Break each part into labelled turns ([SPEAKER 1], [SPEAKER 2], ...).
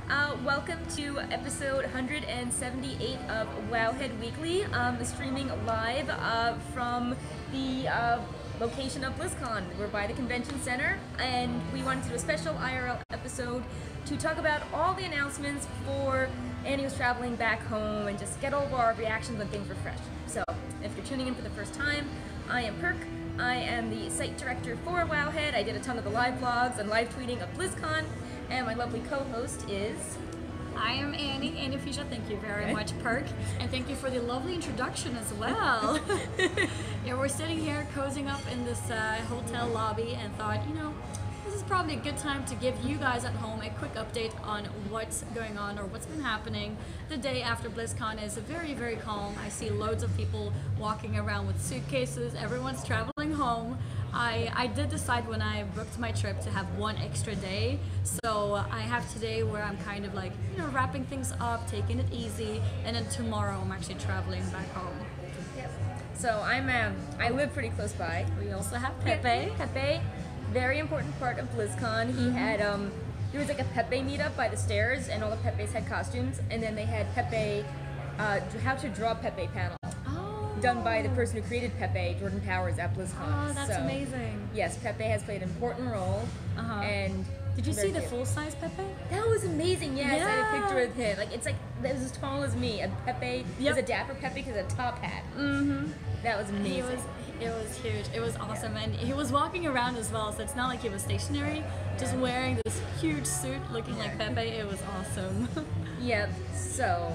[SPEAKER 1] Welcome to episode 178 of Wowhead Weekly, streaming live from the location of Blizzcon. We're by the convention center, and we wanted to do a special IRL episode to talk about all the announcements for Annie was traveling back home and just get all of our reactions when things were fresh. So, if you're tuning in for the first time, I am Perk. I am the site director for Wowhead. I did a ton of the live vlogs and live tweeting of Blizzcon. And my lovely co-host is...
[SPEAKER 2] I am Annie Fisher. Thank you very much, Perk. And thank you for the lovely introduction as well. Yeah, we're sitting here cozying up in this hotel lobby and thought, this is probably a good time to give you guys at home a quick update on what's going on or what's been happening. The day after BlizzCon is very, very calm. I see loads of people walking around with suitcases. Everyone's traveling home. I did decide when I booked my trip to have one extra day. So I have today where I'm kind of like, wrapping things up, taking it easy. And then tomorrow I'm actually traveling back home.
[SPEAKER 1] Yep. So I live pretty close by.
[SPEAKER 2] We also have Pepe.
[SPEAKER 1] Pepe. Very important part of BlizzCon. He had there was like a Pepe meetup by the stairs, and all the Pepes had costumes, and then they had Pepe how to draw Pepe panel done by the person who created Pepe, Jordan Powers, at BlizzCon.
[SPEAKER 2] Oh, that's amazing.
[SPEAKER 1] Yes, Pepe has played an important role. And
[SPEAKER 2] did you see the full-size Pepe?
[SPEAKER 1] That was amazing. Yes, I had a picture of him. Like it was as tall as me. And Pepe was a dapper Pepe because of a top hat. That was amazing.
[SPEAKER 2] It was huge. It was awesome, and he was walking around as well. So it's not like he was stationary, just wearing this huge suit, looking like Pepe. It was awesome.
[SPEAKER 1] Yep. So,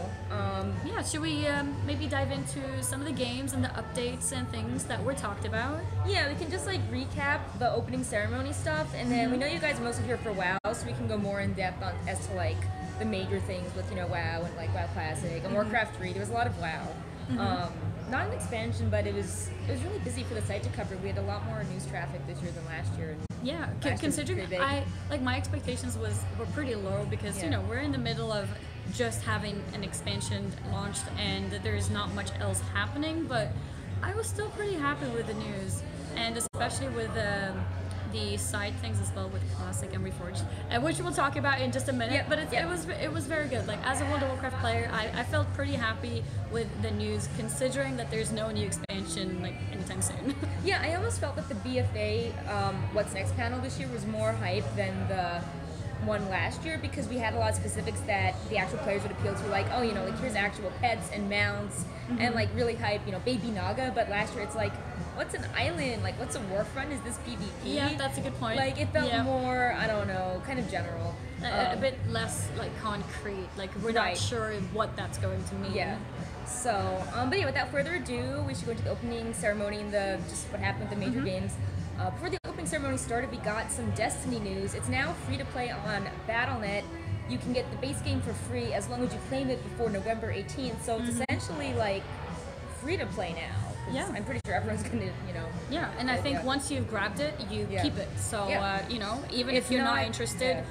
[SPEAKER 2] should we maybe dive into some of the games and the updates and things that were talked about?
[SPEAKER 1] Yeah, we can just like recap the opening ceremony stuff, and then we know you guys are mostly here for WoW, so we can go more in depth on as to like the major things with WoW and like WoW Classic and Warcraft 3. There was a lot of WoW. Not an expansion, but it was really busy for the site to cover. We had a lot more news traffic this year than last year.
[SPEAKER 2] Yeah, considering my expectations were pretty low because we're in the middle of just having an expansion launched and there's not much else happening, but I was still pretty happy with the news, and especially with the side things as well with Classic and Reforged, which we'll talk about in just a minute. But it was very good. Like as a World of Warcraft player, I felt pretty happy with the news, considering that there's no new expansion like anytime soon.
[SPEAKER 1] Yeah, I almost felt that the BFA What's Next panel this year was more hype than the one last year, because we had a lot of specifics that the actual players would appeal to, like, like here's actual pets and mounts and like really hype, Baby Naga. But last year it's like, what's an island? Like, what's a warfront? Is this PvP?
[SPEAKER 2] Yeah, that's a good point.
[SPEAKER 1] Like, it felt more, I don't know, kind of general.
[SPEAKER 2] A bit less, like, concrete. Like, we're not sure what that's going to mean.
[SPEAKER 1] Yeah. So, but yeah, without further ado, we should go into the opening ceremony and just what happened with the major games. Before the opening ceremony started, we got some Destiny news. It's now free to play on Battle.net. You can get the base game for free as long as you claim it before November 18th. So it's essentially, like, free to play now. Yeah, I'm pretty sure everyone's gonna,
[SPEAKER 2] Yeah, and I think once you've grabbed it, you keep it. So, even if you're not interested,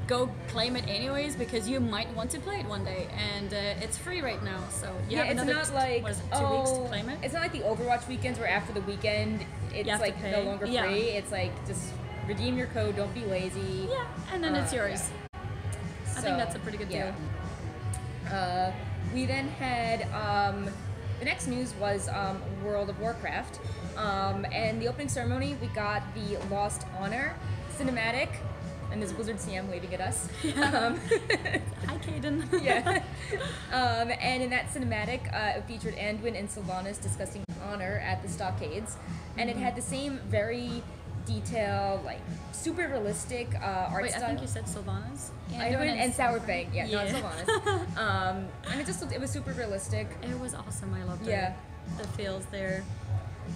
[SPEAKER 2] go claim it anyways, because you might want to play it one day, and it's free right now. So you have
[SPEAKER 1] it's
[SPEAKER 2] another
[SPEAKER 1] not like
[SPEAKER 2] 2 weeks to claim it.
[SPEAKER 1] It's not like the Overwatch weekends where after the weekend it's like no longer free. It's like just redeem your code, don't be lazy.
[SPEAKER 2] Yeah, and then it's yours. I think that's a pretty good deal.
[SPEAKER 1] We then had the next news was World of Warcraft, and the opening ceremony, we got the Lost Honor cinematic, and there's Blizzard CM waving at us.
[SPEAKER 2] Hi, Caden.
[SPEAKER 1] And in that cinematic, it featured Anduin and Sylvanas discussing honor at the Stockades, and it had the same very detailed, like super realistic art style.
[SPEAKER 2] I think you said Sylvanas.
[SPEAKER 1] Anduin and Sourfang. Not Sylvanas. And it was super realistic.
[SPEAKER 2] It was awesome. I loved it. The feels there.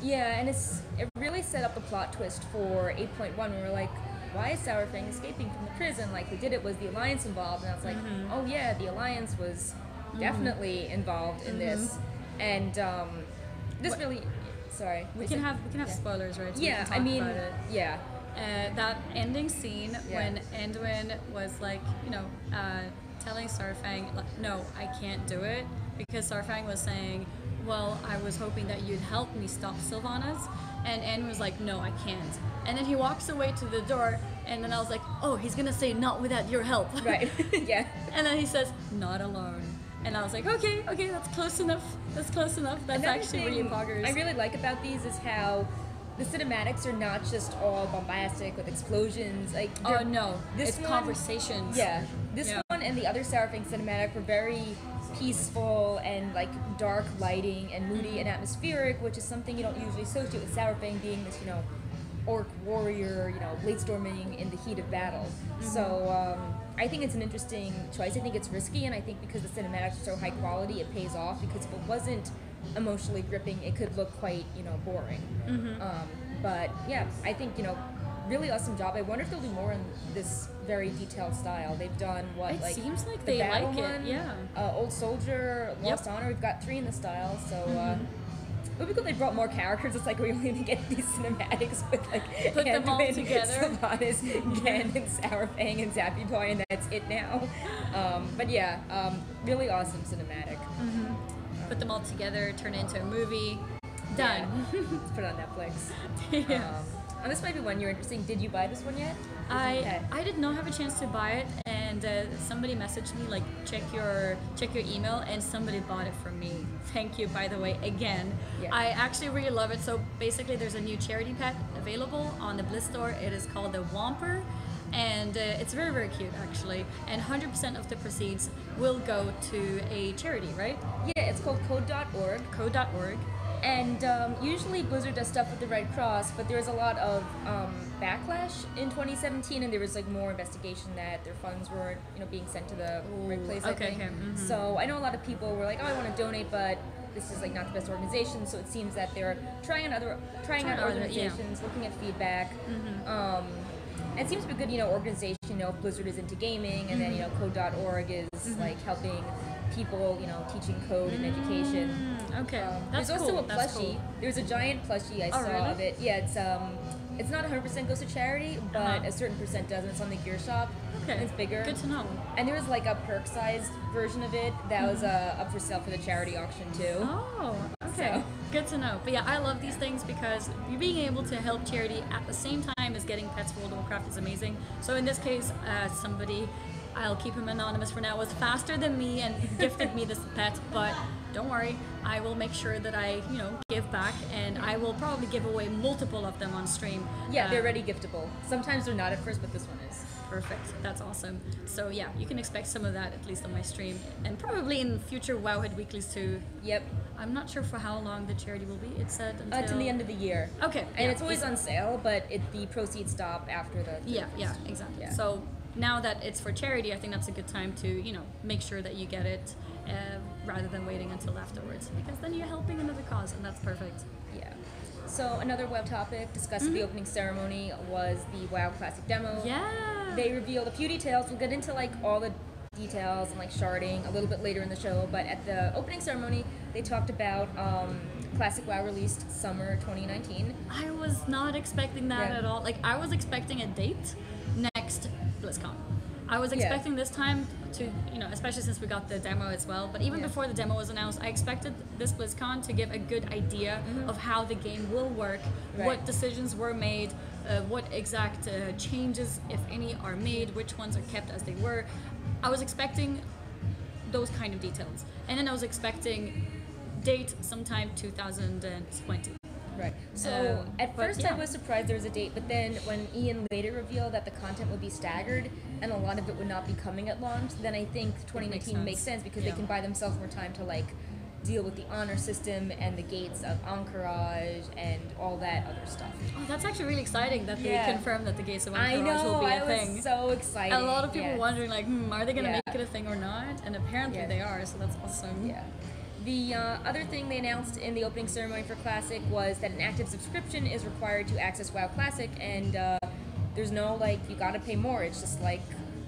[SPEAKER 1] Yeah, and it really set up the plot twist for 8.1. We were like, why is Sourfang escaping from the prison? Like, who did it? Was the Alliance involved? And I was like, oh yeah, the Alliance was definitely involved in this. And this really, sorry.
[SPEAKER 2] We can have spoilers, right? So we can talk about it. That ending scene when Anduin was like, telling Sourfang, no, I can't do it, because Sourfang was saying, well, I was hoping that you'd help me stop Sylvanas, and Anduin was like, no, I can't. And then he walks away to the door, And then I was like, oh, he's gonna say not without your help.
[SPEAKER 1] Right. Yeah.
[SPEAKER 2] And then he says, not alone. And I was like, okay, that's close enough. That's close enough. That's
[SPEAKER 1] Another
[SPEAKER 2] actually really
[SPEAKER 1] thing
[SPEAKER 2] boggers.
[SPEAKER 1] I really like about these is how the cinematics are not just all bombastic with explosions. Like,
[SPEAKER 2] oh no,
[SPEAKER 1] this
[SPEAKER 2] it's
[SPEAKER 1] one,
[SPEAKER 2] conversations.
[SPEAKER 1] Yeah, this
[SPEAKER 2] Yeah.
[SPEAKER 1] one and the other Sour Fang cinematic were very peaceful and like dark lighting and moody and atmospheric, which is something you don't usually associate with Sour Fang being this, orc warrior, blade storming in the heat of battle. So I think it's an interesting choice. I think it's risky, and I think because the cinematics are so high quality, it pays off, because if it wasn't emotionally gripping, it could look quite, boring. But yeah, I think, really awesome job. I wonder if they'll do more in this very detailed style. They've done
[SPEAKER 2] It seems like
[SPEAKER 1] the
[SPEAKER 2] they
[SPEAKER 1] battle
[SPEAKER 2] like it,
[SPEAKER 1] one,
[SPEAKER 2] yeah.
[SPEAKER 1] Old Soldier, Lost Honor. We've got 3 in the style, so it would be cool if they brought more characters. It's like we only get these cinematics with like
[SPEAKER 2] Put them all
[SPEAKER 1] Anduin,
[SPEAKER 2] together.
[SPEAKER 1] Sylvanas, Gen, and Sour Fang, and Zappy Boy, and that's it now. But yeah, really awesome cinematic.
[SPEAKER 2] Put them all together, turn it into a movie. Done.
[SPEAKER 1] Yeah. Let's put it on Netflix.
[SPEAKER 2] Yeah.
[SPEAKER 1] And this might be one you're interesting. Did you buy this one yet?
[SPEAKER 2] I did not have a chance to buy it, and somebody messaged me like check your email, and somebody bought it for me. Thank you, by the way, again.
[SPEAKER 1] Yeah.
[SPEAKER 2] I actually really love it. So basically, there's a new charity pet available on the Bliss store. It is called the Whomper, and it's very, very cute actually. And 100% of the proceeds will go to a charity, right?
[SPEAKER 1] Yeah, it's called Code.org.
[SPEAKER 2] Code.org.
[SPEAKER 1] And usually Blizzard does stuff with the Red Cross, but there was a lot of backlash in 2017, and there was like more investigation that their funds weren't, being sent to the right place. I think. So I know a lot of people were like, "Oh, I want to donate, but this is like not the best organization." So it seems that they're trying out other organizations, looking at feedback. And it seems to be a good, organization. If Blizzard is into gaming, and then Code.org is like helping people, teaching code and education.
[SPEAKER 2] Okay,
[SPEAKER 1] there's also
[SPEAKER 2] cool.
[SPEAKER 1] a plushie. There's a giant plushie I saw
[SPEAKER 2] really?
[SPEAKER 1] of it. Yeah, it's not 100% goes to charity, but a certain percent does, and it's on the Gear Shop.
[SPEAKER 2] Okay,
[SPEAKER 1] And it's bigger.
[SPEAKER 2] Good to know.
[SPEAKER 1] And there was like a perk-sized version of it that was up for sale for the charity auction too.
[SPEAKER 2] Oh, okay.
[SPEAKER 1] So.
[SPEAKER 2] Good to know. But yeah, I love these things because being able to help charity at the same time as getting pets for World of Warcraft is amazing. So in this case, somebody, I'll keep him anonymous for now, was faster than me and gifted me this pet, but don't worry, I will make sure that I, give back, and I will probably give away multiple of them on stream.
[SPEAKER 1] Yeah, they're already giftable. Sometimes they're not at first, but this one is.
[SPEAKER 2] Perfect. That's awesome. So yeah, you can expect some of that at least on my stream, and probably in future Wowhead weeklies too.
[SPEAKER 1] Yep.
[SPEAKER 2] I'm not sure for how long the charity will be. It said until...
[SPEAKER 1] It's in the end of the year.
[SPEAKER 2] Okay.
[SPEAKER 1] And it's always on sale, but the proceeds stop after the...
[SPEAKER 2] Yeah, exactly.
[SPEAKER 1] Yeah.
[SPEAKER 2] So now that it's for charity, I think that's a good time to, make sure that you get it rather than waiting until afterwards, because then you're helping another cause, and that's perfect.
[SPEAKER 1] Yeah. So another WoW topic discussed at the opening ceremony was the WoW Classic demo.
[SPEAKER 2] Yeah.
[SPEAKER 1] They revealed a few details. We'll get into like all the details and like sharding a little bit later in the show, but at the opening ceremony, they talked about Classic WoW released summer 2019.
[SPEAKER 2] I was not expecting that at all. Like, I was expecting a date next BlizzCon. I was expecting this time to, especially since we got the demo as well, but even before the demo was announced, I expected this BlizzCon to give a good idea of how the game will work, what decisions were made, what exact changes, if any, are made, which ones are kept as they were. I was expecting those kind of details. And then I was expecting date sometime 2020.
[SPEAKER 1] Right. So at first I was surprised there was a date, but then when Ian later revealed that the content would be staggered and a lot of it would not be coming at launch, then I think 2019 makes sense because they can buy themselves more time to like deal with the honor system and the gates of Encourage and all that other stuff.
[SPEAKER 2] Oh, that's actually really exciting that they confirmed that the gates of Encourage will be a thing.
[SPEAKER 1] I was so excited.
[SPEAKER 2] A lot of people wondering like, are they going to make it a thing or not? And apparently they are, so that's awesome.
[SPEAKER 1] Yeah. The other thing they announced in the opening ceremony for Classic was that an active subscription is required to access WoW Classic, and there's no like you gotta pay more. It's just like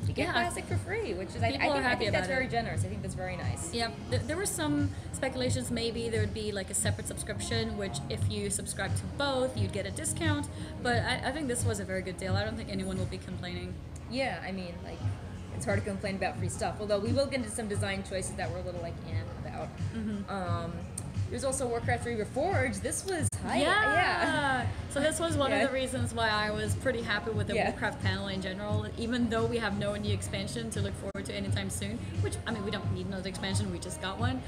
[SPEAKER 1] you get Classic for free, which is I think that's very generous. I think that's very nice.
[SPEAKER 2] Yeah, there were some speculations maybe there would be like a separate subscription, which if you subscribe to both, you'd get a discount. But I think this was a very good deal. I don't think anyone will be complaining.
[SPEAKER 1] Yeah, I mean like. It's hard to complain about free stuff, although we will get into some design choices that we're a little like about. There's also Warcraft 3 Reforged. This was Yeah.
[SPEAKER 2] So this was one of the reasons why I was pretty happy with the
[SPEAKER 1] Yeah.
[SPEAKER 2] Warcraft panel in general, even though we have no new expansion to look forward to anytime soon, which, I mean, we don't need another expansion, we just got one.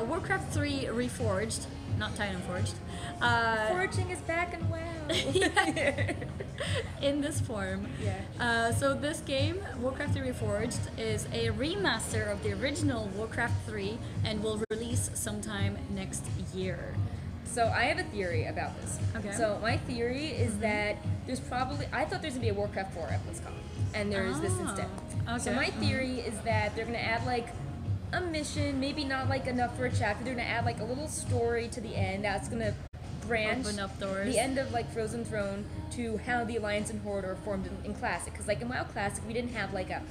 [SPEAKER 2] Warcraft 3 Reforged, not Titanforged.
[SPEAKER 1] Forging is back in WoW.
[SPEAKER 2] In this form.
[SPEAKER 1] Yeah.
[SPEAKER 2] So this game, Warcraft 3 Reforged, is a remaster of the original Warcraft 3 and will release sometime next year.
[SPEAKER 1] So I have a theory about this.
[SPEAKER 2] Okay.
[SPEAKER 1] So my theory is that there's probably, I thought there's gonna be a Warcraft 4 at Blizzcon, and there's this instead. So
[SPEAKER 2] Okay.
[SPEAKER 1] my theory is that they're gonna add like a mission, maybe not like enough for a chapter. They're gonna add like a little story to the end that's gonna branch
[SPEAKER 2] Open up doors.
[SPEAKER 1] the end of like Frozen Throne to how the Alliance and Horde are formed in Classic. Because like in WoW Classic, we didn't have like a,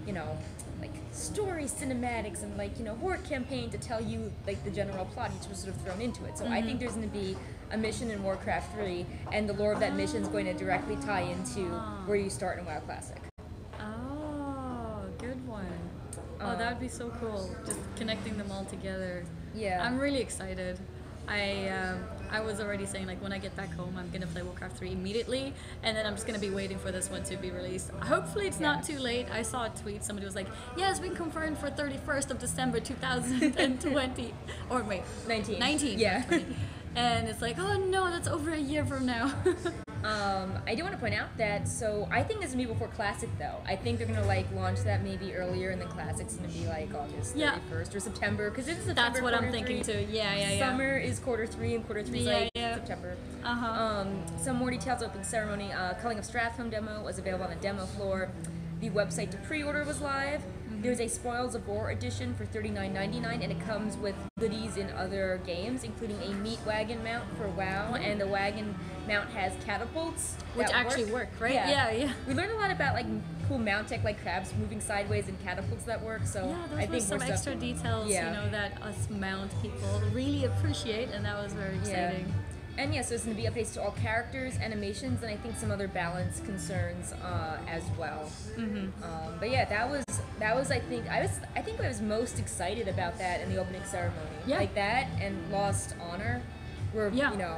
[SPEAKER 1] you know, like story cinematics and like, you know, Horde campaign to tell you like the general plot. Each was sort of thrown into it. So I think there's going to be a mission in Warcraft 3, and the lore of that mission is going to directly tie into where you start in WoW Classic.
[SPEAKER 2] Oh, good one. Oh, that would be so cool. Just connecting them all together.
[SPEAKER 1] Yeah.
[SPEAKER 2] I'm really excited. I was already saying, like, when I get back home, I'm gonna play Warcraft 3 immediately, and then I'm just gonna be waiting for this one to be released. Hopefully it's not too late. I saw a tweet, somebody was like, yeah, it's been confirmed for 31st of December 2020. Or wait,
[SPEAKER 1] 19.
[SPEAKER 2] 19.
[SPEAKER 1] Yeah.
[SPEAKER 2] 20. And it's like, oh no, that's over a year from now.
[SPEAKER 1] I do want to point out that, so I think this is gonna be before Classic though. I think they're gonna like launch that maybe earlier, and then Classic's gonna be like August 31st or September, because it's September.
[SPEAKER 2] That's what I'm
[SPEAKER 1] quarter
[SPEAKER 2] thinking
[SPEAKER 1] three.
[SPEAKER 2] too. Yeah.
[SPEAKER 1] Summer is quarter 3, and quarter 3 is like September. Some more details of the ceremony. Culling of Strathcombe demo was available on the demo floor. The website to pre-order was live. There's a Spoils of War edition for $39.99, and it comes with goodies in other games, including a meat wagon mount for WoW, and the wagon mount has catapults
[SPEAKER 2] Which
[SPEAKER 1] that
[SPEAKER 2] actually work, right?
[SPEAKER 1] Yeah. We learned a lot about like cool mount tech, like crabs moving sideways and catapults that work. So
[SPEAKER 2] Yeah, those
[SPEAKER 1] I
[SPEAKER 2] were
[SPEAKER 1] think
[SPEAKER 2] some
[SPEAKER 1] more
[SPEAKER 2] extra
[SPEAKER 1] stuff.
[SPEAKER 2] details, you know, that us mount people really appreciate, and that was very exciting.
[SPEAKER 1] And yeah, so it's going to be updates to all characters, animations, and I think some other balance concerns as well. But yeah, that was I think I was most excited about that in the opening ceremony.
[SPEAKER 2] Yeah.
[SPEAKER 1] Like that and Lost Honor were you know.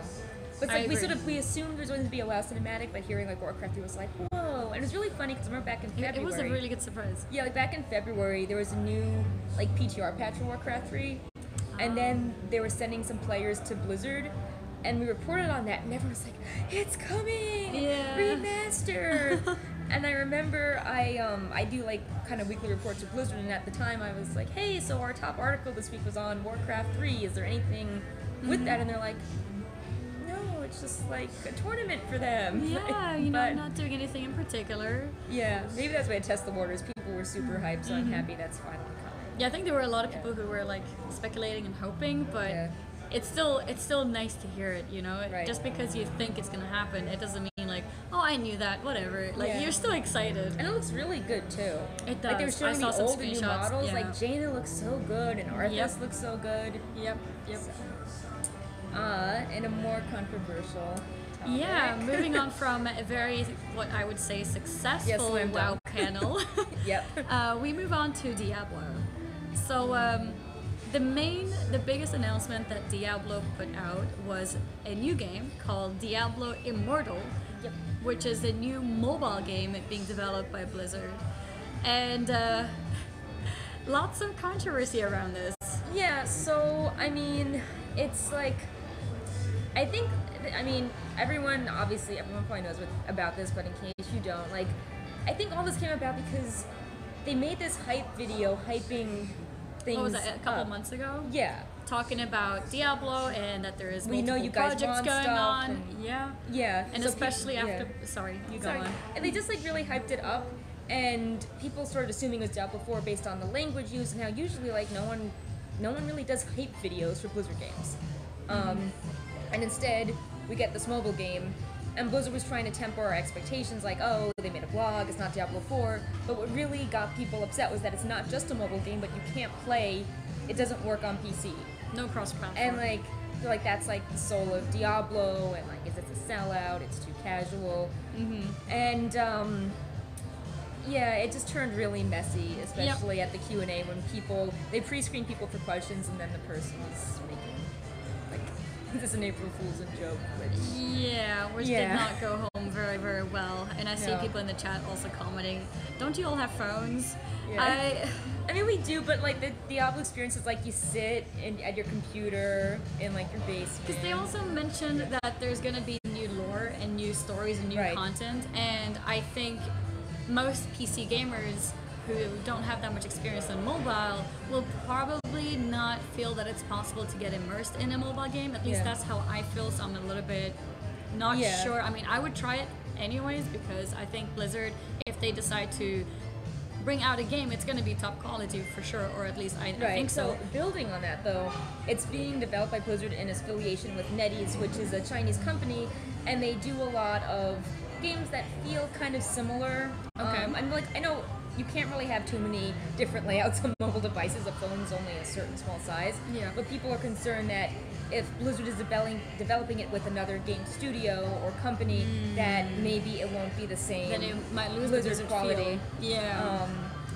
[SPEAKER 1] But it's like we assumed there was going to be a WoW cinematic, but hearing like Warcraft 3 was like, whoa. And it was really funny because I remember back in February.
[SPEAKER 2] It was a really good surprise.
[SPEAKER 1] Yeah, like back in February, there was a new like PTR patch for Warcraft 3, and then they were sending some players to Blizzard, and we reported on that, and everyone was like, "It's coming, remaster!" And I remember I do like kind of weekly reports to Blizzard, and at the time I was like, "Hey, so our top article this week was on Warcraft 3. Is there anything with that?" And they're like, "No, it's just like a tournament for them."
[SPEAKER 2] Yeah, you know, not doing anything in particular.
[SPEAKER 1] Yeah, maybe that's why to test the waters. People were super hyped, so I'm happy that's finally coming.
[SPEAKER 2] Yeah, I think there were a lot of people who were like speculating and hoping, but it's still nice to hear it, you know. Just because you think it's gonna happen, it doesn't mean like, oh, I knew that, whatever. Like you're still excited,
[SPEAKER 1] and it looks really good too.
[SPEAKER 2] It does.
[SPEAKER 1] Like they were showing
[SPEAKER 2] I saw
[SPEAKER 1] the
[SPEAKER 2] some
[SPEAKER 1] old and new
[SPEAKER 2] screenshots,
[SPEAKER 1] models. Like Jaina looks so good, and Arthas looks so good.
[SPEAKER 2] Yep.
[SPEAKER 1] So, and a more controversial topic.
[SPEAKER 2] Yeah, moving on from a very, what I would say, successful WoW panel. We move on to Diablo. So the biggest announcement that Diablo put out was a new game called Diablo Immortal, which is a new mobile game being developed by Blizzard, and lots of controversy around this.
[SPEAKER 1] Yeah, so I mean, it's like, everyone probably knows about this, but in case you don't, like, I think all this came about because they made this hype video hyping things.
[SPEAKER 2] What was that, a couple months ago?
[SPEAKER 1] Yeah.
[SPEAKER 2] Talking about Diablo and that there is
[SPEAKER 1] we know you guys
[SPEAKER 2] projects
[SPEAKER 1] want
[SPEAKER 2] going
[SPEAKER 1] stuff
[SPEAKER 2] on. Yeah. And so especially after. Sorry, you go on.
[SPEAKER 1] And they just like really hyped it up, and people started assuming it was Diablo 4 based on the language used and how usually like no one really does hype videos for Blizzard games. And instead, we get this mobile game, and Blizzard was trying to temper our expectations, like, oh, they made a blog, it's not Diablo 4, but what really got people upset was that it's not just a mobile game, but you can't play, it doesn't work on PC.
[SPEAKER 2] No cross-platform.
[SPEAKER 1] And, like, they're like, that's, like, the soul of Diablo, and, like, it's a sellout, it's too casual. And, yeah, it just turned really messy, especially at the Q&A when they pre-screen people for questions, and then the person was making, like, this is an April Fool's joke, which
[SPEAKER 2] which did not go home very, very well. And I see people in the chat also commenting, don't you all have phones?
[SPEAKER 1] Yeah. I mean, we do, but like the Diablo experience is like you sit at your computer in like your basement.
[SPEAKER 2] Because they also mentioned that there's going to be new lore and new stories and new content, and I think most PC gamers who don't have that much experience on mobile will probably not feel that it's possible to get immersed in a mobile game. At least that's how I feel, so I'm a little bit not sure. I mean, I would try it anyways because I think Blizzard, if they decide to bring out a game, it's going to be top quality for sure, or at least I think so.
[SPEAKER 1] So building on that though, it's being developed by Blizzard in affiliation with NetEase, which is a Chinese company, and they do a lot of games that feel kind of similar. And like I know you can't really have too many different layouts on mobile devices. A phone's only a certain small size. Yeah. But people are concerned that if Blizzard is developing it with another game studio or company, that maybe it won't be the same.
[SPEAKER 2] Then it might lose
[SPEAKER 1] Blizzard quality.
[SPEAKER 2] Feel. Yeah.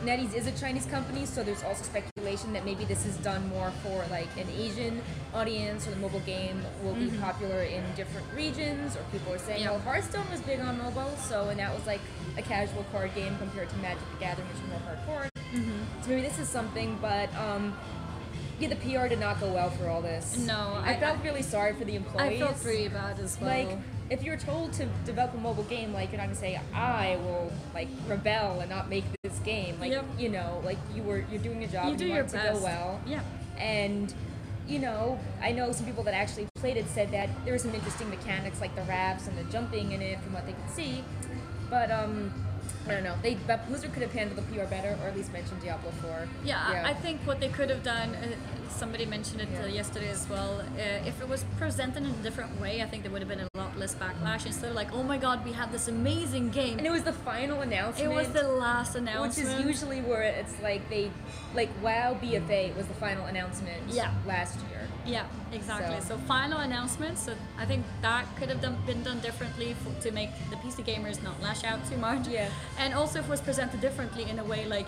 [SPEAKER 1] NetEase is a Chinese company, so there's also speculation that maybe this is done more for like an Asian audience, or the mobile game will be popular in different regions, or people are saying, well, Hearthstone was big on mobile, and that was like a casual card game compared to Magic the Gathering, which is more hardcore. So maybe this is something, but the PR did not go well for all this.
[SPEAKER 2] No,
[SPEAKER 1] I felt really sorry for the employees.
[SPEAKER 2] I felt pretty bad as well.
[SPEAKER 1] Like, if you're told to develop a mobile game, like, you're not gonna say, I will like rebel and not make this game. Like, you know, like you're doing your job.
[SPEAKER 2] You do
[SPEAKER 1] your
[SPEAKER 2] your
[SPEAKER 1] best.
[SPEAKER 2] best.
[SPEAKER 1] To go well.
[SPEAKER 2] Yeah.
[SPEAKER 1] And you know, I know some people that actually played it said that there were some interesting mechanics like the rafts and the jumping in it from what they could see, but I don't know. But Blizzard could have handled the PR better, or at least mentioned Diablo 4.
[SPEAKER 2] Yeah, I think what they could have done, somebody mentioned it yesterday as well, if it was presented in a different way, I think there would have been a lot less backlash. Instead of like, oh my god, we have this amazing game.
[SPEAKER 1] And it was the final announcement.
[SPEAKER 2] It was the last announcement.
[SPEAKER 1] Which is usually where it's like WoW BFA was the final announcement last year.
[SPEAKER 2] Yeah, exactly. So final announcement. So I think that could have been done differently to make the PC gamers not lash out too much. Yeah. And also if it was presented differently in a way like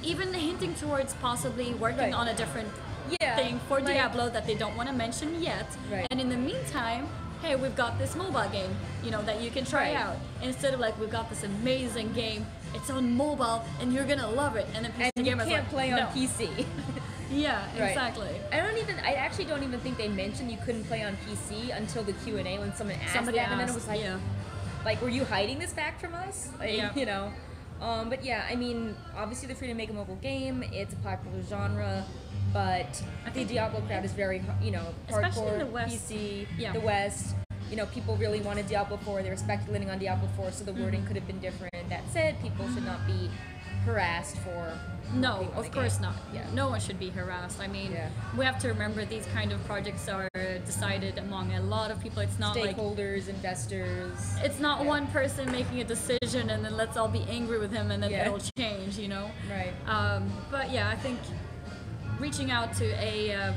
[SPEAKER 2] even hinting towards possibly working on a different thing for Diablo that they don't want to mention yet. Right. And in the meantime, hey, we've got this mobile game, you know, that you can try out. Instead of like, we've got this amazing game, it's on mobile and you're gonna love it. And then PC
[SPEAKER 1] and
[SPEAKER 2] gamers
[SPEAKER 1] you can't play on PC.
[SPEAKER 2] Yeah, exactly.
[SPEAKER 1] I actually don't even think they mentioned you couldn't play on PC until the Q&A when somebody asked, and then it was like, were you hiding this fact from us? Like, you know. But yeah, I mean, obviously they're free to make a mobile game. It's a popular genre, but I think the Diablo crowd is very, you know, hardcore
[SPEAKER 2] in the West.
[SPEAKER 1] PC, the West. You know, people really wanted Diablo 4. They were speculating on Diablo 4, so the wording could have been different. That said, people should not be harassed for.
[SPEAKER 2] No, of course not. Yeah. No one should be harassed. I mean, we have to remember these kind of projects are decided among a lot of people. It's not
[SPEAKER 1] stakeholders, investors.
[SPEAKER 2] It's not one person making a decision and then let's all be angry with him and then it'll change, you know?
[SPEAKER 1] Right.
[SPEAKER 2] But yeah, I think reaching out to a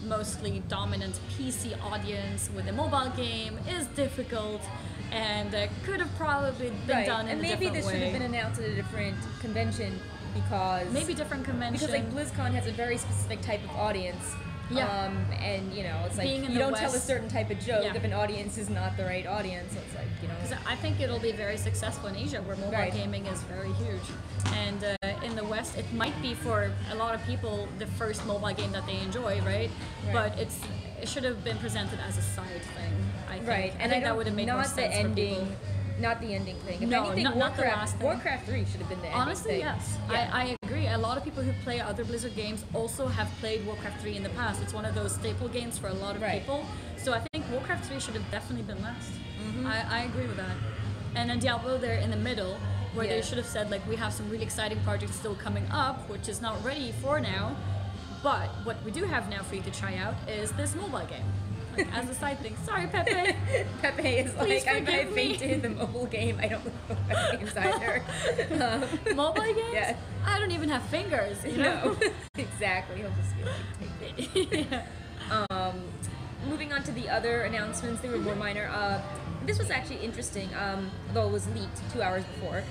[SPEAKER 2] mostly dominant PC audience with a mobile game is difficult and could have probably been done in a different way.
[SPEAKER 1] And maybe this should have been announced at a different convention because...
[SPEAKER 2] Maybe different convention.
[SPEAKER 1] Because like BlizzCon has a very specific type of audience. Yeah. And you know, it's like you don't tell a certain type of joke if an audience is not the right audience. So it's like, you know.
[SPEAKER 2] Because I think it'll be very successful in Asia where mobile gaming is very huge. And in the West, it might be for a lot of people the first mobile game that they enjoy, right? But it should have been presented as a side thing, I think.
[SPEAKER 1] Right.
[SPEAKER 2] I think that would have made more sense for people.
[SPEAKER 1] Not the ending thing. If
[SPEAKER 2] no,
[SPEAKER 1] anything,
[SPEAKER 2] not the last thing.
[SPEAKER 1] Warcraft 3 should have been the ending
[SPEAKER 2] Honestly,
[SPEAKER 1] thing.
[SPEAKER 2] yes. Yeah. I agree. A lot of people who play other Blizzard games also have played Warcraft 3 in the past. It's one of those staple games for a lot of people. So I think Warcraft 3 should have definitely been last. I agree with that. And then Diablo there in the middle, where they should have said, like, we have some really exciting projects still coming up, which is not ready for now. But what we do have now for you to try out is this mobile game. Like, as a side thing. Sorry, Pepe.
[SPEAKER 1] Pepe is
[SPEAKER 2] Please
[SPEAKER 1] like, I fainted the mobile game. I don't know what games either.
[SPEAKER 2] Mobile games?
[SPEAKER 1] Yeah.
[SPEAKER 2] I don't even have fingers, you know?
[SPEAKER 1] No. Exactly. He'll just be like, take it. Moving on to the other announcements, they were more minor. this was actually interesting, though it was leaked 2 hours before.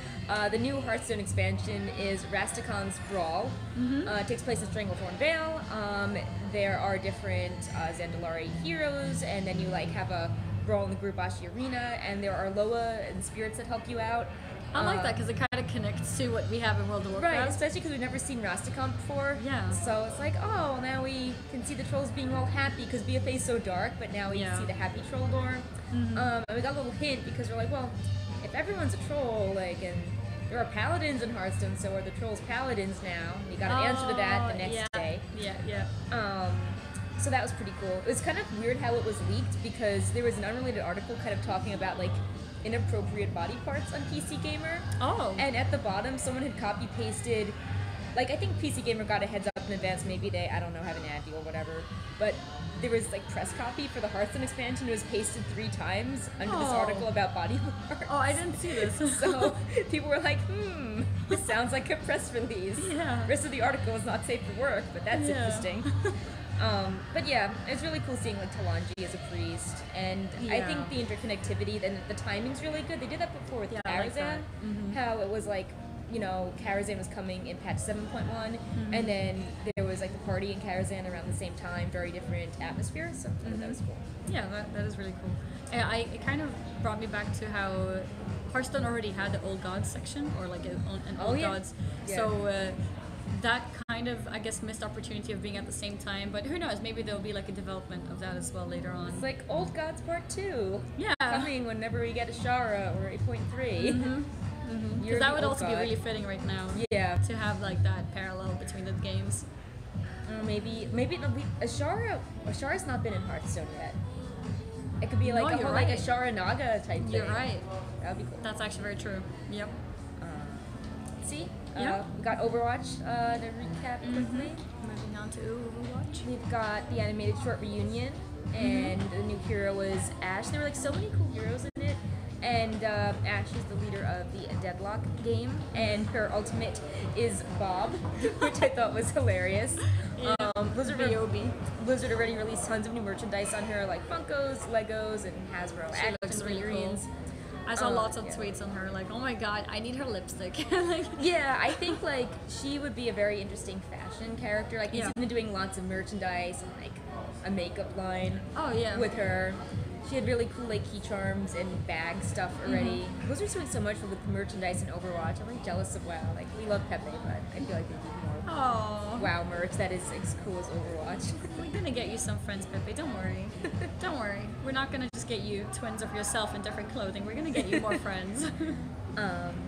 [SPEAKER 1] The new Hearthstone expansion is Rasticon's Brawl. It takes place in Stranglethorn Vale. There are different Zandalari heroes, and then you like have a brawl in the Gurubashi Arena, and there are Loa and spirits that help you out.
[SPEAKER 2] I like that because it kind of connects to what we have in World of Warcraft.
[SPEAKER 1] Right, especially because we've never seen Rastakhan before.
[SPEAKER 2] Yeah.
[SPEAKER 1] So it's like, oh, now we can see the trolls being all happy because BFA is so dark, but now we can see the happy troll lore. And we got a little hint because we're like, well, if everyone's a troll, like, and there are paladins in Hearthstone, so are the trolls paladins now? We got an answer to that the next day. So that was pretty cool. It was kind of weird how it was leaked because there was an unrelated article kind of talking about, like, inappropriate body parts on PC Gamer.
[SPEAKER 2] Oh.
[SPEAKER 1] And at the bottom, someone had copy-pasted, like, I think PC Gamer got a heads up in advance, maybe they, I don't know, have an ad deal or whatever, but there was, like, press copy for the Hearthstone expansion. It was pasted 3 times under this article about body parts.
[SPEAKER 2] Oh, I didn't see this.
[SPEAKER 1] So people were like, this sounds like a press release.
[SPEAKER 2] Yeah.
[SPEAKER 1] The rest of the article is not safe for work, but that's interesting. But yeah, it's really cool seeing like Talanji as a priest, and I think the interconnectivity and the timing's really good. They did that before with Karazhan, how it was like, you know, Karazhan was coming in patch 7.1, and then there was like the party in Karazhan around the same time, very different atmosphere, so that was cool.
[SPEAKER 2] Yeah, that is really cool. It kind of brought me back to how Hearthstone already had the Old Gods section, or like an Old Gods, so that kind of, I guess, missed opportunity of being at the same time, but who knows, maybe there'll be like a development of that as well later on.
[SPEAKER 1] It's like Old Gods Part 2.
[SPEAKER 2] Yeah.
[SPEAKER 1] Coming whenever we get a Shara or 8.3.
[SPEAKER 2] Because that would also be really fitting right now.
[SPEAKER 1] Yeah.
[SPEAKER 2] To have like that parallel between the games.
[SPEAKER 1] Maybe Ashara's not been in Hearthstone yet. It could be like
[SPEAKER 2] no,
[SPEAKER 1] like a Shara Naga type thing.
[SPEAKER 2] You're right.
[SPEAKER 1] That would be cool.
[SPEAKER 2] That's actually very true. Yep.
[SPEAKER 1] See?
[SPEAKER 2] Yeah.
[SPEAKER 1] We got Overwatch to recap quickly.
[SPEAKER 2] Moving on to Overwatch.
[SPEAKER 1] We've got the animated short reunion, and the new hero was Ashe. There were like so many cool heroes in it. And Ashe is the leader of the Deadlock game, and her ultimate is Bob, which I thought was hilarious. Blizzard already released tons of new merchandise on her, like Funkos, Legos, and Hasbro action figurines.
[SPEAKER 2] Cool. I saw lots of tweets on her, like, oh my god, I need her lipstick. Like,
[SPEAKER 1] yeah, I think like she would be a very interesting fashion character. Like he's been doing lots of merchandise and like a makeup line. With her. She had really cool like key charms and bag stuff already. Blizzard's doing so much with merchandise in Overwatch. I'm like jealous of WoW. Like we love Pepe, but I feel like they need more WoW merch that is as cool as Overwatch.
[SPEAKER 2] We're gonna get you some friends, Pepe. Don't worry. Don't worry. We're not gonna just get you twins of yourself in different clothing. We're gonna get you more friends.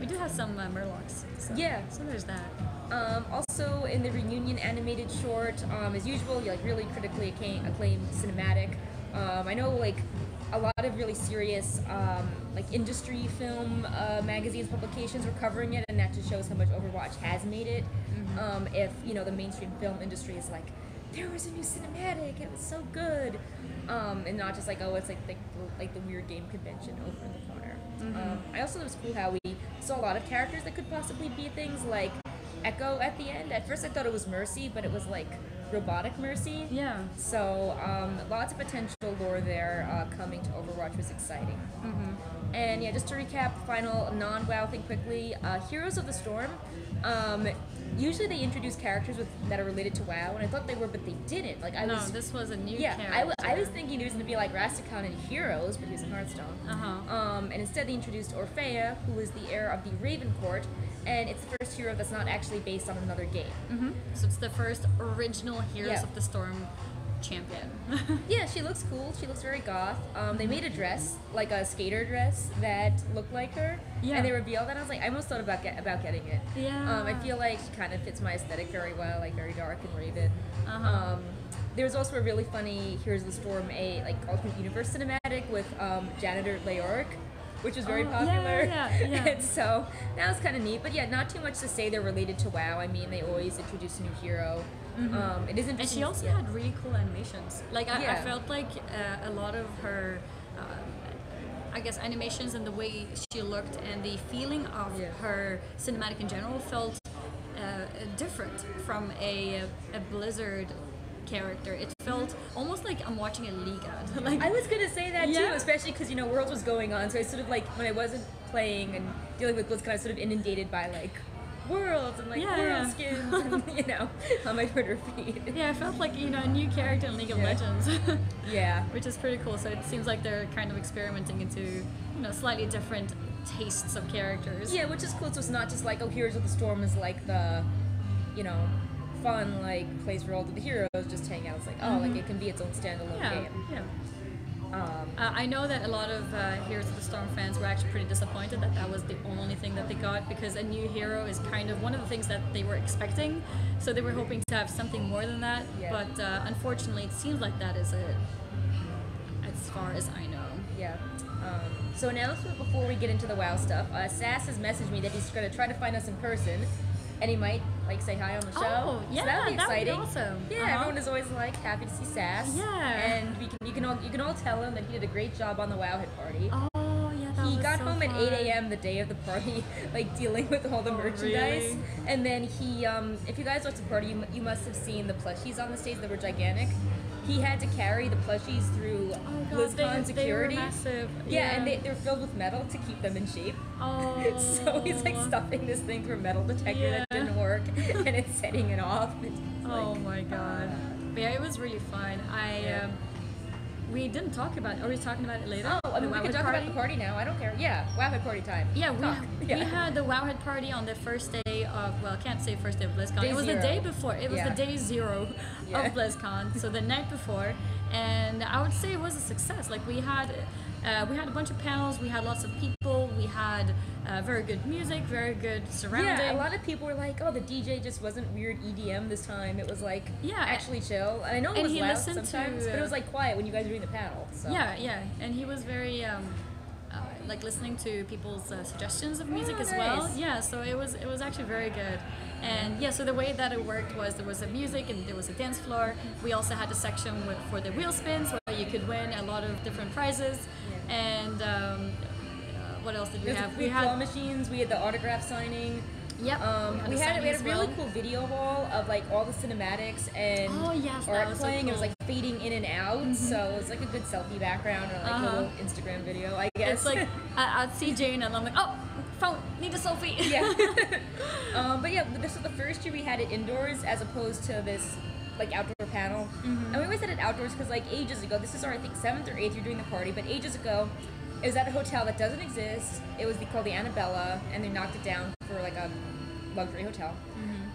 [SPEAKER 2] We do have some Murlocs. So, so there's that.
[SPEAKER 1] Also in the reunion animated short, as usual, you like really critically acclaimed cinematic. I know like a lot of really serious like industry film magazines, publications were covering it, and that just shows how much Overwatch has made it. If you know the mainstream film industry is like, there was a new cinematic, it was so good, and not just like, oh, it's like the weird game convention over in the corner. I also thought it was cool how we saw a lot of characters that could possibly be things like Echo at the end. At first I thought it was Mercy, but it was like robotic Mercy. Yeah. So lots of potential lore there coming to Overwatch was exciting. And yeah, just to recap, final non-WoW thing quickly, Heroes of the Storm. Usually they introduce characters that are related to WoW, and I thought they were, but they didn't. Like
[SPEAKER 2] this was a new character.
[SPEAKER 1] I was thinking it was going to be like Rastakhan and Heroes, but he was in Hearthstone. And instead they introduced Orphea, who is the heir of the Raven Court, and it's the first hero that's not actually based on another game.
[SPEAKER 2] So it's the first original Heroes of the Storm champion.
[SPEAKER 1] Yeah, she looks cool. She looks very goth. They made a dress, like a skater dress, that looked like her. Yeah. And they revealed that, and I was like, I almost thought about getting it. Yeah. I feel like she kind of fits my aesthetic very well, like very dark and raven. There was also a really funny Heroes of the Storm, like alternate universe cinematic with Janitor Leoric, which was very popular. And so that was kind of neat. But yeah, not too much to say they're related to WoW. I mean, they always introduce a new hero. It is interesting.
[SPEAKER 2] And she also had really cool animations. Like I felt like a lot of her, I guess, animations and the way she looked and the feeling of her cinematic in general felt different from a Blizzard character. It felt almost like I'm watching a league ad. Like,
[SPEAKER 1] I was gonna say that too,
[SPEAKER 2] Yeah.
[SPEAKER 1] especially because Worlds was going on, so I sort of like when I wasn't playing and dealing with Blizzcon, I was sort of inundated by like Worlds and like
[SPEAKER 2] Yeah,
[SPEAKER 1] World
[SPEAKER 2] yeah.
[SPEAKER 1] skins, and on my Twitter feed.
[SPEAKER 2] yeah, it felt like a new character in League of Legends.
[SPEAKER 1] Yeah.
[SPEAKER 2] Which is pretty cool. So it seems like they're kind of experimenting into slightly different tastes of characters.
[SPEAKER 1] Yeah, which is cool. So it's not just like, oh, Heroes of the Storm is like the, fun like place where all of the heroes just hang out. It's like, oh, like it can be its own standalone game.
[SPEAKER 2] Yeah. I know that a lot of Heroes of the Storm fans were actually pretty disappointed that that was the only thing that they got, because a new hero is kind of one of the things that they were expecting. So they were hoping to have something more than that.
[SPEAKER 1] Yeah.
[SPEAKER 2] But unfortunately, it seems like that is it, as far as I know.
[SPEAKER 1] Yeah. So announcement before we get into the WoW stuff. Sass has messaged me that he's going to try to find us in person, and he might like say hi on the show.
[SPEAKER 2] Oh, yeah,
[SPEAKER 1] so that would be exciting.
[SPEAKER 2] awesome.
[SPEAKER 1] Yeah, everyone is always like happy to see Sass.
[SPEAKER 2] Yeah.
[SPEAKER 1] And you can all tell him that he did a great job on the Wowhead party.
[SPEAKER 2] Oh, yeah, that
[SPEAKER 1] He
[SPEAKER 2] was
[SPEAKER 1] got
[SPEAKER 2] so
[SPEAKER 1] home at
[SPEAKER 2] fun.
[SPEAKER 1] 8 a.m. the day of the party, like dealing with all the merchandise.
[SPEAKER 2] really?
[SPEAKER 1] And then he, if you guys watched the party, you must have seen the plushies on the stage that were gigantic. He had to carry the plushies through
[SPEAKER 2] Oh, God,
[SPEAKER 1] Blizzcon security.
[SPEAKER 2] They were massive.
[SPEAKER 1] Yeah, and they're filled with metal to keep them in shape.
[SPEAKER 2] Oh.
[SPEAKER 1] So he's like stuffing this thing through a metal detector that
[SPEAKER 2] Yeah.
[SPEAKER 1] didn't work, and it's setting it off. It's
[SPEAKER 2] Oh my god. But yeah, it was really fun. We didn't talk about it. Are we talking about it later?
[SPEAKER 1] Oh, I mean, we
[SPEAKER 2] The
[SPEAKER 1] can
[SPEAKER 2] Wowhead
[SPEAKER 1] talk
[SPEAKER 2] party?
[SPEAKER 1] about the party now. I don't care. Yeah, Wowhead party time.
[SPEAKER 2] Yeah,
[SPEAKER 1] Talk.
[SPEAKER 2] we had the Wowhead party on the first day of, well, I can't say first day of BlizzCon.
[SPEAKER 1] Day
[SPEAKER 2] it was
[SPEAKER 1] zero.
[SPEAKER 2] the day before. It was
[SPEAKER 1] Yeah.
[SPEAKER 2] the day zero
[SPEAKER 1] Yeah.
[SPEAKER 2] of BlizzCon, so the night before. And I would say it was a success. Like, we had a bunch of panels, we had lots of people, we had very good music, very good surrounding.
[SPEAKER 1] Yeah, a lot of people were like, oh, the DJ just wasn't weird EDM this time. It was like actually chill. And I know it
[SPEAKER 2] And
[SPEAKER 1] was
[SPEAKER 2] he
[SPEAKER 1] loud
[SPEAKER 2] listened
[SPEAKER 1] sometimes,
[SPEAKER 2] to,
[SPEAKER 1] but it was like quiet when you guys were doing the panel. So.
[SPEAKER 2] Yeah, and he was very like listening to people's suggestions of music as well.
[SPEAKER 1] nice.
[SPEAKER 2] Yeah, so it was actually very good. And yeah, so the way that it worked was there was a music and there was a dance floor. We also had a section for the wheel spins where you could win a lot of different prizes. And what else did we have?
[SPEAKER 1] We had claw machines. We had the autograph signing.
[SPEAKER 2] Yep.
[SPEAKER 1] We had a really cool video wall of like all the cinematics and art
[SPEAKER 2] was so
[SPEAKER 1] playing.
[SPEAKER 2] cool.
[SPEAKER 1] It was like fading in and out, so it was like a good selfie background or like a little Instagram video, I guess.
[SPEAKER 2] It's like I'd see Jane and I'm like, oh, phone, need a selfie.
[SPEAKER 1] Yeah. But yeah, this was the first year we had it indoors as opposed to this like outdoor panel. And we always had it outdoors because like ages ago, this is our I think 7th or 8th year doing the party, but ages ago, it was at a hotel that doesn't exist. It was called the Annabella, and they knocked it down for like a luxury hotel.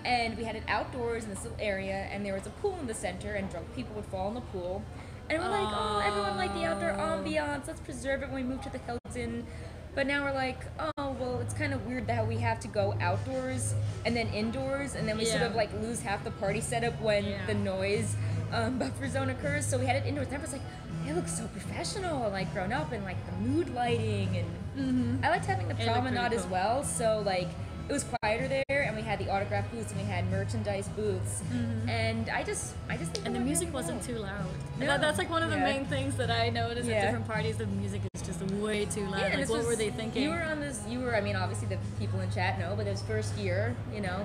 [SPEAKER 1] And we had it outdoors in this little area, and there was a pool in the center, and drunk people would fall in the pool. And we're like, oh, everyone liked the outdoor ambiance. Let's preserve it when we move to the Hilton. But now we're like, oh, well, it's kind of weird that we have to go outdoors and then indoors, and then we sort of like lose half the party setup when the noise buffer zone occurs. So we had it indoors, and everyone's like, it looks so professional, like grown up, and like the mood lighting, and I liked having the promenade as well. So like it was quieter there, and we had the autograph booths, and we had merchandise booths, and I just think
[SPEAKER 2] And the music wasn't too loud.
[SPEAKER 1] No.
[SPEAKER 2] That's like one of the main things that I noticed at different parties. The music is just way too loud.
[SPEAKER 1] Yeah,
[SPEAKER 2] like, what were they thinking?
[SPEAKER 1] You were on this. I mean, obviously the people in chat know, but it was first year,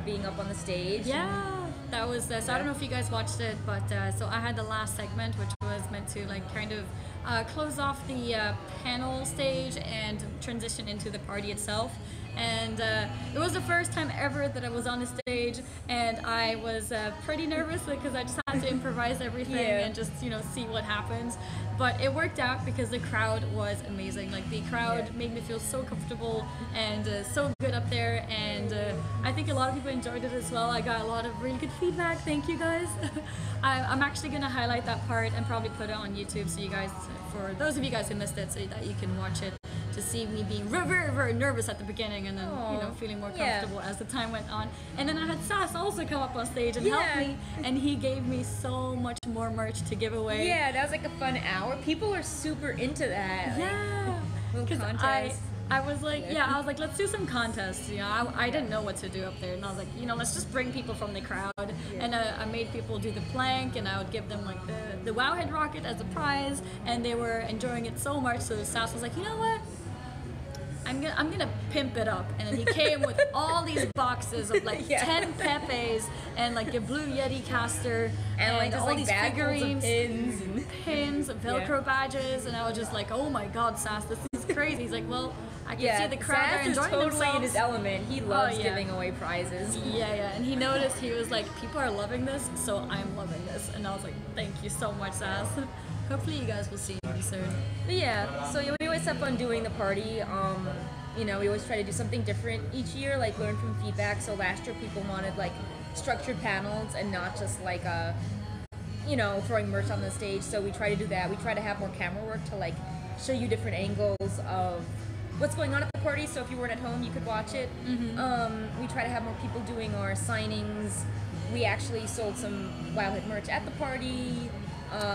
[SPEAKER 1] being up on the stage.
[SPEAKER 2] Yeah, that was. So I don't know if you guys watched it, but so I had the last segment, which was meant to like kind of close off the panel stage and transition into the party itself. And it was the first time ever that I was on the stage, and I was pretty nervous because I just had to improvise everything and just see what happens. But it worked out because the crowd was amazing. Like the crowd made me feel so comfortable and so good up there, and I think a lot of people enjoyed it as well. I got a lot of really good feedback. Thank you guys. I'm actually gonna highlight that part and probably put it on YouTube so you guys, for those of you guys who missed it, so that you can watch it. To see me being very, very, very nervous at the beginning, and then feeling more comfortable as the time went on. And then I had Sass also come up on stage and help me, and he gave me so much more merch to give away.
[SPEAKER 1] Yeah, that was like a fun hour. People are super into that.
[SPEAKER 2] Yeah,
[SPEAKER 1] little contests.
[SPEAKER 2] I was like, I was like, let's do some contests. I didn't know what to do up there, and I was like, let's just bring people from the crowd. And I made people do the plank, and I would give them like the Wowhead rocket as a prize, and they were enjoying it so much. So Sass was like, you know what? I'm gonna pimp it up. And then he came with all these boxes of like 10 Pepes and like a Blue Yeti caster
[SPEAKER 1] and like just
[SPEAKER 2] all
[SPEAKER 1] like
[SPEAKER 2] these
[SPEAKER 1] figurines,
[SPEAKER 2] pins, Velcro badges, and I was just like, oh my God, Sass, this is crazy. He's like, well, I can see the crowd are
[SPEAKER 1] Sass is
[SPEAKER 2] enjoying
[SPEAKER 1] totally
[SPEAKER 2] themselves.
[SPEAKER 1] in his element. He loves giving away prizes.
[SPEAKER 2] Yeah, and he noticed, he was like, people are loving this, so I'm loving this. And I was like, thank you so much, Sass. Hopefully you guys will see me soon.
[SPEAKER 1] But yeah, so we always have fun doing the party. You know, we always try to do something different each year, like learn from feedback. So last year people wanted like structured panels and not just like you know, throwing merch on the stage. So we try to do that. We try to have more camera work to like show you different angles of what's going on at the party. So if you weren't at home, you could watch it. We try to have more people doing our signings. We actually sold some Wowhead merch at the party.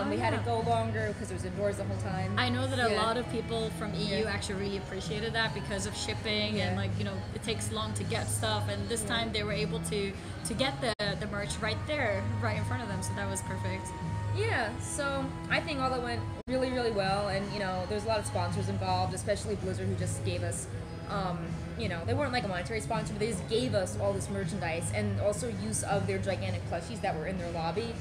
[SPEAKER 1] We had to go longer because it was indoors the whole time.
[SPEAKER 2] I know that a lot of people from EU actually really appreciated that because of shipping and like, you know, it takes long to get stuff, and this time they were able to get the merch right there, right in front of them, so that was perfect.
[SPEAKER 1] Yeah, so I think all that went really, really well, and you know, there's a lot of sponsors involved, especially Blizzard, who just gave us, you know, they weren't like a monetary sponsor, but they just gave us all this merchandise and also use of their gigantic plushies that were in their lobby.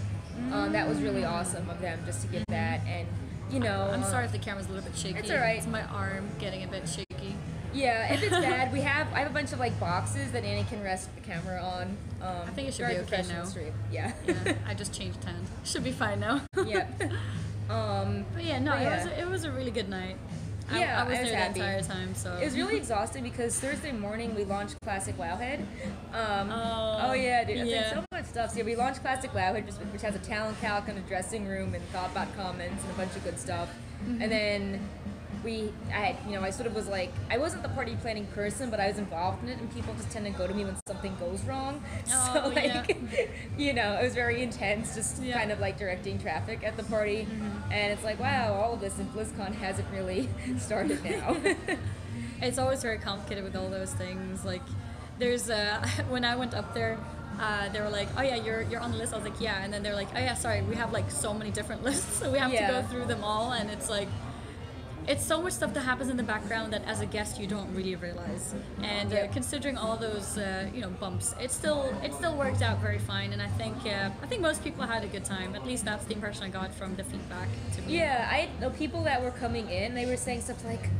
[SPEAKER 1] That was really awesome of them just to give that, and you know.
[SPEAKER 2] I'm sorry if the camera's a little bit shaky.
[SPEAKER 1] It's alright.
[SPEAKER 2] It's my arm getting a bit shaky.
[SPEAKER 1] Yeah, if it's bad, I have a bunch of like boxes that Annie can rest the camera on.
[SPEAKER 2] I think it should be okay now.
[SPEAKER 1] Stream. Yeah.
[SPEAKER 2] I just changed hand. Should be fine now.
[SPEAKER 1] Yeah.
[SPEAKER 2] But yeah, no, it was a really good night.
[SPEAKER 1] Yeah,
[SPEAKER 2] I was there
[SPEAKER 1] happy.
[SPEAKER 2] the entire time, so.
[SPEAKER 1] It was really exhausting because Thursday morning we launched Classic Wowhead. Oh yeah, dude, it's like so much stuff. So yeah, we launched Classic Wowhead, which has a talent calc and a dressing room and Thoughtbot comments and a bunch of good stuff. And then I sort of was like, I wasn't the party planning person, but I was involved in it, and people just tend to go to me when something goes wrong. So like, you know, it was very intense, just kind of like directing traffic at the party. And it's like, wow, all of this in Blizzcon hasn't really started now.
[SPEAKER 2] It's always very complicated with all those things. Like, there's when I went up there, they were like, oh yeah, you're on the list. I was like, yeah. And then they're like, oh yeah, sorry, we have like so many different lists, so we have to go through them all, and it's like, it's so much stuff that happens in the background that as a guest you don't really realize. And considering all those you know, bumps, it still worked out very fine. And I think most people had a good time. At least that's the impression I got from the feedback to me.
[SPEAKER 1] Yeah, I know people that were coming in, they were saying stuff like,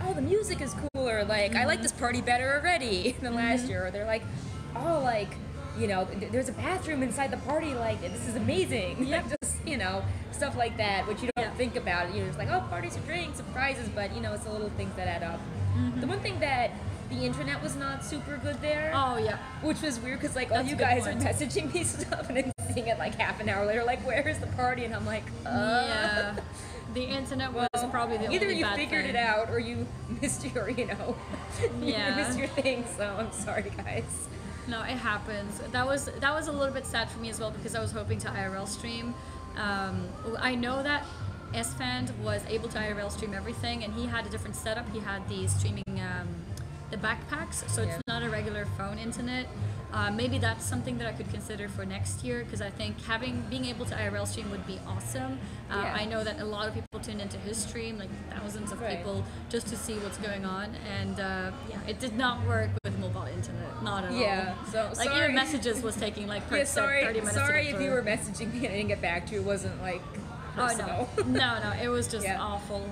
[SPEAKER 1] oh, the music is cooler, like I like this party better already than last year. Or they're like, oh, like, you know, there's a bathroom inside the party, like this is amazing. Yep. Just, you know, stuff like that, which you don't think about. You're just like, oh, parties are drinks, surprises, but you know, it's the little things that add up. The one thing that the internet was not super good there.
[SPEAKER 2] Oh yeah.
[SPEAKER 1] Which was weird because like all you guys are messaging me stuff and then seeing it like half an hour later, like where's the party? And I'm like,
[SPEAKER 2] yeah. The internet was probably the only bad thing.
[SPEAKER 1] Either you figured it out or you missed your, you know, you missed your thing. So I'm sorry, guys.
[SPEAKER 2] No, it happens. That was a little bit sad for me as well because I was hoping to IRL stream. I know that S-Fan was able to IRL stream everything, and he had a different setup. He had the streaming, the backpacks, so it's not a regular phone internet. Maybe that's something that I could consider for next year, because I think being able to IRL stream would be awesome. I know that a lot of people tune into his stream, like thousands of people, just to see what's going on, and it did not work with mobile internet, not at all.
[SPEAKER 1] So
[SPEAKER 2] like
[SPEAKER 1] sorry.
[SPEAKER 2] your messages was taking like 30 minutes.
[SPEAKER 1] Sorry if you were messaging me and I didn't get back to you. It wasn't like personal.
[SPEAKER 2] Oh no, it was just awful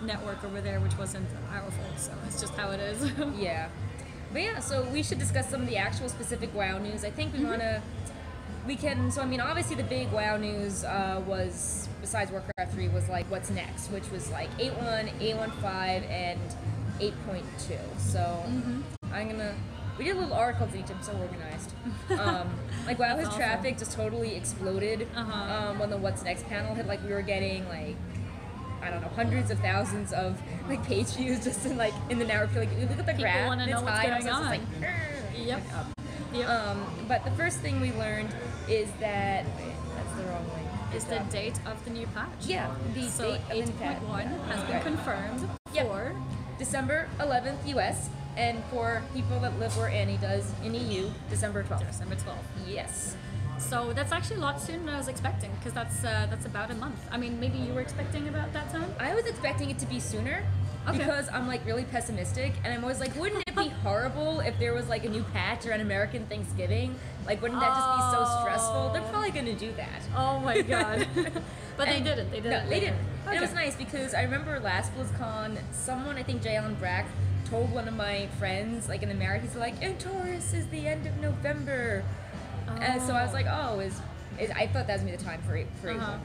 [SPEAKER 2] network over there, which wasn't our fault. So it's just how it is.
[SPEAKER 1] But yeah, so we should discuss some of the actual specific WoW news. I think so I mean, obviously the big WoW news was, besides Warcraft 3, was like what's next, which was like 8.1, 8.15, and 8.2. So we did a little article to each, I'm so organized. Like WoW, his traffic just totally exploded when the what's next panel hit. Like we were getting like, I don't know, hundreds of thousands of like page views just in the network. Like, look at the
[SPEAKER 2] People
[SPEAKER 1] graph.
[SPEAKER 2] want to know what's going on.
[SPEAKER 1] Like,
[SPEAKER 2] yep.
[SPEAKER 1] But the first thing we learned is that that's the wrong way.
[SPEAKER 2] Is the date of the new patch?
[SPEAKER 1] Yeah, the date of the new patch
[SPEAKER 2] 8.1 has been confirmed for
[SPEAKER 1] December 11th US, and for people that live where Annie does in EU, December 12th.
[SPEAKER 2] December 12th.
[SPEAKER 1] Yes.
[SPEAKER 2] So that's actually a lot sooner than I was expecting, because that's about a month. I mean, maybe you were expecting about that time?
[SPEAKER 1] I was expecting it to be sooner. because I'm like really pessimistic, and I'm always like, wouldn't it be horrible if there was like a new patch around American Thanksgiving? Like, wouldn't that just be so stressful? They're probably gonna do that.
[SPEAKER 2] Oh my god. But they didn't. They didn't.
[SPEAKER 1] No, they didn't.
[SPEAKER 2] Okay.
[SPEAKER 1] And it was nice because I remember last BlizzCon, someone, I think Jay Allen Brack, told one of my friends, like in America, he's like, "And Taurus is the end of November." And so I was like, "Oh, is I thought that was gonna be the time for A1,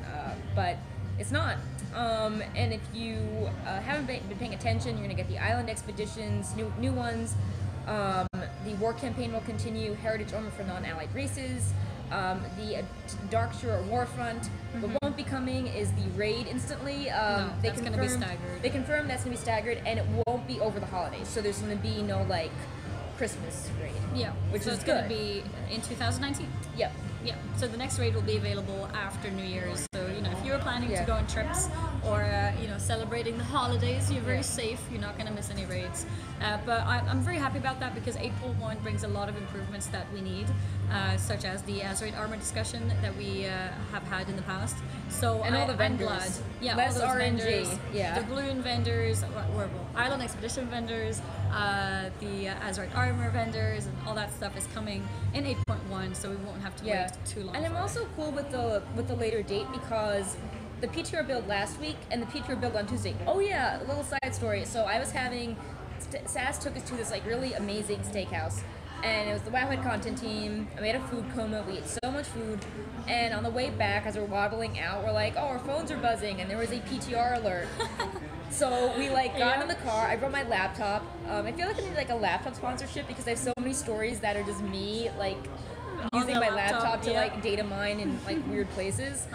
[SPEAKER 1] but it's not." And if you haven't been paying attention, you're gonna get the island expeditions, new ones. The war campaign will continue. Heritage armor for non-allied races. The Dark Shore Warfront. What won't be coming is the raid instantly.
[SPEAKER 2] No, that's going to be staggered.
[SPEAKER 1] They confirmed that's going to be staggered, and it won't be over the holidays. So there's going to be no like Christmas raid.
[SPEAKER 2] Yeah,
[SPEAKER 1] which
[SPEAKER 2] so
[SPEAKER 1] is
[SPEAKER 2] it's
[SPEAKER 1] good.
[SPEAKER 2] going to be in 2019.
[SPEAKER 1] Yep.
[SPEAKER 2] Yeah, so the next raid will be available after New Year's. So, if you were planning to go on trips or, celebrating the holidays, you're very safe. You're not going to miss any raids. But I'm very happy about that because 8.1 brings a lot of improvements that we need, such as the Azerite armor discussion that we have had in the past. So
[SPEAKER 1] and all the vendors.
[SPEAKER 2] I'm glad. Yeah,
[SPEAKER 1] less
[SPEAKER 2] all those
[SPEAKER 1] RNG.
[SPEAKER 2] vendors,
[SPEAKER 1] Yeah.
[SPEAKER 2] the balloon vendors, Island Expedition vendors, the Azerite armor vendors, and all that stuff is coming in 8.1, so we won't have to wait too long.
[SPEAKER 1] And I'm also cool with the later date because the PTR build last week and the PTR build on Tuesday. Oh yeah, a little side story. So I was having Sass took us to this like really amazing steakhouse, and it was the Wowhead content team. I made a food coma. We ate so much food, and on the way back, as we're waddling out, we're like, "Oh, our phones are buzzing," and there was a PTR alert. So we like got in the car. I brought my laptop. I feel like I need like a laptop sponsorship because I have so many stories that are just me like using my laptop to like data mine in like weird places.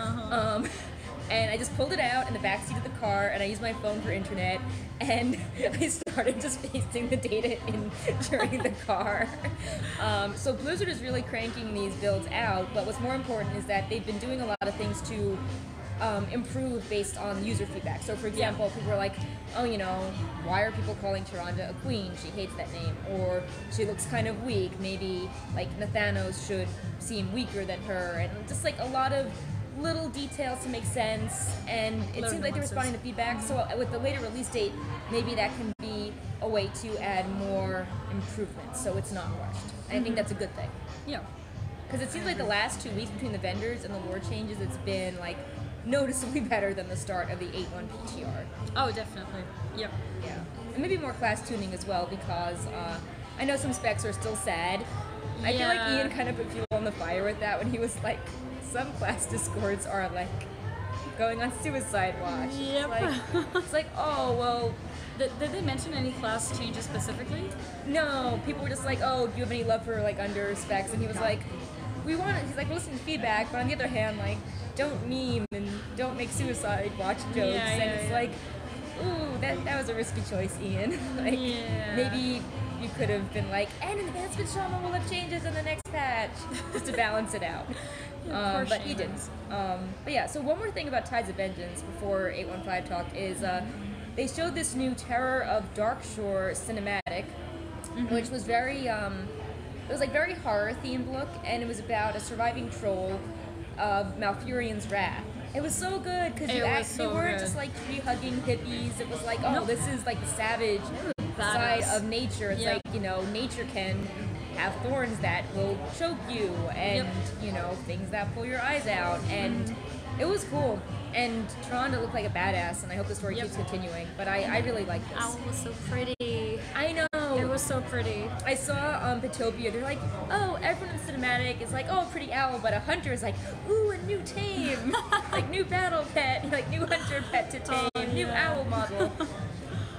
[SPEAKER 1] And I just pulled it out in the backseat of the car, and I used my phone for internet, and I started just pasting the data in during the car. So Blizzard is really cranking these builds out, but what's more important is that they've been doing a lot of things to improve based on user feedback. So for example, people are like, "Oh, why are people calling Tyrande a queen? She hates that name," or "She looks kind of weak. Maybe like Nathanos should seem weaker than her," and just like a lot of little details to make sense, and it seems like they're responding to feedback. So with the later release date, maybe that can be a way to add more improvements so it's not rushed. And I think that's a good thing.
[SPEAKER 2] Yeah.
[SPEAKER 1] Because it seems like the last 2 weeks between the vendors and the lore changes, it's been like noticeably better than the start of the 8.1 PTR.
[SPEAKER 2] Oh, definitely. Yep.
[SPEAKER 1] Yeah. And maybe more class tuning as well, because I know some specs are still sad. I feel like Ian kind of put fuel on the fire with that when he was like, some class discords are like going on suicide watch.
[SPEAKER 2] Yep.
[SPEAKER 1] It's like, oh, well.
[SPEAKER 2] Did they mention any class changes specifically?
[SPEAKER 1] No, people were just like, oh, do you have any love for like under specs? And he was like, he's like, listen to feedback, but on the other hand, like, don't meme and don't make suicide watch jokes. It's like, ooh, that was a risky choice, Ian. Like, maybe you could have been like, and advancement trauma will have changes in the next patch, just to balance it out. But he didn't. But yeah, so one more thing about Tides of Vengeance before 815 talked is they showed this new Terror of Darkshore cinematic, which was very, it was like very horror themed look, and it was about a surviving troll of Malfurion's wrath. It was so good because they weren't just like tree hugging hippies. It was like, oh, this is like the savage side of nature. It's like, nature can have thorns that will choke you, and things that pull your eyes out, and it was cool. And Tyrande looked like a badass, and I hope the story keeps continuing. But I really like this.
[SPEAKER 2] Owl was so pretty.
[SPEAKER 1] I know.
[SPEAKER 2] It was so pretty.
[SPEAKER 1] I saw Petopia. They're like, oh, everyone in the cinematic is like, oh, pretty owl, but a hunter is like, ooh, a new tame, like new battle pet, like new hunter pet to tame, new owl model.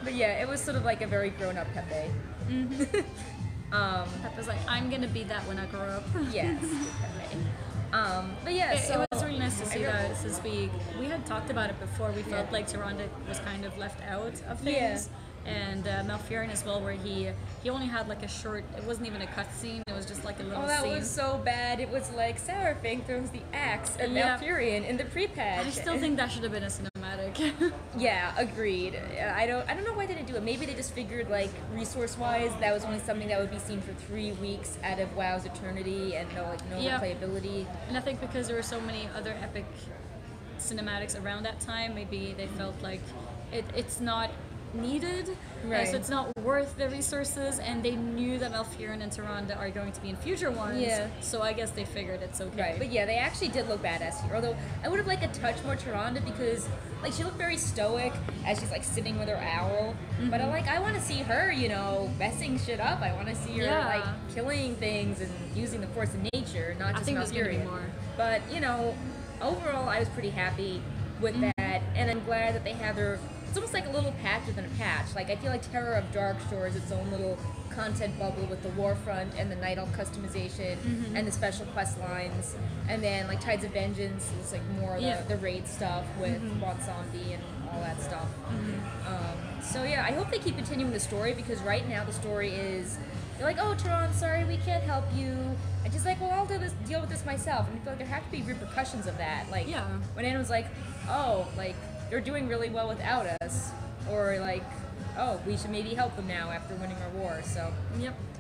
[SPEAKER 1] But yeah, it was sort of like a very grown-up Pepe.
[SPEAKER 2] Pepe's like, I'm gonna be that when I grow up.
[SPEAKER 1] Yes, Pepe. But yeah,
[SPEAKER 2] it was really nice to see that since we had talked about it before. We felt like Tyrande was kind of left out of things. And Malfurion as well, where he only had like a short, it wasn't even a cutscene, it was just like a little scene.
[SPEAKER 1] Oh, that was so bad. It was like Sarafang throws the axe at Malfurion in the pre-patch.
[SPEAKER 2] I still think that should have been a cinematic.
[SPEAKER 1] Yeah, agreed. I don't know why they didn't do it. Maybe they just figured like resource-wise that was only something that would be seen for 3 weeks out of WoW's eternity and no replayability.
[SPEAKER 2] And I think because there were so many other epic cinematics around that time, maybe they felt like it's not needed,
[SPEAKER 1] Right.
[SPEAKER 2] so it's not worth the resources, and they knew that Malfurion and Tyrande are going to be in future ones,
[SPEAKER 1] Yeah.
[SPEAKER 2] so I guess they figured it's okay.
[SPEAKER 1] Right, but yeah, they actually did look badass here. Although I would have liked a touch more Tyrande because, like, she looked very stoic as she's like sitting with her owl. But I want to see her, you know, messing shit up. I want to see her
[SPEAKER 2] Yeah.
[SPEAKER 1] like killing things and using the force of nature, not
[SPEAKER 2] I
[SPEAKER 1] just
[SPEAKER 2] think there's gonna be
[SPEAKER 1] Malfurion.
[SPEAKER 2] more.
[SPEAKER 1] But you know, overall, I was pretty happy with that, and I'm glad that they have their. It's almost like a little patch within a patch. Like I feel like Terror of Dark Shore is its own little content bubble with the Warfront and the Night Elf customization and the special quest lines, and then like Tides of Vengeance is like more the raid stuff with Bot Zombie and all that stuff. So yeah, I hope they keep continuing the story because right now the story is they're like, oh Tehran, sorry we can't help you. And she's like, well I'll deal with this myself. And I feel like there have to be repercussions of that. Like when Anna was like, oh like they're doing really well without us, or like, oh, we should maybe help them now after winning our war. So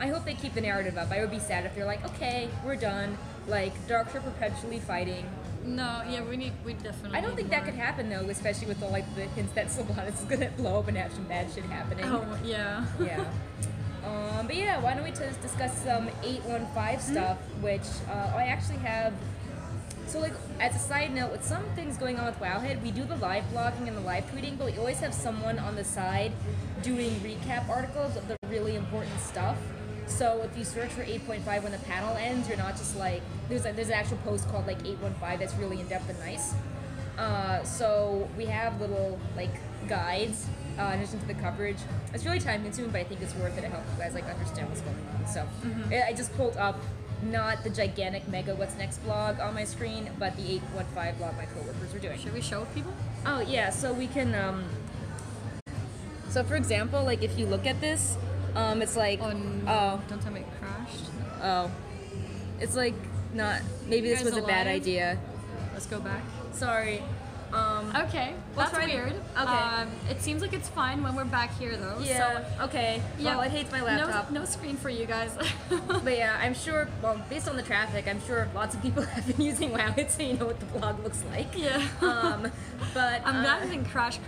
[SPEAKER 1] I hope they keep the narrative up. I would be sad if they're like, okay, we're done. Like Darkshire perpetually fighting.
[SPEAKER 2] No, yeah, we definitely.
[SPEAKER 1] I don't think that could happen though, especially with the the hints that Sylvanas is gonna blow up and have some bad shit happening.
[SPEAKER 2] Oh yeah.
[SPEAKER 1] Yeah. But yeah, why don't we just discuss some 815 stuff, which I actually have. So like, as a side note, with some things going on with Wowhead, we do the live blogging and the live tweeting, but we always have someone on the side doing recap articles of the really important stuff. So if you search for 8.5 when the panel ends, you're not just like, there's an actual post called like 815 that's really in-depth and nice. So we have little like guides in addition to the coverage. It's really time consuming, but I think it's worth it to help you guys like understand what's going on. So I just pulled up not the gigantic mega what's next blog on my screen, but the 815 blog my coworkers are doing.
[SPEAKER 2] Should we show people?
[SPEAKER 1] Oh yeah, so we can so for example, like if you look at this, it's like
[SPEAKER 2] don't tell me it crashed.
[SPEAKER 1] oh. It's like not maybe this was a bad idea.
[SPEAKER 2] Let's go back.
[SPEAKER 1] Sorry.
[SPEAKER 2] Okay, that's weird.
[SPEAKER 1] Okay.
[SPEAKER 2] It seems like it's fine when we're back here though.
[SPEAKER 1] Yeah.
[SPEAKER 2] So,
[SPEAKER 1] okay. Well, it hates my laptop.
[SPEAKER 2] No screen for you guys.
[SPEAKER 1] But yeah, I'm sure, well, based on the traffic, I'm sure lots of people have been using Wowhead, so you know what the blog looks like.
[SPEAKER 2] Yeah.
[SPEAKER 1] But
[SPEAKER 2] I'm glad it didn't crash,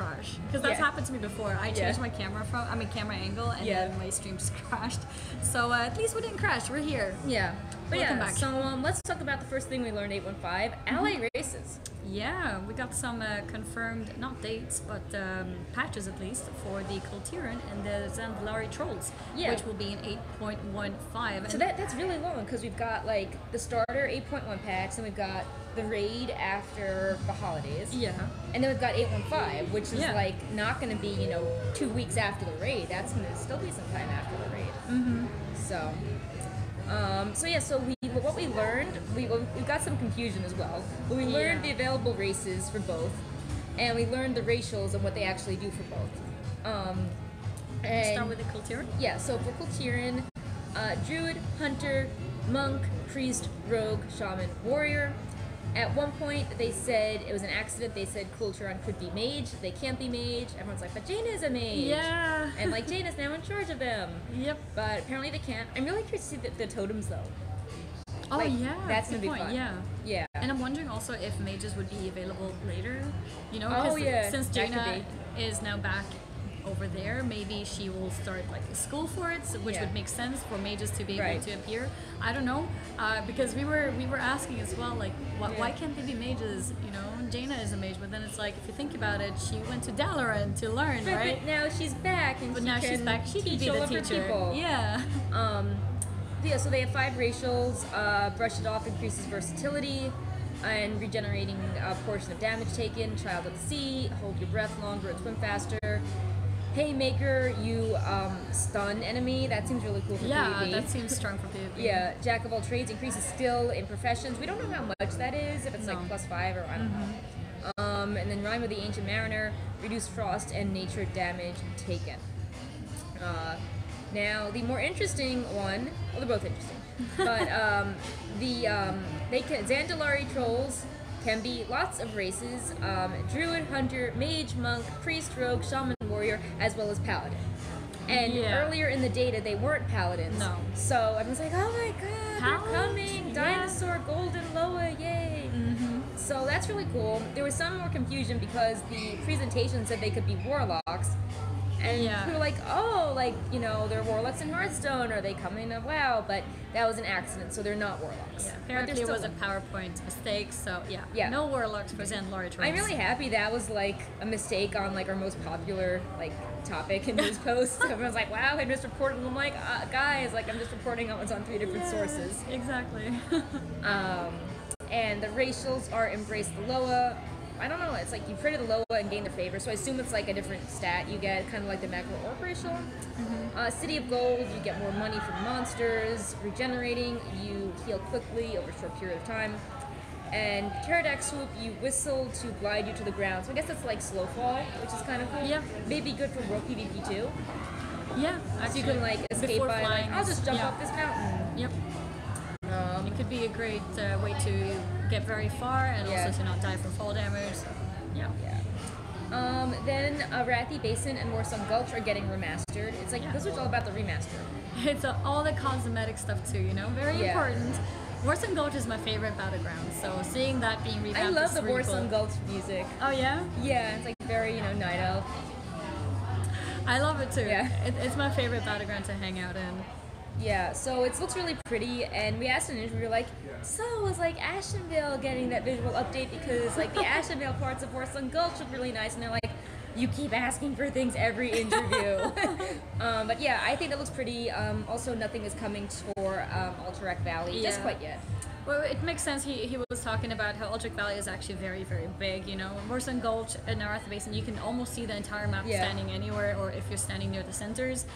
[SPEAKER 2] because that's happened to me before. I changed my camera camera angle, and then my stream just crashed. So at least we didn't crash. We're here.
[SPEAKER 1] Yeah. But
[SPEAKER 2] Welcome
[SPEAKER 1] yeah,
[SPEAKER 2] back.
[SPEAKER 1] so let's talk about the first thing we learned 815, ally races.
[SPEAKER 2] Yeah, we got some confirmed, not dates, but patches at least, for the Kultiran and the Zandalari Trolls, which will be in 8.15.
[SPEAKER 1] So that's really long, because we've got like the starter 8.1 packs, and we've got the raid after the holidays.
[SPEAKER 2] Yeah. And
[SPEAKER 1] then we've got 815, which is like not going to be, 2 weeks after the raid. That's going to still be some time after the raid. So... So what we learned, we got some confusion as well, but we learned the available races for both, and we learned the racials and what they actually do for both. And
[SPEAKER 2] start with the Kultiran?
[SPEAKER 1] Yeah, so for Kultiran, Druid, Hunter, Monk, Priest, Rogue, Shaman, Warrior. At one point, they said it was an accident. They said Kultiran could be mage. They can't be mage. Everyone's like, but Jaina is a mage.
[SPEAKER 2] Yeah.
[SPEAKER 1] And like Jaina's now in charge of them.
[SPEAKER 2] Yep.
[SPEAKER 1] But apparently they can't. I'm really curious to see the totems though.
[SPEAKER 2] Oh yeah,
[SPEAKER 1] that's gonna be fun.
[SPEAKER 2] Yeah. And I'm wondering also if mages would be available later. Since
[SPEAKER 1] that
[SPEAKER 2] Jaina is now back over there, maybe she will start like a school for it, which would make sense for mages to be able to appear. I don't know, because we were asking as well, like why can't they be mages? Jaina is a mage, but then it's like if you think about it, she went to Dalaran to learn, right?
[SPEAKER 1] But now she's back, and
[SPEAKER 2] she can be the teacher.
[SPEAKER 1] People.
[SPEAKER 2] Yeah.
[SPEAKER 1] So they have 5 racials. Brush it off increases versatility and regenerating a portion of damage taken. Child of the Sea, hold your breath longer and swim faster. Haymaker, you stun enemy. That seems really cool for PvP.
[SPEAKER 2] That seems strong for PvP.
[SPEAKER 1] Yeah, Jack of all trades increases skill in professions. We don't know how much that is, if it's like +5 or I don't know. And then Rhyme of the Ancient Mariner, reduce frost and nature damage taken. Now, the more interesting one, well, they're both interesting, but Zandalari Trolls can be lots of races, Druid, Hunter, Mage, Monk, Priest, Rogue, Shaman, Warrior, as well as Paladin. And earlier in the data, they weren't Paladins.
[SPEAKER 2] No.
[SPEAKER 1] So everyone's like, oh my god, they're coming! Dinosaur, Golden Loa, yay! So that's really cool. There was some more confusion because the presentation said they could be Warlocks, And
[SPEAKER 2] Yeah.
[SPEAKER 1] we were like, oh, like, you know, they're warlocks in Hearthstone. Are they coming to WoW? But that was an accident, so they're not warlocks.
[SPEAKER 2] Yeah,
[SPEAKER 1] But
[SPEAKER 2] apparently
[SPEAKER 1] they're
[SPEAKER 2] it was a
[SPEAKER 1] still-
[SPEAKER 2] PowerPoint mistake, so yeah.
[SPEAKER 1] Yeah.
[SPEAKER 2] No warlocks for Zandalari
[SPEAKER 1] I'm really happy that was like a mistake on like our most popular like topic in news posts. Everyone's like, wow, I just reported. And I'm like, guys, like I'm just reporting on what's on 3 different sources.
[SPEAKER 2] Exactly.
[SPEAKER 1] And the racials are Embrace the Loa. I don't know, it's like you created the Loa and gained their favor, so I assume it's like a different stat you get, kind of like the Macro Orc racial. City of Gold, you get more money from monsters. Regenerating, you heal quickly over a short period of time. And Pterodax Swoop, you whistle to glide you to the ground. So I guess that's like slow fall, which is kind of cool.
[SPEAKER 2] Yeah.
[SPEAKER 1] Maybe good for world PvP too.
[SPEAKER 2] Yeah,
[SPEAKER 1] So you can like escape
[SPEAKER 2] before
[SPEAKER 1] by like,
[SPEAKER 2] flying
[SPEAKER 1] I'll just jump
[SPEAKER 2] yeah.
[SPEAKER 1] off this mountain.
[SPEAKER 2] Yep. It could be a great way to get very far and
[SPEAKER 1] Yeah.
[SPEAKER 2] also to not die from fall damage. Yeah.
[SPEAKER 1] Then Arathi Basin and Warsong Gulch are getting remastered. It's like, this was all about the remaster.
[SPEAKER 2] It's all the cosmetic stuff too, you know, very
[SPEAKER 1] Yeah.
[SPEAKER 2] important. Warsong Gulch is my favorite battleground, so seeing that being revamped
[SPEAKER 1] I love
[SPEAKER 2] is
[SPEAKER 1] the
[SPEAKER 2] really
[SPEAKER 1] Warsong
[SPEAKER 2] cool.
[SPEAKER 1] Gulch music.
[SPEAKER 2] Oh yeah?
[SPEAKER 1] Yeah, it's like very, you know, Night Elf.
[SPEAKER 2] I love it too.
[SPEAKER 1] Yeah.
[SPEAKER 2] It's my favorite battleground to hang out in.
[SPEAKER 1] Yeah, so it looks really pretty, and we asked in an interview, like, so was like Ashenvale getting that visual update because like the Ashenvale parts of Warsong Gulch look really nice, and they're like, you keep asking for things every interview. But yeah, I think that looks pretty. Also, nothing is coming for Alterac Valley just
[SPEAKER 2] Yeah.
[SPEAKER 1] quite yet.
[SPEAKER 2] Well, it makes sense. He was talking about how Aldrich Valley is actually very, very big. You know, Warsong Gulch and Naratha Basin, you can almost see the entire map
[SPEAKER 1] Yeah.
[SPEAKER 2] standing anywhere, or if you're standing near the centers.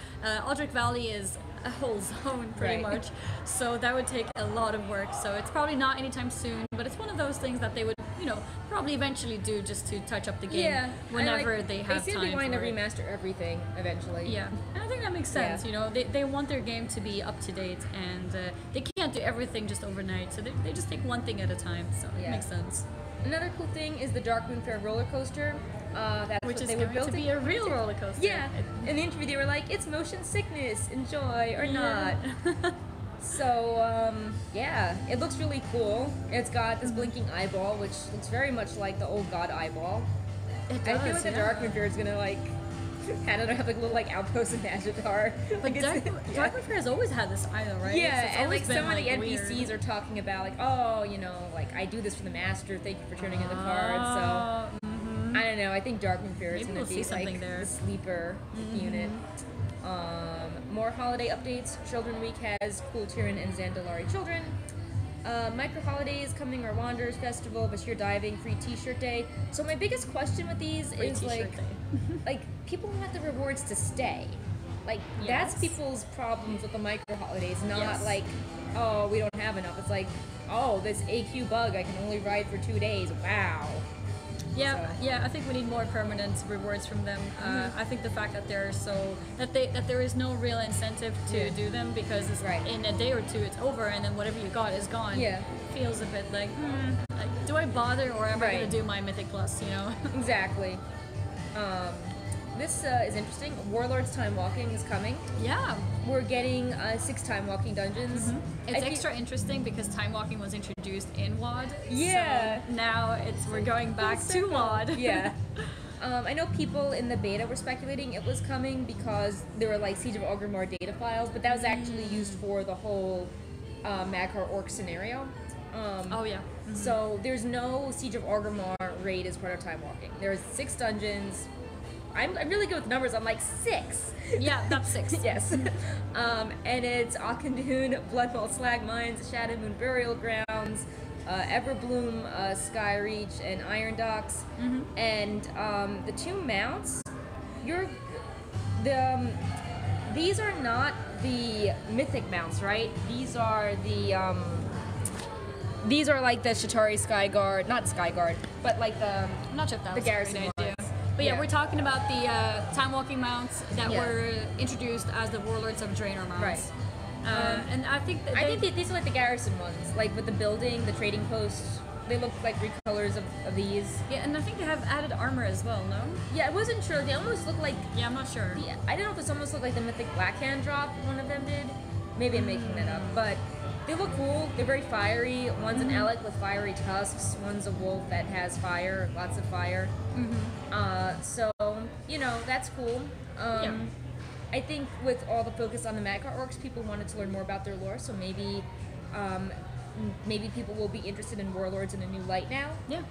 [SPEAKER 2] Aldrich Valley is a whole zone, pretty
[SPEAKER 1] Right.
[SPEAKER 2] much. So that would take a lot of work. So it's probably not anytime soon, but it's one of those things that they would, you know, probably eventually do just to touch up the game
[SPEAKER 1] Yeah,
[SPEAKER 2] whenever they have
[SPEAKER 1] They seem to
[SPEAKER 2] time
[SPEAKER 1] be wanting to
[SPEAKER 2] for it.
[SPEAKER 1] remaster everything eventually.
[SPEAKER 2] Yeah, and I think that makes sense.
[SPEAKER 1] Yeah.
[SPEAKER 2] You know, they want their game to be up to date, and they can't do everything just overnight. So they just take one thing at a time. So it
[SPEAKER 1] Yeah.
[SPEAKER 2] makes sense.
[SPEAKER 1] Another cool thing is the Dark Moon Fair roller coaster. That's
[SPEAKER 2] Which
[SPEAKER 1] what
[SPEAKER 2] is
[SPEAKER 1] they were
[SPEAKER 2] going to
[SPEAKER 1] building.
[SPEAKER 2] be a real roller coaster.
[SPEAKER 1] Yeah. In the interview, they were like, "It's motion sickness. Enjoy or not." So yeah, it looks really cool. It's got this blinking eyeball, which looks very much like the old god eyeball.
[SPEAKER 2] It
[SPEAKER 1] I
[SPEAKER 2] does,
[SPEAKER 1] feel like the
[SPEAKER 2] yeah.
[SPEAKER 1] Dark Moon Fair is gonna like, I don't know, have like a little like outpost in Nazjatar.
[SPEAKER 2] But
[SPEAKER 1] Like, it's-
[SPEAKER 2] Dark Moon Fair has always had this eye, though, right?
[SPEAKER 1] Yeah,
[SPEAKER 2] It's
[SPEAKER 1] and
[SPEAKER 2] always
[SPEAKER 1] like
[SPEAKER 2] been,
[SPEAKER 1] some of the NPCs
[SPEAKER 2] weird.
[SPEAKER 1] are talking about like, oh, you know, like I do this for the master. Thank you for turning in the cards. So I don't know. I think Dark Moon Fair is
[SPEAKER 2] Maybe
[SPEAKER 1] gonna
[SPEAKER 2] we'll
[SPEAKER 1] be
[SPEAKER 2] see something
[SPEAKER 1] like
[SPEAKER 2] there.
[SPEAKER 1] the sleeper unit. More holiday updates. Children Week has Cool Tyrann and Zandalari Children. Micro holidays coming are Wanderers Festival, Bashir Diving, Free T-shirt Day. So my biggest question with these
[SPEAKER 2] Free
[SPEAKER 1] is
[SPEAKER 2] t-shirt
[SPEAKER 1] like,
[SPEAKER 2] day.
[SPEAKER 1] like people want the rewards to stay. Like
[SPEAKER 2] Yes.
[SPEAKER 1] that's people's problems with the micro holidays, not
[SPEAKER 2] Yes.
[SPEAKER 1] like, oh, we don't have enough. It's like, oh, this AQ bug I can only ride for 2 days. Wow.
[SPEAKER 2] Yeah,
[SPEAKER 1] So-
[SPEAKER 2] yeah. I think we need more permanent rewards from them. I think the fact that they're so that there is no real incentive to
[SPEAKER 1] Yeah.
[SPEAKER 2] do them because it's
[SPEAKER 1] Right.
[SPEAKER 2] in a day or two it's over and then whatever you got is gone.
[SPEAKER 1] Yeah.
[SPEAKER 2] Feels a bit like, do I bother or am I
[SPEAKER 1] Right.
[SPEAKER 2] gonna do my Mythic Plus? You know.
[SPEAKER 1] Exactly. This is interesting. Warlord's Time Walking is coming.
[SPEAKER 2] Yeah.
[SPEAKER 1] We're getting 6 time walking dungeons.
[SPEAKER 2] It's
[SPEAKER 1] I think-
[SPEAKER 2] extra interesting because time walking was introduced in WoD.
[SPEAKER 1] Yeah.
[SPEAKER 2] So now we're going back to WoD.
[SPEAKER 1] Yeah. I know people in the beta were speculating it was coming because there were like Siege of Orgrimmar data files, but that was actually used for the whole Magcar Orc scenario.
[SPEAKER 2] Oh yeah.
[SPEAKER 1] So there's no Siege of Orgrimmar raid as part of time walking. There's 6 dungeons. I'm really good with numbers. I'm like 6.
[SPEAKER 2] Yeah, that's 6.
[SPEAKER 1] Yes. And it's Auchindoun, Bloodvault Slag Mines, Shadow Moon Burial Grounds, Everbloom, Skyreach, and Iron Docks. And the 2 mounts, these are not the mythic mounts, right? These are the these are like the Shatari Skyguard, not Skyguard, but like the
[SPEAKER 2] I'm not sure if that
[SPEAKER 1] the
[SPEAKER 2] was a
[SPEAKER 1] garrison
[SPEAKER 2] great idea.
[SPEAKER 1] ones.
[SPEAKER 2] But yeah,
[SPEAKER 1] Yeah.
[SPEAKER 2] we're talking about the time walking mounts that
[SPEAKER 1] Yeah.
[SPEAKER 2] were introduced as the Warlords of Draenor mounts.
[SPEAKER 1] Right.
[SPEAKER 2] And I think that
[SPEAKER 1] I think these are like the garrison ones, like with the building, the trading posts. They look like recolors of these.
[SPEAKER 2] yeah, and I think they have added armor as well. No?
[SPEAKER 1] Yeah, I wasn't sure. They almost look like
[SPEAKER 2] Yeah, I'm not sure.
[SPEAKER 1] I don't know if this almost looked like the Mythic Blackhand drop one of them did. Maybe I'm making that up, but they look cool. They're very fiery. One's an Alec with fiery tusks. One's a wolf that has fire, lots of fire. So you know, that's cool.
[SPEAKER 2] Yeah.
[SPEAKER 1] I think with all the focus on the Madcart orcs, people wanted to learn more about their lore, so maybe people will be interested in warlords in a new light now.
[SPEAKER 2] Yeah,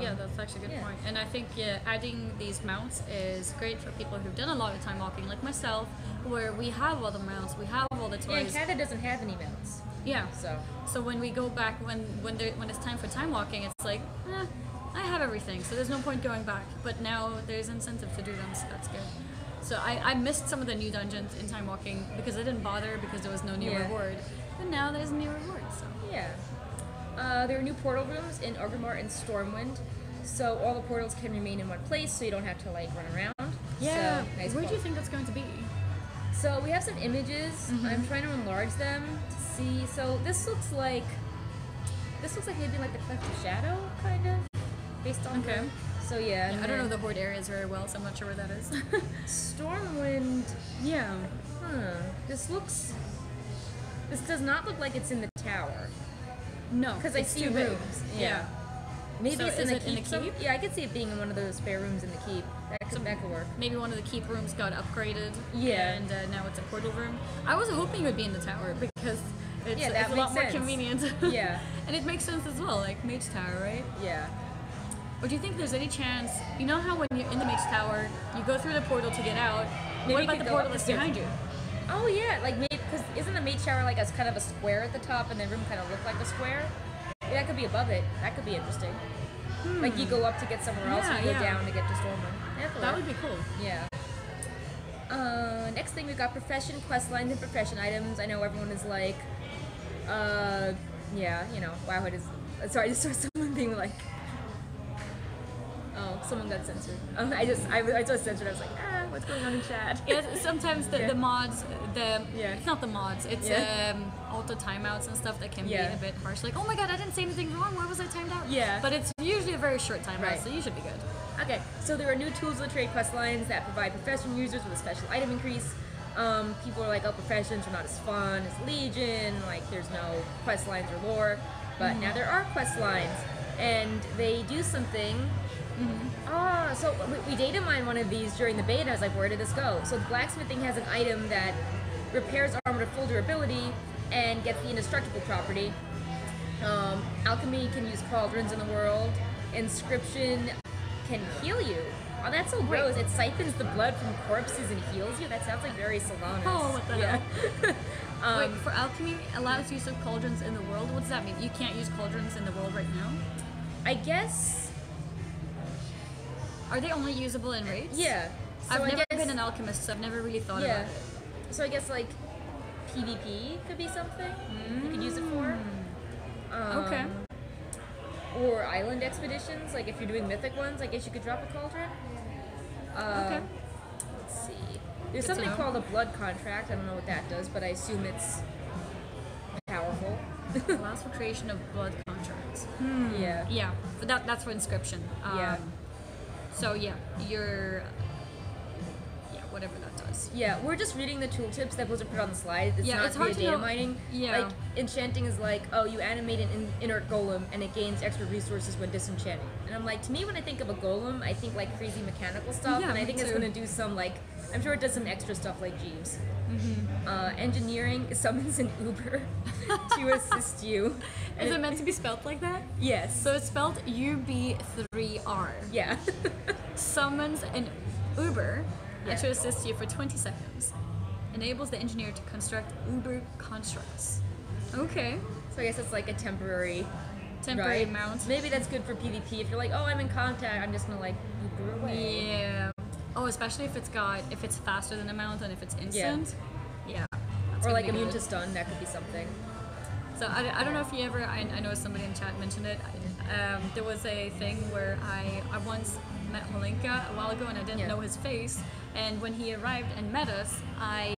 [SPEAKER 2] yeah, that's actually a good
[SPEAKER 1] yeah.
[SPEAKER 2] point. And I think adding these mounts is great for people who've done a lot of time walking, like myself, where we have all the mounts, we have all the
[SPEAKER 1] Yeah,
[SPEAKER 2] toys.
[SPEAKER 1] Canada doesn't have any mounts.
[SPEAKER 2] Yeah.
[SPEAKER 1] So
[SPEAKER 2] when we go back, when it's time for time walking, it's like, I have everything, so there's no point going back. But now there's incentive to do them, so that's good. So I missed some of the new dungeons in time walking because I didn't bother because there was no new reward. But now there's a new reward, so.
[SPEAKER 1] Yeah. There are new portal rooms in Orgrimmar and Stormwind, so all the portals can remain in one place, so you don't have to like run around.
[SPEAKER 2] Yeah.
[SPEAKER 1] So, nice
[SPEAKER 2] Where do
[SPEAKER 1] quality.
[SPEAKER 2] you think that's going to be?
[SPEAKER 1] So we have some images. I'm trying to enlarge them to see. So this looks like maybe like the Cleft of Shadow, kind of, based on
[SPEAKER 2] Okay.
[SPEAKER 1] So yeah.
[SPEAKER 2] I don't know the horde areas very well, so I'm not sure where that is.
[SPEAKER 1] Stormwind.
[SPEAKER 2] Yeah.
[SPEAKER 1] This does not look like it's in the tower.
[SPEAKER 2] No,
[SPEAKER 1] Because I
[SPEAKER 2] it's
[SPEAKER 1] see
[SPEAKER 2] too big.
[SPEAKER 1] rooms. Yeah. Maybe
[SPEAKER 2] So
[SPEAKER 1] it's in
[SPEAKER 2] is
[SPEAKER 1] the
[SPEAKER 2] it in
[SPEAKER 1] keep.
[SPEAKER 2] the keep?
[SPEAKER 1] Yeah, I could see it being in one of those spare rooms in the keep. That could work.
[SPEAKER 2] Maybe one of the keep rooms got upgraded.
[SPEAKER 1] Yeah.
[SPEAKER 2] And now it's a portal room. I was hoping it would be in the tower because it's,
[SPEAKER 1] Yeah, that
[SPEAKER 2] it's a lot
[SPEAKER 1] makes
[SPEAKER 2] more
[SPEAKER 1] sense.
[SPEAKER 2] convenient.
[SPEAKER 1] Yeah.
[SPEAKER 2] And it makes sense as well, like Mage Tower, right?
[SPEAKER 1] Yeah.
[SPEAKER 2] Or do you think there's any chance, you know how when you're in the Mage Tower, you go through the portal to get out?
[SPEAKER 1] Maybe
[SPEAKER 2] What
[SPEAKER 1] you
[SPEAKER 2] about
[SPEAKER 1] could
[SPEAKER 2] the
[SPEAKER 1] go
[SPEAKER 2] portal
[SPEAKER 1] up
[SPEAKER 2] that's
[SPEAKER 1] the
[SPEAKER 2] behind you?
[SPEAKER 1] Oh yeah, like maybe because isn't the mage tower like a kind of a square at the top, and the room kind of look like a square? Yeah, that could be above it. That could be interesting. Like you go up to get somewhere else, and you go down to get to Stormwind. Yeah,
[SPEAKER 2] That would be cool.
[SPEAKER 1] Yeah. Next thing we got profession quest lines and profession items. I know everyone is like, yeah, you know, Wowhead is. Sorry, I just saw someone being like. Oh, someone got censored. I saw censored. I was like, what's going on in chat?
[SPEAKER 2] Yeah, sometimes the mods,
[SPEAKER 1] Yeah.
[SPEAKER 2] it's not the mods, it's auto timeouts and stuff that can be a bit harsh. Like, oh my god, I didn't say anything wrong, why was I timed out?
[SPEAKER 1] Yeah.
[SPEAKER 2] But it's usually a very short timeout,
[SPEAKER 1] Right.
[SPEAKER 2] so you should be good.
[SPEAKER 1] Okay, so there are new tools of the trade quest lines that provide profession users with a special item increase. People are like, oh, professions are not as fun as Legion, like there's no quest lines or lore, but now there are quest lines, and they do something. So we data mined one of these during the beta. I was like, where did this go? So blacksmithing has an item that repairs armor to full durability and gets the indestructible property. Alchemy can use cauldrons in the world. Inscription can heal you. Oh, that's so gross. It siphons the blood from corpses and heals you. That sounds like very Solanas.
[SPEAKER 2] Oh, what the
[SPEAKER 1] hell?
[SPEAKER 2] Wait, for alchemy, allows use of cauldrons in the world? What does that mean? You can't use cauldrons in the world right now?
[SPEAKER 1] I guess.
[SPEAKER 2] Are they only usable in raids?
[SPEAKER 1] Yeah. So
[SPEAKER 2] I've
[SPEAKER 1] I
[SPEAKER 2] never
[SPEAKER 1] guess,
[SPEAKER 2] been an alchemist, so I've never really thought about it.
[SPEAKER 1] So I guess like PvP could be something you could use it for.
[SPEAKER 2] Okay.
[SPEAKER 1] Or island expeditions, like if you're doing mythic ones, I guess you could drop a cauldron.
[SPEAKER 2] Okay.
[SPEAKER 1] Let's see. There's
[SPEAKER 2] Good to
[SPEAKER 1] something
[SPEAKER 2] know.
[SPEAKER 1] called a blood contract. I don't know what that does, but I assume it's powerful.
[SPEAKER 2] Allows for creation of blood contracts.
[SPEAKER 1] Yeah.
[SPEAKER 2] Yeah, but that's for inscription.
[SPEAKER 1] Yeah.
[SPEAKER 2] So yeah, whatever that does.
[SPEAKER 1] Yeah, we're just reading the tooltips that was put on the slide. It's
[SPEAKER 2] Yeah,
[SPEAKER 1] not
[SPEAKER 2] it's hard
[SPEAKER 1] via
[SPEAKER 2] to
[SPEAKER 1] data
[SPEAKER 2] know-
[SPEAKER 1] mining.
[SPEAKER 2] yeah.
[SPEAKER 1] Like, enchanting is like, oh, you animate an inert golem and it gains extra resources when disenchanting. And I'm like, to me, when I think of a golem, I think like crazy mechanical stuff,
[SPEAKER 2] Yeah,
[SPEAKER 1] and I
[SPEAKER 2] me
[SPEAKER 1] think it's
[SPEAKER 2] too.
[SPEAKER 1] going to do some like, I'm sure it does some extra stuff like Jeeves. Engineering summons an Uber to assist you.
[SPEAKER 2] Is it meant to be spelled like that?
[SPEAKER 1] Yes.
[SPEAKER 2] So it's spelled UB3R.
[SPEAKER 1] Yeah.
[SPEAKER 2] Summons an Uber
[SPEAKER 1] Yeah.
[SPEAKER 2] to assist you for 20 seconds. Enables the engineer to construct Uber constructs. Okay.
[SPEAKER 1] So I guess it's like a temporary
[SPEAKER 2] Temporary mount.
[SPEAKER 1] Maybe that's good for PvP. If you're like, oh, I'm in contact, I'm just gonna like Uber away.
[SPEAKER 2] Yeah. Oh, especially if it's faster than a mount and if it's instant. Yeah. that's
[SPEAKER 1] Or
[SPEAKER 2] gonna
[SPEAKER 1] like
[SPEAKER 2] be
[SPEAKER 1] immune
[SPEAKER 2] good.
[SPEAKER 1] to stun, that could be something.
[SPEAKER 2] So I don't know if you ever, I know somebody in chat mentioned it. There was a thing where I once met Malinka a while ago and I didn't know his face. And when he arrived and met us, I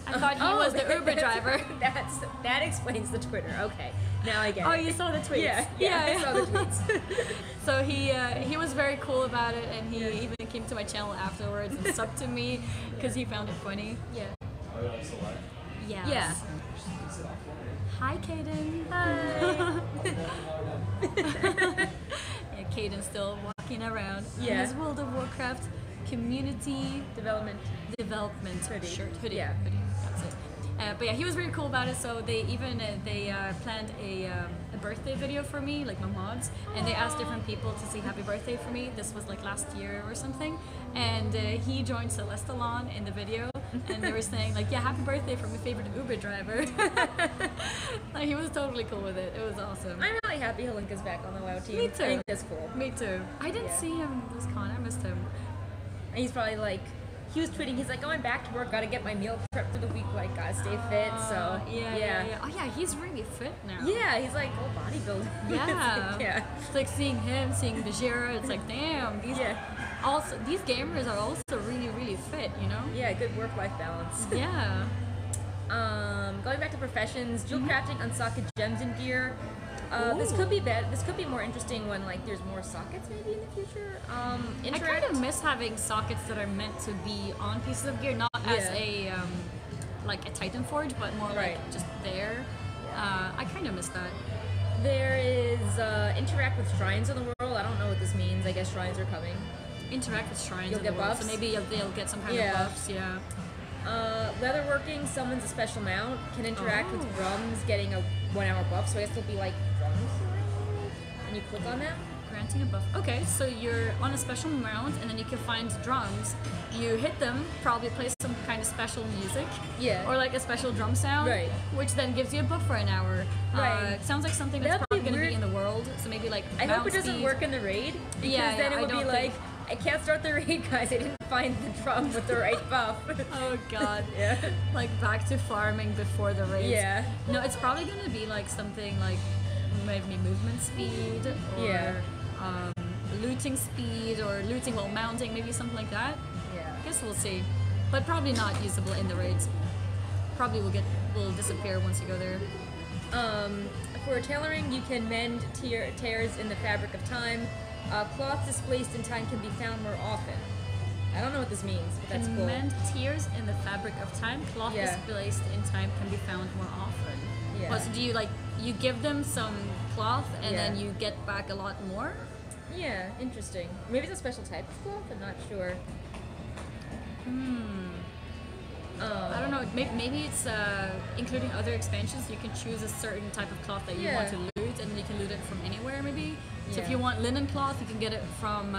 [SPEAKER 2] thought he was the Uber driver.
[SPEAKER 1] That explains the Twitter. Okay, now I get it.
[SPEAKER 2] Oh, you saw the tweets?
[SPEAKER 1] Yeah, I saw the tweets.
[SPEAKER 2] So he was very cool about it, and he even came to my channel afterwards and subbed to me because he found it funny.
[SPEAKER 1] Yeah.
[SPEAKER 2] Yes.
[SPEAKER 1] Yeah.
[SPEAKER 2] Hi, Kaden.
[SPEAKER 1] Hi.
[SPEAKER 2] Yeah, Caden's still walking around in
[SPEAKER 1] Yeah.
[SPEAKER 2] his World of Warcraft community
[SPEAKER 1] Development.
[SPEAKER 2] development shirt hoodie.
[SPEAKER 1] Yeah.
[SPEAKER 2] Hoodie, that's it. But yeah, he was really cool about it. So they even planned a birthday video for me, like my mods, and they asked different people to say happy birthday for me. This was like last year or something, and he joined Celestalon in the video, and they were saying like, yeah, happy birthday from my favorite Uber driver. Like, he was totally cool with it. It was awesome.
[SPEAKER 1] I'm really happy Helenka's back on the WoW team.
[SPEAKER 2] Me too.
[SPEAKER 1] I think that's cool.
[SPEAKER 2] Me too. I didn't see him this con. I missed him.
[SPEAKER 1] And he's probably like, he was tweeting, he's like, oh, I'm back to work, gotta get my meal prep for the week, like, gotta stay fit, so,
[SPEAKER 2] yeah. Oh yeah, he's really fit now.
[SPEAKER 1] Yeah, he's like, oh, bodybuilder.
[SPEAKER 2] Yeah.
[SPEAKER 1] Yeah.
[SPEAKER 2] It's like seeing him, seeing Bajira, it's like, damn, these gamers are also really, really fit, you know?
[SPEAKER 1] Yeah, good work-life balance.
[SPEAKER 2] Yeah.
[SPEAKER 1] Going back to professions, jewel crafting, unsocket gems and gear. This could be bad. This could be more interesting when like there's more sockets maybe in the future.
[SPEAKER 2] I kind of miss having sockets that are meant to be on pieces of gear, not as a like a Titan Forge, but more like just there. I kind of miss that.
[SPEAKER 1] There is interact with shrines in the world. I don't know what this means. I guess shrines are coming.
[SPEAKER 2] Interact with shrines.
[SPEAKER 1] You'll
[SPEAKER 2] in
[SPEAKER 1] get
[SPEAKER 2] the world,
[SPEAKER 1] buffs?
[SPEAKER 2] so maybe they'll get some kind of buffs. Yeah.
[SPEAKER 1] Leatherworking summons a special mount. Can interact with drums, getting a 1 hour buff. So I guess there'll be like drums, and you click on that.
[SPEAKER 2] Granting a buff. Okay, so you're on a special mount, and then you can find drums. You hit them, probably play some kind of special music.
[SPEAKER 1] Yeah.
[SPEAKER 2] Or like a special drum sound.
[SPEAKER 1] Right.
[SPEAKER 2] Which then gives you a buff for an hour.
[SPEAKER 1] Right.
[SPEAKER 2] Sounds like something that's
[SPEAKER 1] That'd
[SPEAKER 2] probably
[SPEAKER 1] be
[SPEAKER 2] going to be
[SPEAKER 1] weird.
[SPEAKER 2] in the world. So maybe like
[SPEAKER 1] I hope
[SPEAKER 2] mount
[SPEAKER 1] it doesn't
[SPEAKER 2] speed.
[SPEAKER 1] work in the raid, because then it would be like, I can't start the raid, guys. I didn't find the drum with the right buff.
[SPEAKER 2] Oh god.
[SPEAKER 1] Yeah.
[SPEAKER 2] Like back to farming before the raids.
[SPEAKER 1] Yeah.
[SPEAKER 2] No, it's probably gonna be like something like maybe movement speed or looting speed or looting while mounting, maybe something like that.
[SPEAKER 1] Yeah.
[SPEAKER 2] I guess we'll see. But probably not usable in the raids. Probably will disappear once you go there.
[SPEAKER 1] For tailoring, you can mend tears in the fabric of time. Cloth displaced in time can be found more often. I don't know what this means, but that's cool.
[SPEAKER 2] Mend tears in the fabric of time. Cloth displaced in time can be found more often.
[SPEAKER 1] Yeah.
[SPEAKER 2] Well, so do you you give them some cloth and then you get back a lot more?
[SPEAKER 1] Yeah, interesting. Maybe it's a special type of cloth. I'm not sure.
[SPEAKER 2] I don't know. Maybe it's including other expansions. You can choose a certain type of cloth that you want to loot, and then you can loot it from anywhere. Maybe. So if you want linen cloth, you can get it from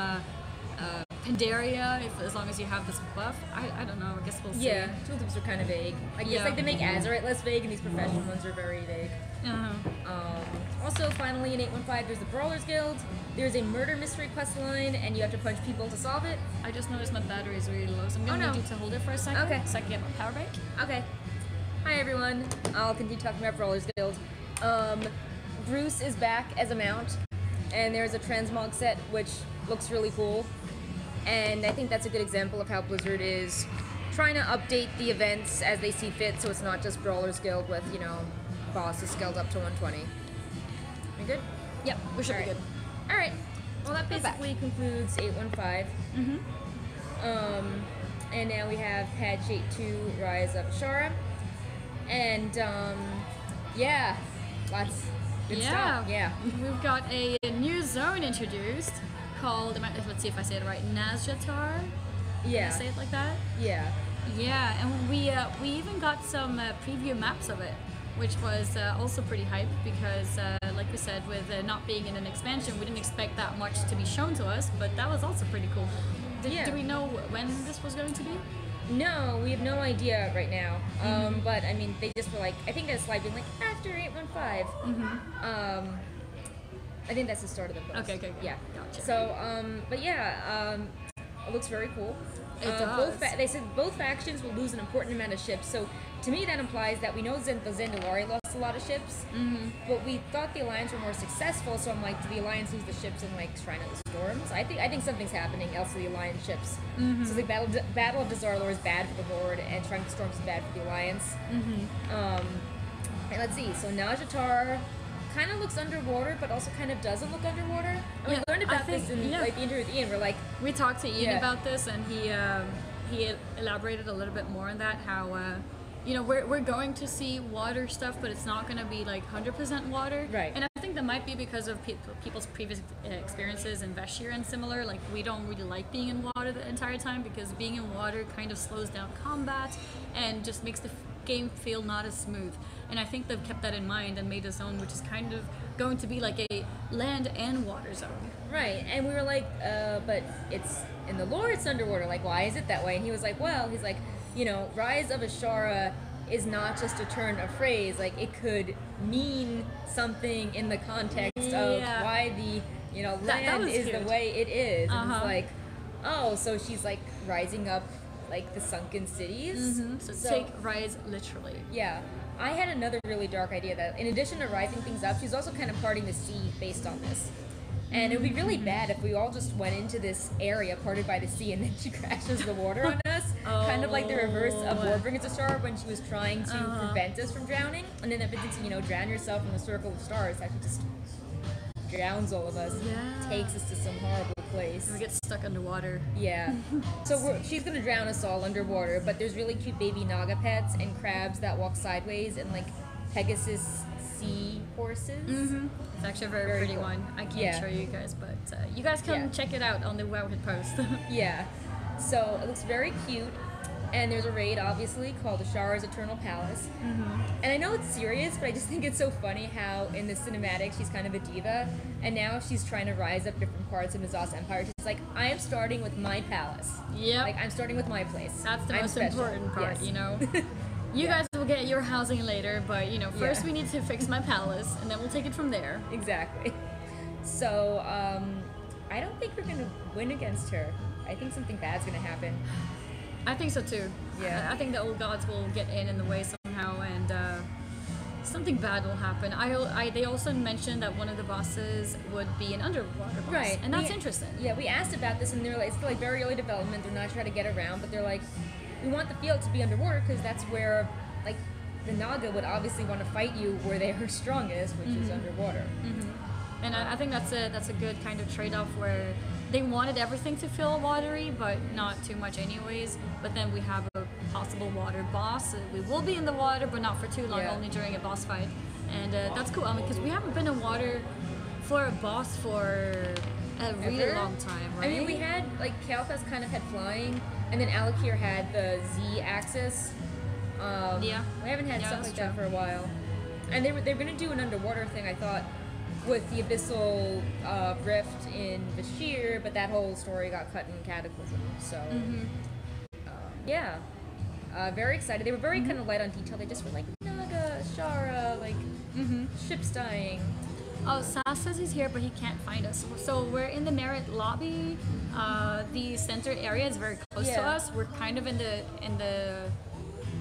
[SPEAKER 2] Pandaria, as long as you have this buff. I don't know. I guess we'll see.
[SPEAKER 1] Yeah, tooltips are kind of vague. I guess like they make Azerite less vague, and these professional ones are very vague. Also, finally in 815, there's the Brawlers Guild. There's a murder mystery quest line, and you have to punch people to solve it.
[SPEAKER 2] I just noticed my battery is really low, so I'm gonna need you to hold it for a second.
[SPEAKER 1] Okay.
[SPEAKER 2] So I can get my power bank.
[SPEAKER 1] Okay. Hi everyone. I'll continue talking about Brawlers Guild. Bruce is back as a mount, and there's a transmog set which looks really cool. And I think that's a good example of how Blizzard is trying to update the events as they see fit, so it's not just Brawlers Guild with, you know, bosses scaled up to 120. We good?
[SPEAKER 2] Yep, we should be good.
[SPEAKER 1] Alright. Well, that basically concludes 815. And now we have patch 8.2 Rise of Ashara. And, yeah, lots good stuff. Yeah.
[SPEAKER 2] We've got a new zone introduced called, let's see if I say it right, Nazjatar?
[SPEAKER 1] Yeah.
[SPEAKER 2] Can I say it like that?
[SPEAKER 1] Yeah.
[SPEAKER 2] Yeah, and we even got some preview maps of it, which was also pretty hype because, like we said, with not being in an expansion, we didn't expect that much to be shown to us, but that was also pretty cool. Do we know when this was going to be?
[SPEAKER 1] No, we have no idea right now. But I mean, they just were like, I think that's slide being like after 815. I think that's the start of the post.
[SPEAKER 2] Okay.
[SPEAKER 1] Yeah.
[SPEAKER 2] Gotcha.
[SPEAKER 1] So, but yeah, it looks very cool.
[SPEAKER 2] It does.
[SPEAKER 1] They said both factions will lose an important amount of ships. So to me, that implies that we know the Zandalari lost a lot of ships, but we thought the Alliance were more successful. So I'm like, did the Alliance lose the ships in like Shrine of the Storms? I think something's happening else to the Alliance ships. So the Battle of Dazarlor is bad for the Horde, and Shrine of the Storms is bad for the Alliance. And let's see. So Nazjatar kind of looks underwater, but also kind of doesn't look underwater. And we learned about this in like the interview with Ian. We're like,
[SPEAKER 2] we talked to Ian about this, and he elaborated a little bit more on that. How you know, we're going to see water stuff, but it's not going to be like 100% water.
[SPEAKER 1] Right.
[SPEAKER 2] And I think that might be because of people's previous experiences in Vashir and similar. Like, we don't really like being in water the entire time because being in water kind of slows down combat and just makes the game feel not as smooth. And I think they've kept that in mind and made a zone which is kind of going to be like a land and water zone.
[SPEAKER 1] Right, and we were like, but it's in the lore, it's underwater. Like, why is it that way? And he was like, well, he's like, you know, Rise of Ashara is not just a turn of phrase. Like, it could mean something in the context of why the, you know, land is
[SPEAKER 2] cute.
[SPEAKER 1] the way it is. And it's like, oh, so she's like rising up like the sunken cities.
[SPEAKER 2] So take Rise literally.
[SPEAKER 1] Yeah. I had another really dark idea that in addition to rising things up, she's also kind of parting the sea based on this. And it would be really bad if we all just went into this area parted by the sea and then she crashes the water on us. Kind of like the reverse of Warbringer's Ashara when she was trying to prevent us from drowning. And then if it's, you know, drown yourself in the circle of stars, that just drowns all of us, takes us to some horrible place.
[SPEAKER 2] And we get stuck underwater.
[SPEAKER 1] Yeah. So she's going to drown us all underwater, but there's really cute baby Naga pets and crabs that walk sideways and like Pegasus sea horses.
[SPEAKER 2] It's actually a very pretty
[SPEAKER 1] cool.
[SPEAKER 2] one. I can't show you guys, but you guys can check it out on the Wowhead post.
[SPEAKER 1] Yeah. So it looks very cute. And there's a raid, obviously, called Ashara's Eternal Palace. And I know it's serious, but I just think it's so funny how in the cinematic she's kind of a diva, and now she's trying to rise up different parts of Mazas Empire. She's like, I am starting with my palace.
[SPEAKER 2] Yep.
[SPEAKER 1] Like, I'm starting with my place.
[SPEAKER 2] That's the
[SPEAKER 1] I'm
[SPEAKER 2] most
[SPEAKER 1] special.
[SPEAKER 2] important part,
[SPEAKER 1] Yes.
[SPEAKER 2] you know? You guys will get your housing later, but, you know, first we need to fix my palace, and then we'll take it from there.
[SPEAKER 1] Exactly. So, I don't think we're going to win against her. I think something bad's going to happen.
[SPEAKER 2] I think so too.
[SPEAKER 1] Yeah.
[SPEAKER 2] I think the old gods will get in the way somehow, and something bad will happen. They also mentioned that one of the bosses would be an underwater boss,
[SPEAKER 1] Right.
[SPEAKER 2] and that's interesting.
[SPEAKER 1] Yeah, we asked about this, and they're like, it's still like very early development. They're not trying to get around, but they're like, we want the field to be underwater because that's where, like, the Naga would obviously want to fight you where they are strongest, which is underwater.
[SPEAKER 2] And I think that's a good kind of trade-off where they wanted everything to feel watery, but not too much anyways. But then we have a possible water boss. We will be in the water, but not for too long, only during a boss fight. And that's cool, because we haven't been in water for a boss for a really long time, right?
[SPEAKER 1] I mean, we had, like, Kalthas kind of had flying, and then Alakir had the Z-axis. We haven't had stuff like that for a while. And they're going to do an underwater thing, I thought, with the Abyssal Rift in Bashir, but that whole story got cut in Cataclysm, so... very excited. They were very kind of light on detail. They just were like, Naga, Ashara, like, ships dying.
[SPEAKER 2] Oh, Sass says he's here, but he can't find us. So we're in the Merit lobby. The center area is very close to us. We're kind of in the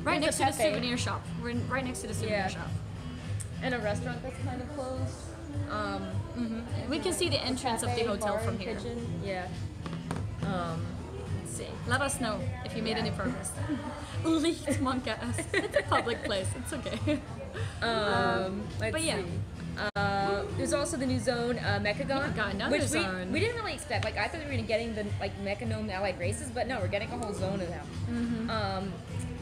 [SPEAKER 2] right next to the souvenir shop. We're right next to the souvenir shop.
[SPEAKER 1] And a restaurant that's kind of closed.
[SPEAKER 2] We can see the entrance of the hotel from here.
[SPEAKER 1] Kitchen. Yeah. Let's see.
[SPEAKER 2] Let us know if you made any progress. Leaked Monkas. It's a public place. It's okay.
[SPEAKER 1] Let's see. There's also the new zone, Mechagon,
[SPEAKER 2] got another
[SPEAKER 1] which
[SPEAKER 2] zone.
[SPEAKER 1] we didn't really expect. Like, I thought we were gonna getting the like Mechanome allied races, but no, we're getting a whole zone of them.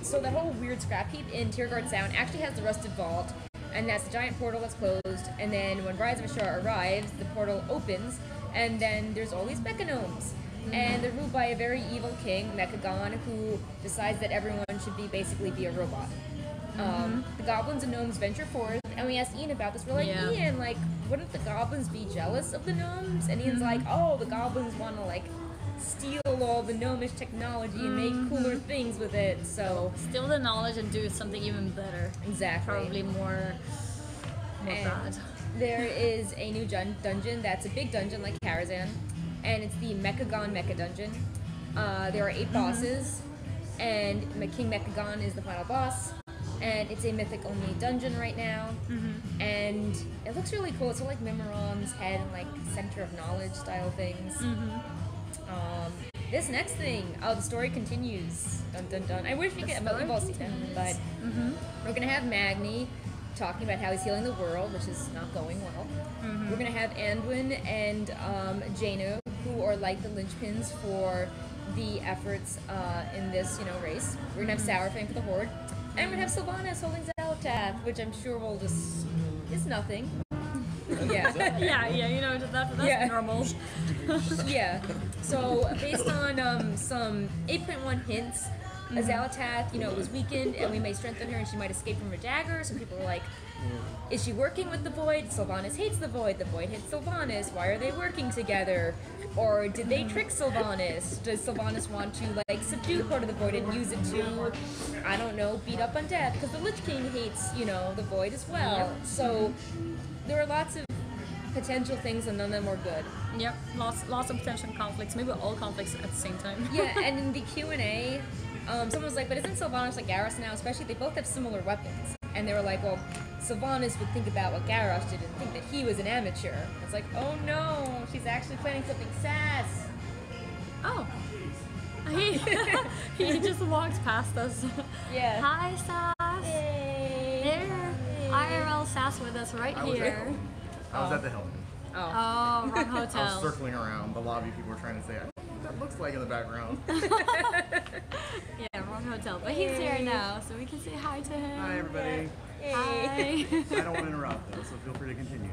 [SPEAKER 1] So that whole weird scrap heap in Tierguard Sound actually has the Rusted Vault, and that's the giant portal that's closed. And then when Rise of Ashara arrives, the portal opens, and then there's all these Mechanomes. And they're ruled by a very evil king, Mechagon, who decides that everyone should basically be a robot. The goblins and gnomes venture forth, and we asked Ian about this. We're like, Ian, like, wouldn't the goblins be jealous of the gnomes? And Ian's like, oh, the goblins want to, like, steal all the gnomish technology and make cooler things with it, so...
[SPEAKER 2] Steal the knowledge and do something even better.
[SPEAKER 1] Exactly.
[SPEAKER 2] Probably more bad.
[SPEAKER 1] There is a new dungeon that's a big dungeon like Karazhan, and it's the Mechagon Mecha Dungeon. There are 8 bosses, and King Mechagon is the final boss. And it's a mythic-only dungeon right now, and it looks really cool. It's sort of like Mimiron's head and like center of knowledge style things. This next thing, the story continues. Dun dun dun. I wish we could, but we've all seen it. But we're gonna have Magni talking about how he's healing the world, which is not going well. We're gonna have Anduin and Jainu, who are like the linchpins for the efforts in this, race. We're gonna have Sourfang for the Horde. And we have Sylvanas holding Zalatath, which I'm sure will just is nothing. Yeah.
[SPEAKER 2] Yeah, you know, that's
[SPEAKER 1] Yeah.
[SPEAKER 2] normal.
[SPEAKER 1] Yeah. So based on some 8.1 hints, Zalatath, you know, was weakened, and we may strengthen her, and she might escape from her dagger. Some people were like, "Is she working with the Void? Sylvanas hates the Void. The Void hates Sylvanas. Why are they working together? Or did they trick Sylvanas? Does Sylvanas want to like subdue part of the Void and use it to, I don't know, beat up undead? Because the Lich King hates, you know, the Void as well. So there are lots of potential things, and none of them were good.
[SPEAKER 2] Yep, lots of potential conflicts. Maybe all conflicts at the same time.
[SPEAKER 1] Yeah, and in the Q&A, someone was like, but isn't Sylvanas like Garrus now? Especially, they both have similar weapons. And they were like, well, Sylvanas would think about what Garrus did and think that he was an amateur. It's like, oh no, she's actually planning something sass.
[SPEAKER 2] Oh. He just walks past us.
[SPEAKER 1] Yeah.
[SPEAKER 2] Hi, Sass.
[SPEAKER 1] Hey.
[SPEAKER 2] There. IRL Sass with us right here.
[SPEAKER 3] I was at the Hilton.
[SPEAKER 1] Oh.
[SPEAKER 2] Oh, wrong
[SPEAKER 3] I was
[SPEAKER 2] hotel.
[SPEAKER 3] circling around the lobby. People were trying to say, I don't know what that looks like in the background.
[SPEAKER 2] Yeah, wrong hotel. But he's here now, so we can say hi to him.
[SPEAKER 3] Hi, everybody.
[SPEAKER 1] Hey.
[SPEAKER 2] Hi.
[SPEAKER 3] I don't want to interrupt, though, so feel free to continue.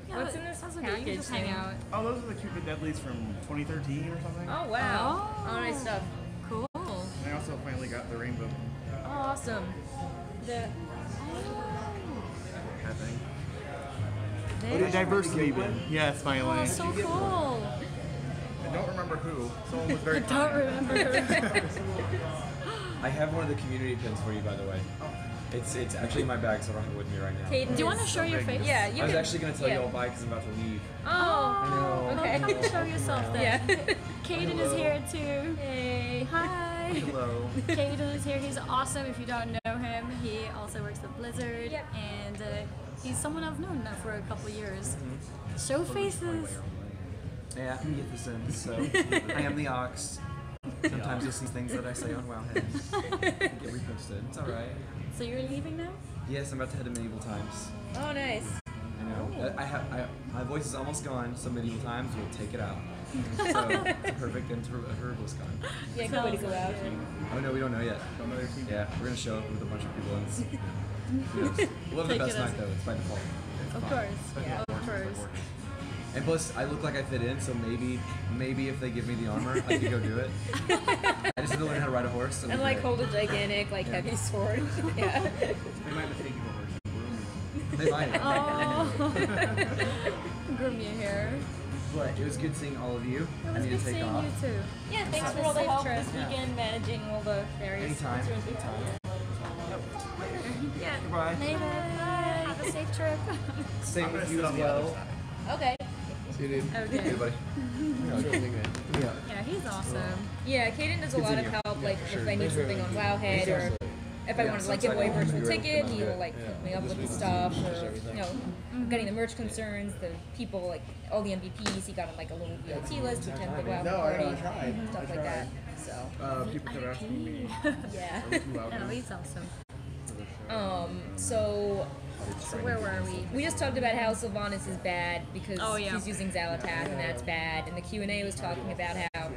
[SPEAKER 2] Yeah,
[SPEAKER 1] What's in this
[SPEAKER 2] that's okay. You can
[SPEAKER 1] package
[SPEAKER 2] just hang
[SPEAKER 1] thing?
[SPEAKER 2] out.
[SPEAKER 3] Oh, those are the Cupid Deadlies from 2013 or something.
[SPEAKER 1] Oh, wow.
[SPEAKER 2] Oh.
[SPEAKER 1] Oh, nice stuff.
[SPEAKER 2] Cool.
[SPEAKER 3] And I also finally got the rainbow
[SPEAKER 1] Oh, awesome. The
[SPEAKER 3] hat thing.
[SPEAKER 1] there.
[SPEAKER 3] The diversity bin. Yes, finally.
[SPEAKER 2] Oh, so cool.
[SPEAKER 3] I don't remember who. Someone was very
[SPEAKER 2] I don't
[SPEAKER 3] kind.
[SPEAKER 2] remember.
[SPEAKER 4] I have one of the community pins for you, by the way. It's actually in my bag, so I don't have it with me right now.
[SPEAKER 1] Caden
[SPEAKER 2] Do you want to
[SPEAKER 1] is-
[SPEAKER 2] show your face?
[SPEAKER 1] Yeah, you
[SPEAKER 4] I was
[SPEAKER 1] can-
[SPEAKER 4] actually going to tell
[SPEAKER 1] yeah.
[SPEAKER 4] you all bye because I'm about to leave.
[SPEAKER 1] Oh.
[SPEAKER 2] Oh,
[SPEAKER 1] Okay.
[SPEAKER 2] come and show yourself then.
[SPEAKER 1] Yeah.
[SPEAKER 2] Caden is here too.
[SPEAKER 1] Hey.
[SPEAKER 2] Hi.
[SPEAKER 3] Hello.
[SPEAKER 2] Caden is here. He's awesome. If you don't know him, he also works at Blizzard,
[SPEAKER 1] Yep.
[SPEAKER 2] and he's someone I've known now for a couple of years. Show faces.
[SPEAKER 4] Yeah, I can get this in. So I am the Ox. Sometimes you'll see things that I say on Wowhead get reposted. It's alright.
[SPEAKER 2] So you're leaving now?
[SPEAKER 4] Yes, I'm about to head to Medieval Times.
[SPEAKER 1] Oh, nice.
[SPEAKER 4] I know. My voice is almost gone, so Medieval Times will take it out. So it's a perfect end to her BlizzCon.
[SPEAKER 1] Yeah, good way to go out.
[SPEAKER 4] Oh no, we don't know yet.
[SPEAKER 3] Don't know their team.
[SPEAKER 4] Yeah, we're gonna show up with a bunch of people and who knows? We'll have the
[SPEAKER 2] Take
[SPEAKER 4] best
[SPEAKER 2] it as-
[SPEAKER 4] night though, it's by default.
[SPEAKER 2] Of course.
[SPEAKER 1] Yeah.
[SPEAKER 2] Of course.
[SPEAKER 4] And plus, I look like I fit in, so maybe if they give me the armor, I could go do it. I just have to learn how to ride a horse.
[SPEAKER 1] And like hold a gigantic, like heavy sword. Yeah.
[SPEAKER 3] They might mistake you for
[SPEAKER 4] They might.
[SPEAKER 2] Oh. Groom your hair.
[SPEAKER 4] But it was good seeing all of you.
[SPEAKER 2] It
[SPEAKER 4] I
[SPEAKER 2] was
[SPEAKER 4] need
[SPEAKER 2] good
[SPEAKER 4] to take
[SPEAKER 2] seeing
[SPEAKER 4] off.
[SPEAKER 2] you too.
[SPEAKER 1] Yeah, thanks
[SPEAKER 2] Have
[SPEAKER 1] for
[SPEAKER 2] a
[SPEAKER 1] all the
[SPEAKER 2] safe
[SPEAKER 1] help
[SPEAKER 2] trip.
[SPEAKER 1] this weekend managing all the various
[SPEAKER 4] Anytime.
[SPEAKER 1] concerns.
[SPEAKER 2] Yeah.
[SPEAKER 3] Goodbye.
[SPEAKER 2] Later. Bye. Have a safe trip.
[SPEAKER 4] Same
[SPEAKER 3] I'm gonna
[SPEAKER 4] with you
[SPEAKER 3] sit
[SPEAKER 4] as
[SPEAKER 3] on the other
[SPEAKER 4] well.
[SPEAKER 3] side.
[SPEAKER 1] Okay.
[SPEAKER 5] See you, dude.
[SPEAKER 2] Okay.
[SPEAKER 4] Hey, buddy. Yeah.
[SPEAKER 2] Yeah, he's awesome.
[SPEAKER 1] Yeah, Kaden does a lot of
[SPEAKER 4] Continue.
[SPEAKER 1] help, like if I need
[SPEAKER 5] Thanks for
[SPEAKER 1] something on
[SPEAKER 5] everything.
[SPEAKER 1] Wowhead or if I
[SPEAKER 4] Yeah,
[SPEAKER 1] wanted to like
[SPEAKER 4] so
[SPEAKER 1] give away a
[SPEAKER 4] excited.
[SPEAKER 1] virtual
[SPEAKER 5] You're
[SPEAKER 1] ticket,
[SPEAKER 5] right.
[SPEAKER 1] he'll like
[SPEAKER 5] Yeah.
[SPEAKER 1] hook me up
[SPEAKER 5] This
[SPEAKER 1] with the
[SPEAKER 5] week,
[SPEAKER 1] stuff
[SPEAKER 5] just
[SPEAKER 1] or
[SPEAKER 5] everything.
[SPEAKER 1] you know, getting the merch concerns, the people like all the MVPs, he got on like a little VIP list to attend the WoW
[SPEAKER 5] No,
[SPEAKER 1] party,
[SPEAKER 5] I tried.
[SPEAKER 1] stuff like that. So
[SPEAKER 3] People kept asking me.
[SPEAKER 1] yeah.
[SPEAKER 2] No, he's awesome.
[SPEAKER 1] So
[SPEAKER 2] So where were we?
[SPEAKER 1] we just talked about how Sylvanas is bad because
[SPEAKER 2] Oh, yeah.
[SPEAKER 1] he's using Zalatath and that's bad. And the Q&A was talking about how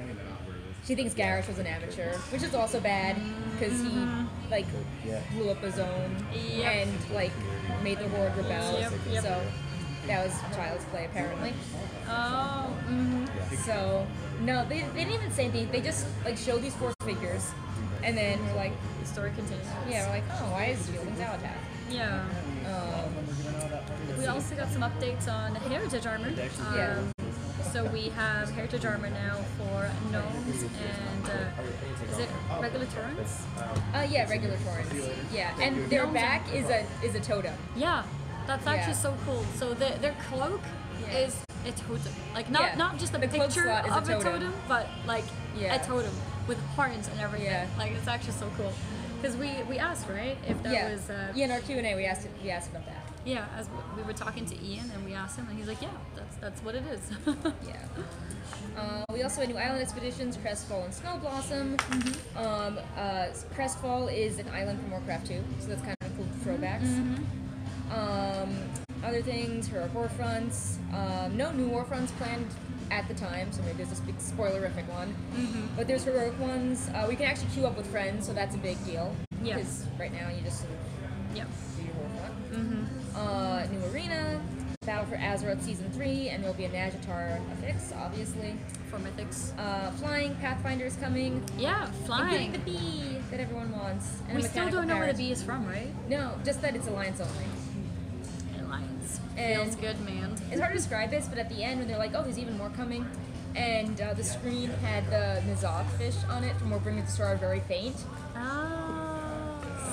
[SPEAKER 1] she thinks Garrus was an amateur, which is also bad because he like blew up his own
[SPEAKER 2] Yep.
[SPEAKER 1] and like made the Horde rebel.
[SPEAKER 2] Yep.
[SPEAKER 1] So that was child's play apparently.
[SPEAKER 2] Oh,
[SPEAKER 1] So no, they didn't even say anything. They just like showed these four figures, and then we're like,
[SPEAKER 2] the story continues.
[SPEAKER 1] yeah, we're like, oh, why is he holding Zalatath?
[SPEAKER 2] Yeah. We also got some updates on heritage armor.
[SPEAKER 1] Yeah.
[SPEAKER 2] So we have heritage armor now for gnomes and is it regular Taurens?
[SPEAKER 1] Yeah, regular Taurens. Yeah, and their back is a totem.
[SPEAKER 2] Yeah, that's actually
[SPEAKER 1] Yeah.
[SPEAKER 2] so cool. So their cloak
[SPEAKER 1] Yeah.
[SPEAKER 2] is a totem, like not
[SPEAKER 1] Yeah.
[SPEAKER 2] not just a
[SPEAKER 1] The cloak
[SPEAKER 2] picture
[SPEAKER 1] slot is a
[SPEAKER 2] of a
[SPEAKER 1] totem.
[SPEAKER 2] totem, but like
[SPEAKER 1] Yeah.
[SPEAKER 2] a totem with horns and everything.
[SPEAKER 1] Yeah.
[SPEAKER 2] Like it's actually so cool. Because we asked, right, if that
[SPEAKER 1] Yeah.
[SPEAKER 2] was
[SPEAKER 1] Yeah, in our Q&A we asked about that.
[SPEAKER 2] yeah, as we were talking to Ian and we asked him and he's like, yeah, that's what it is.
[SPEAKER 1] Yeah. We also had new island expeditions, Crestfall and Snow Blossom. Crestfall is an island from Warcraft 2, so that's kind of cool throwbacks. Other things, Heroic Warfronts. No new Warfronts planned at the time, so maybe there's this big spoilerific one. But there's heroic ones. We can actually queue up with friends, so that's a big deal.
[SPEAKER 2] Yeah.
[SPEAKER 1] Because right now you just sort of
[SPEAKER 2] Yeah.
[SPEAKER 1] do your whole thing. New arena, Battle for Azeroth Season 3, and there'll be a Nazjatar affix, obviously.
[SPEAKER 2] For mythics.
[SPEAKER 1] Flying, Pathfinder is coming.
[SPEAKER 2] Yeah, flying.
[SPEAKER 1] The bee that everyone wants. And
[SPEAKER 2] We
[SPEAKER 1] a
[SPEAKER 2] still
[SPEAKER 1] mechanical
[SPEAKER 2] don't know where the
[SPEAKER 1] parrot.
[SPEAKER 2] bee is from, right?
[SPEAKER 1] No, just that it's Alliance only.
[SPEAKER 2] Alliance.
[SPEAKER 1] And
[SPEAKER 2] Feels good, man.
[SPEAKER 1] It's hard to describe this, but at the end when they're like, oh, there's even more coming, and the screen had the Nizak fish on it from More Bring It to Star very faint.
[SPEAKER 2] Oh.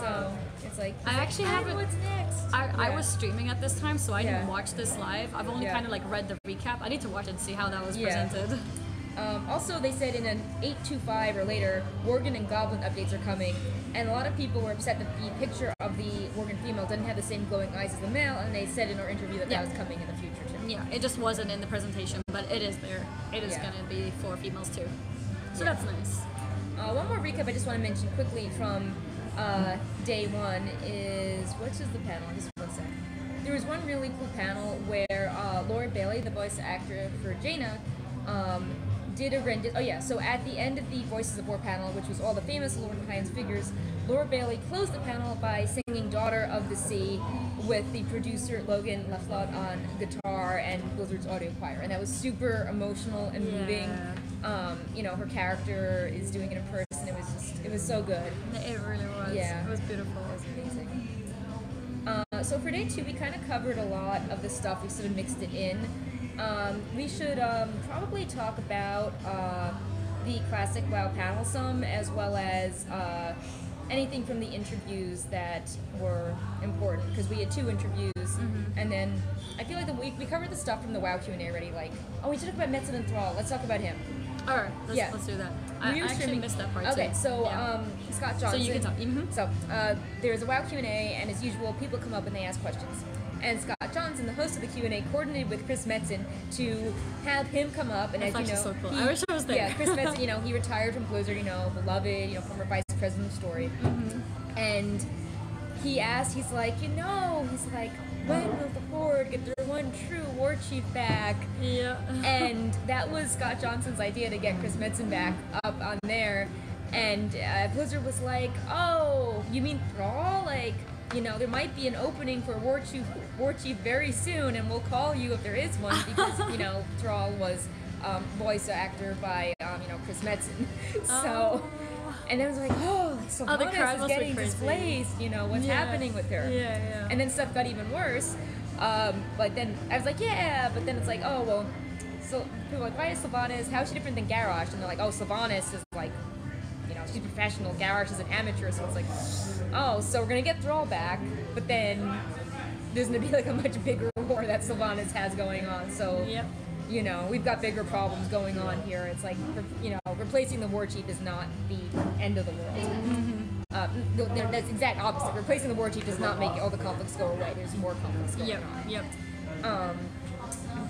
[SPEAKER 1] So it's like,
[SPEAKER 2] I actually haven't.
[SPEAKER 1] what's next?
[SPEAKER 2] I
[SPEAKER 1] Yeah.
[SPEAKER 2] was streaming at this time, so I
[SPEAKER 1] Yeah.
[SPEAKER 2] didn't watch this live. I've only
[SPEAKER 1] Yeah.
[SPEAKER 2] kind of like read the recap. I need to watch it and see how that was
[SPEAKER 1] Yeah.
[SPEAKER 2] presented.
[SPEAKER 1] Also, they said in an 8.25 or later, Worgen and Goblin updates are coming, and a lot of people were upset that the picture of the Worgen female didn't have the same glowing eyes as the male, and they said in our interview that
[SPEAKER 2] Yeah.
[SPEAKER 1] that was coming in the future too.
[SPEAKER 2] Yeah, it just wasn't in the presentation, but it is there. It is
[SPEAKER 1] Yeah.
[SPEAKER 2] gonna be for females too. So
[SPEAKER 1] Yeah.
[SPEAKER 2] that's nice.
[SPEAKER 1] One more recap I just want to mention quickly from day one is, which is the panel? Just one sec. There was one really cool panel where Laura Bailey, the voice actor for Jaina, did a rendition. Oh yeah, so at the end of the Voices of War panel, which was all the famous Lord of Highness figures, Laura Bailey closed the panel by singing Daughter of the Sea with the producer Logan Leflot on guitar and Blizzard's audio choir, and that was super emotional and moving. You know, her character is doing it in person. It was so good.
[SPEAKER 2] It really was.
[SPEAKER 1] Yeah.
[SPEAKER 2] It was beautiful.
[SPEAKER 1] It was amazing. So for day 2, we kind of covered a lot of the stuff. We sort of mixed it in. We should probably talk about the classic WoW panel some, as well as anything from the interviews that were important, because we had 2 interviews, and then I feel like we covered the stuff from the WoW Q&A already, like, oh, we should talk about Metzen and Thrall, let's talk about him.
[SPEAKER 2] Alright, let's do that. I
[SPEAKER 1] We were
[SPEAKER 2] actually
[SPEAKER 1] streaming-
[SPEAKER 2] missed that part
[SPEAKER 1] Okay,
[SPEAKER 2] too.
[SPEAKER 1] so
[SPEAKER 2] Yeah.
[SPEAKER 1] Scott
[SPEAKER 2] So
[SPEAKER 1] Johnson.
[SPEAKER 2] you can talk.
[SPEAKER 1] So there's a WoW Q&A, and as usual, people come up and they ask questions. And Scott Johnson, the host of the Q&A, coordinated with Chris Metzen to have him come up. And
[SPEAKER 2] That's
[SPEAKER 1] as you know,
[SPEAKER 2] actually so cool. I wish I was there.
[SPEAKER 1] Yeah, Chris Metzen, you know, he retired from Blizzard, you know, beloved, you know, former vice president of Story. And he asked, he's like, when will the Horde get their one true war chief back?
[SPEAKER 2] Yeah.
[SPEAKER 1] And that was Scott Johnson's idea to get Chris Metzen back up on there. And Blizzard was like, oh, you mean Thrall? Like, you know, there might be an opening for a war chief very soon, and we'll call you if there is one, because, you know, Thrall was voice actor by, you know, Chris Metzen. So, and I was like, oh,
[SPEAKER 2] the
[SPEAKER 1] Sylvanas
[SPEAKER 2] crowd
[SPEAKER 1] is
[SPEAKER 2] must be
[SPEAKER 1] getting
[SPEAKER 2] crazy.
[SPEAKER 1] displaced, you know, what's
[SPEAKER 2] Yeah.
[SPEAKER 1] happening with her?
[SPEAKER 2] Yeah.
[SPEAKER 1] And then stuff got even worse. But then I was like, yeah, but then it's like, oh, well, so people are like, why is Sylvanas, how is she different than Garrosh? And they're like, oh, Sylvanas is like, you know, she's professional, Garrosh is an amateur, so it's like, oh, so we're gonna get Thrall back, but then there's gonna be like a much bigger war that Sylvanas has going on, so,
[SPEAKER 2] Yep.
[SPEAKER 1] you know, we've got bigger problems going on here. It's like, you know, replacing the war chief is not the end of the world. That's the exact opposite. Replacing the war chief does not make all the conflicts go away. There's more conflicts going on.
[SPEAKER 2] Yep.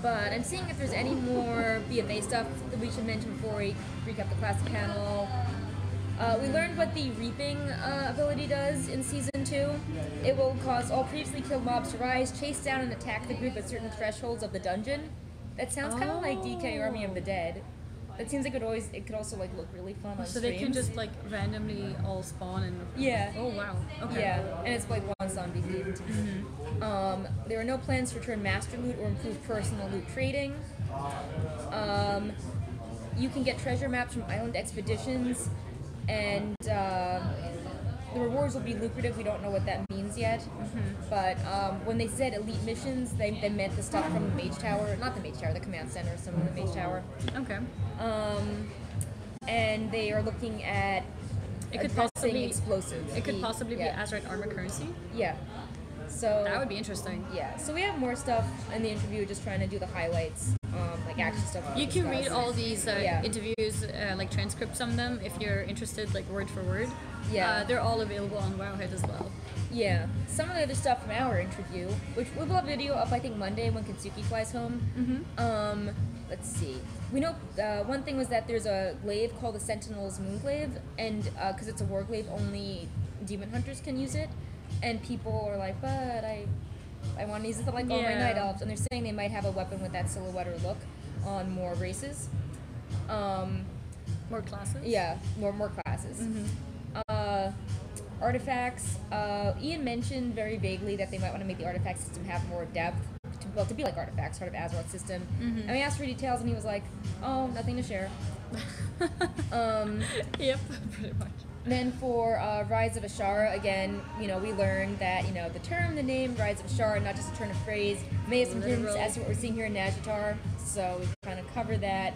[SPEAKER 1] But I'm seeing if there's any more BFA stuff that we should mention before we recap the classic panel. We learned what the Reaping ability does in Season 2. It will cause all previously killed mobs to rise, chase down and attack the group at certain thresholds of the dungeon. That sounds kind of like DK Army of the Dead. That seems like it could also like look really fun on
[SPEAKER 2] So
[SPEAKER 1] streams.
[SPEAKER 2] they can just like randomly all spawn and.
[SPEAKER 1] Yeah.
[SPEAKER 2] Oh wow. Okay.
[SPEAKER 1] Yeah, and it's like once on BD. There are no plans to return master loot or improve personal loot trading. You can get treasure maps from island expeditions, and the rewards will be lucrative. We don't know what that means yet. But when they said elite missions, they meant the stuff from the Mage Tower. Not the Mage Tower, the Command Center, some of the Mage Tower.
[SPEAKER 2] Okay.
[SPEAKER 1] And they are looking at
[SPEAKER 2] It could
[SPEAKER 1] addressing
[SPEAKER 2] possibly-
[SPEAKER 1] explosives.
[SPEAKER 2] It could possibly be
[SPEAKER 1] yeah.
[SPEAKER 2] Azerite armor currency.
[SPEAKER 1] Yeah. So
[SPEAKER 2] That would be interesting.
[SPEAKER 1] yeah. So we have more stuff in the interview, just trying to do the highlights, like action stuff.
[SPEAKER 2] You can read all these
[SPEAKER 1] Yeah.
[SPEAKER 2] interviews, like transcripts on them, if you're interested, like word for word.
[SPEAKER 1] Yeah.
[SPEAKER 2] They're all available on Wowhead as well.
[SPEAKER 1] Yeah. Some of the other stuff from our interview, which we'll have a video up I think Monday when Kensuke flies home. Let's see. We know one thing was that there's a glaive called the Sentinel's Moonglaive, and because it's a war glaive, only demon hunters can use it. And people are like, but I want to use it to like all my
[SPEAKER 2] Yeah.
[SPEAKER 1] night elves, and they're saying they might have a weapon with that silhouette or look on more races.
[SPEAKER 2] More classes?
[SPEAKER 1] Yeah, more classes. artifacts. Ian mentioned very vaguely that they might want to make the artifact system have more depth, to be like artifacts, sort of Azeroth system. And we asked for details, and he was like, "Oh, nothing to share."
[SPEAKER 2] Yep, pretty much.
[SPEAKER 1] Then for Rise of Ashara, again, we learned that, the term, the name, Rise of Ashara, not just a turn of phrase, may have some hints as to what we're seeing here in Nazjatar, so we kind of covered that.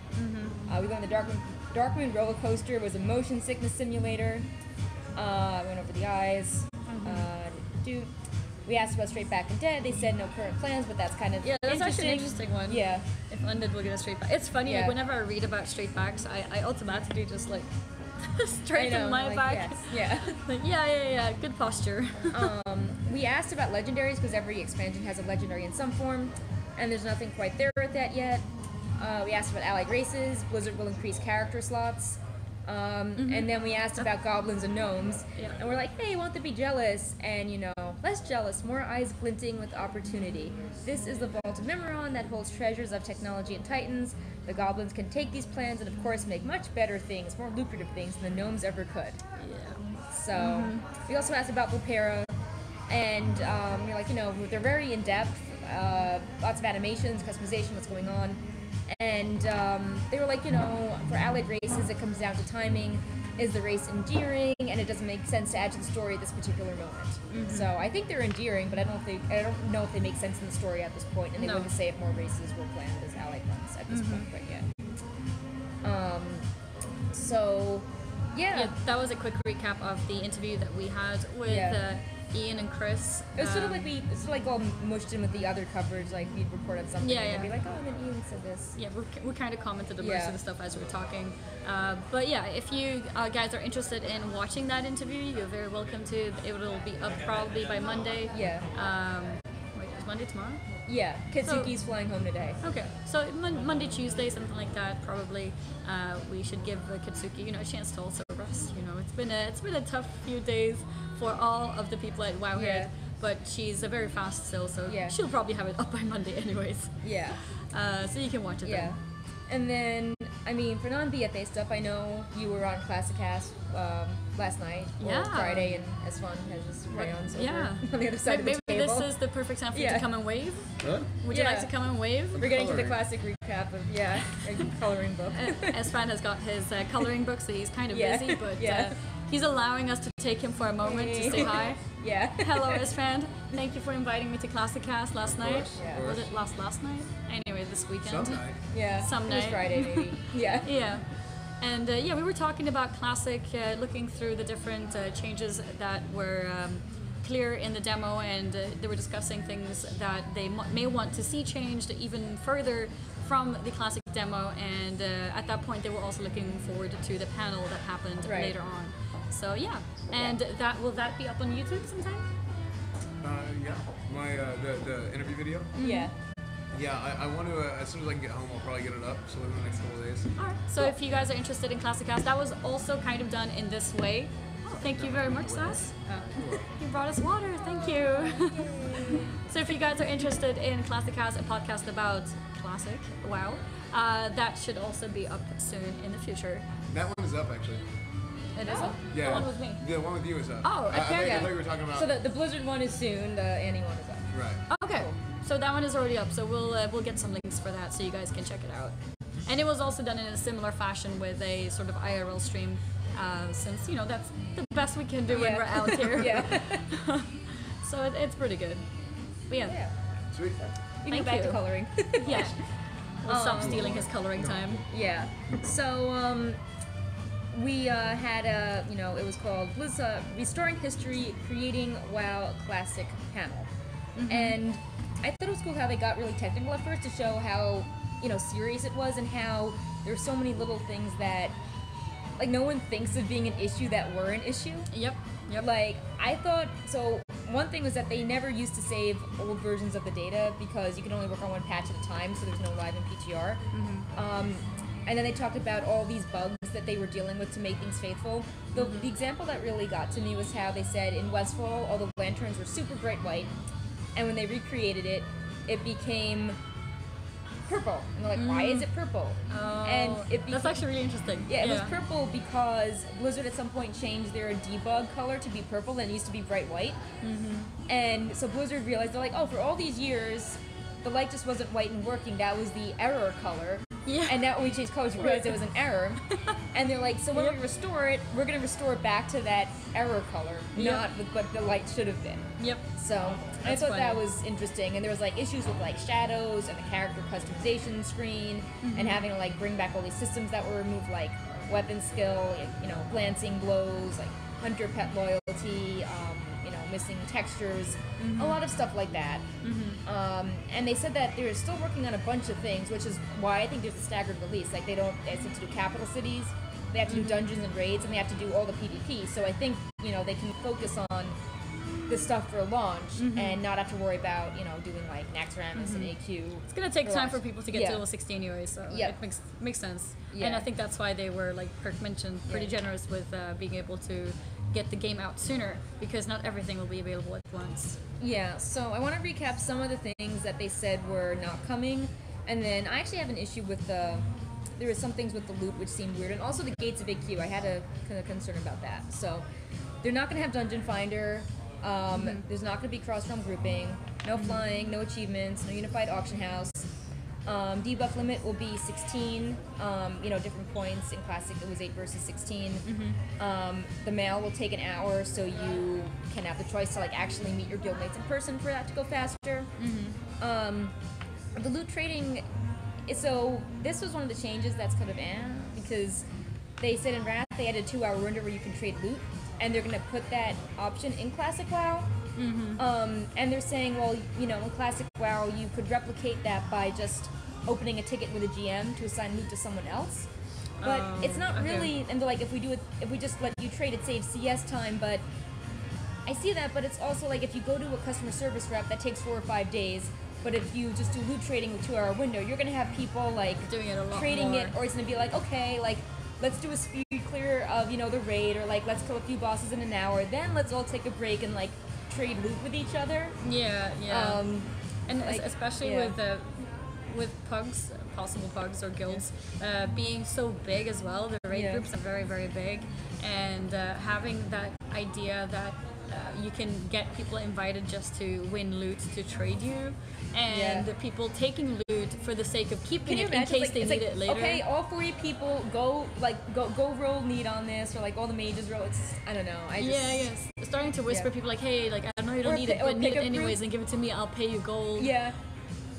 [SPEAKER 1] We learned the Darkmoon roller coaster was a motion sickness simulator. Went over the eyes. We asked about Straight Back and Dead. They said no current plans, but that's kind of
[SPEAKER 2] that's actually an interesting one.
[SPEAKER 1] Yeah.
[SPEAKER 2] If Undead will get a straight back. It's funny,
[SPEAKER 1] Yeah.
[SPEAKER 2] like whenever I read about straight backs, I automatically just like straighten my back.
[SPEAKER 1] Yes. Yeah.
[SPEAKER 2] Like, yeah, good posture.
[SPEAKER 1] We asked about legendaries because every expansion has a legendary in some form, and there's nothing quite there with that yet. We asked about allied races. Blizzard will increase character slots. And then we asked about goblins and gnomes, and we're like, hey, won't they be jealous? And less jealous, more eyes glinting with opportunity. This is the Vault of Mimiron that holds treasures of technology and titans. The goblins can take these plans and of course make much better things, more lucrative things than the gnomes ever could. So we also asked about Vulpera, and we're like, they're very in depth, lots of animations, customization, what's going on. And they were like, for allied races, it comes down to timing. Is the race endearing? And it doesn't make sense to add to the story at this particular moment. So I think they're endearing, but I don't know if they make sense in the story at this point. And they wouldn't say if more races were planned as allied ones at this point quite yet. So, yeah,
[SPEAKER 2] that was a quick recap of the interview that we had with Ian and Chris.
[SPEAKER 1] It was sort of like all mushed in with the other coverage, like we'd report on something and be like, oh, and then Ian said this.
[SPEAKER 2] Yeah, we kind of commented on most of the stuff as we were talking. But yeah, if you guys are interested in watching that interview, you're very welcome to. It will be up probably by Monday.
[SPEAKER 1] Yeah.
[SPEAKER 2] Wait, is Monday tomorrow?
[SPEAKER 1] Yeah, Kitsuki's flying home today.
[SPEAKER 2] Okay, so Monday, Tuesday, something like that. Probably, we should give Kitsuki, a chance to also rest. It's been a tough few days for all of the people at Wowhead, but she's very fast still, so she'll probably have it up by Monday anyways.
[SPEAKER 1] Yeah.
[SPEAKER 2] So you can watch it then.
[SPEAKER 1] And then, for non-BFA stuff, I know you were on Classicast last night, or Friday, and as fun as just crayons over on the other side of the table.
[SPEAKER 2] Maybe this is the perfect time for you to come and wave.
[SPEAKER 3] Huh?
[SPEAKER 2] Would you like to come and wave?
[SPEAKER 1] We're getting to the classic recap of, a coloring book.
[SPEAKER 2] Esfand has got his coloring book, so he's kind of busy, but he's allowing us to take him for a moment to say hi. Hello, Esfand. Thank you for inviting me to Classicast last night. Was it last night? Anyway, this weekend.
[SPEAKER 3] Some night.
[SPEAKER 2] Some night.
[SPEAKER 1] It was Friday, maybe.
[SPEAKER 2] Yeah. And we were talking about Classic, looking through the different changes that were clear in the demo, and they were discussing things that they may want to see changed even further from the Classic demo, and at that point they were also looking forward to the panel that happened later on. So and will that be up on YouTube sometime?
[SPEAKER 3] My the interview video. Yeah, I want to, as soon as I can get home, I'll probably get it up, so within the next couple of days.
[SPEAKER 2] Alright, so if you guys are interested in Classicast, that was also kind of done in this way. Thank you very much, Sass. You brought us water, thank you. So if you guys are interested in Classicast, a podcast about Classic, that should also be up soon in the future.
[SPEAKER 3] That one is up, actually.
[SPEAKER 2] It is up?
[SPEAKER 3] Yeah.
[SPEAKER 2] The one with me?
[SPEAKER 3] The one with you is up.
[SPEAKER 2] Oh,
[SPEAKER 3] I
[SPEAKER 2] okay.
[SPEAKER 3] thought you were talking about...
[SPEAKER 1] So the Blizzard one is soon, the Annie one is up.
[SPEAKER 3] Right.
[SPEAKER 2] Okay. So that one is already up, so we'll get some links for that so you guys can check it out. And it was also done in a similar fashion with a sort of IRL stream, since that's the best we can do when we're out here. So it's pretty good. But
[SPEAKER 3] Sweet.
[SPEAKER 1] You can go back to coloring.
[SPEAKER 2] We'll stop stealing his coloring time.
[SPEAKER 1] So we had it was called Restoring History, Creating WoW Classic panel, and I thought it was cool how they got really technical at first to show how, serious it was, and how there's so many little things that, like, no one thinks of being an issue that were an issue.
[SPEAKER 2] Yep.
[SPEAKER 1] Like, I thought, so one thing was that they never used to save old versions of the data because you can only work on one patch at a time, so there's no live in PTR. And then they talked about all these bugs that they were dealing with to make things faithful. The example that really got to me was how they said in Westfall all the lanterns were super bright white, and when they recreated it, it became purple. And they're like, why is it purple?
[SPEAKER 2] Oh,
[SPEAKER 1] And
[SPEAKER 2] that's actually really interesting.
[SPEAKER 1] Yeah, it was purple because Blizzard at some point changed their debug color to be purple, and it used to be bright white. And so Blizzard realized, they're like, oh, for all these years, the light just wasn't white and working. That was the error color.
[SPEAKER 2] Yeah.
[SPEAKER 1] And now when we changed colors, we realized it was an error. And they're like, so when we restore it, we're going to restore it back to that error color, not with what the light should have been.
[SPEAKER 2] Yep.
[SPEAKER 1] So I thought that was interesting. And there was like issues with like shadows and the character customization screen, and having to like bring back all these systems that were removed, like weapon skill, you know, glancing blows, like hunter pet loyalty, you know, missing textures, a lot of stuff like that. And they said that they're still working on a bunch of things, which is why I think there's a staggered release. Like they have to do capital cities, they have to do dungeons and raids, and they have to do all the PvP. So I think, you know, they can focus on this stuff for launch and not have to worry about, you know, doing like Naxxramas and AQ.
[SPEAKER 2] It's gonna take time for people to get to level 60 anyway, so it makes sense.
[SPEAKER 1] Yeah.
[SPEAKER 2] And I think that's why they were, like Perk mentioned, pretty generous with being able to get the game out sooner, because not everything will be available at once.
[SPEAKER 1] Yeah, so I want to recap some of the things that they said were not coming, and then I actually have an issue with there were some things with the loot which seemed weird, and also the gates of AQ. I had a kind of concern about that. So they're not going to have Dungeon Finder. There's not going to be cross-realm grouping, no flying, no achievements, no unified auction house. Debuff limit will be 16, you know, different points. In Classic it was 8 versus 16. The mail will take an hour, so you can have the choice to like actually meet your guildmates in person for that to go faster. The loot trading, so this was one of the changes that's kind of because they said in Wrath they had a 2-hour window where you can trade loot, and they're going to put that option in Classic WoW. And they're saying, well, you know, in Classic WoW, you could replicate that by just opening a ticket with a GM to assign loot to someone else. But it's not really, and they're like, if we just let you trade, it saves CS time, but I see that, but it's also like if you go to a customer service rep, that takes 4 or 5 days. But if you just do loot trading with 2-hour window, you're going to have people like
[SPEAKER 2] doing it a lot
[SPEAKER 1] trading
[SPEAKER 2] more.
[SPEAKER 1] it, or it's going to be like, okay, like, let's do a speed clear of, you know, the raid, or like, let's kill a few bosses in an hour, then let's all take a break and like trade loot with each other.
[SPEAKER 2] Yeah. And
[SPEAKER 1] like,
[SPEAKER 2] especially with pugs, possible pugs or guilds, being so big as well. The raid groups are very, very big, and having that idea that you can get people invited just to win loot to trade you, and the people taking loot for the sake of keeping it in case they need it later.
[SPEAKER 1] Okay, all 40 people go roll need on this, or like all the mages roll. It's, I don't know.
[SPEAKER 2] Starting to whisper people like, hey, like I know you don't need it, but need it anyways, and give it to me. I'll pay you gold.
[SPEAKER 1] Yeah.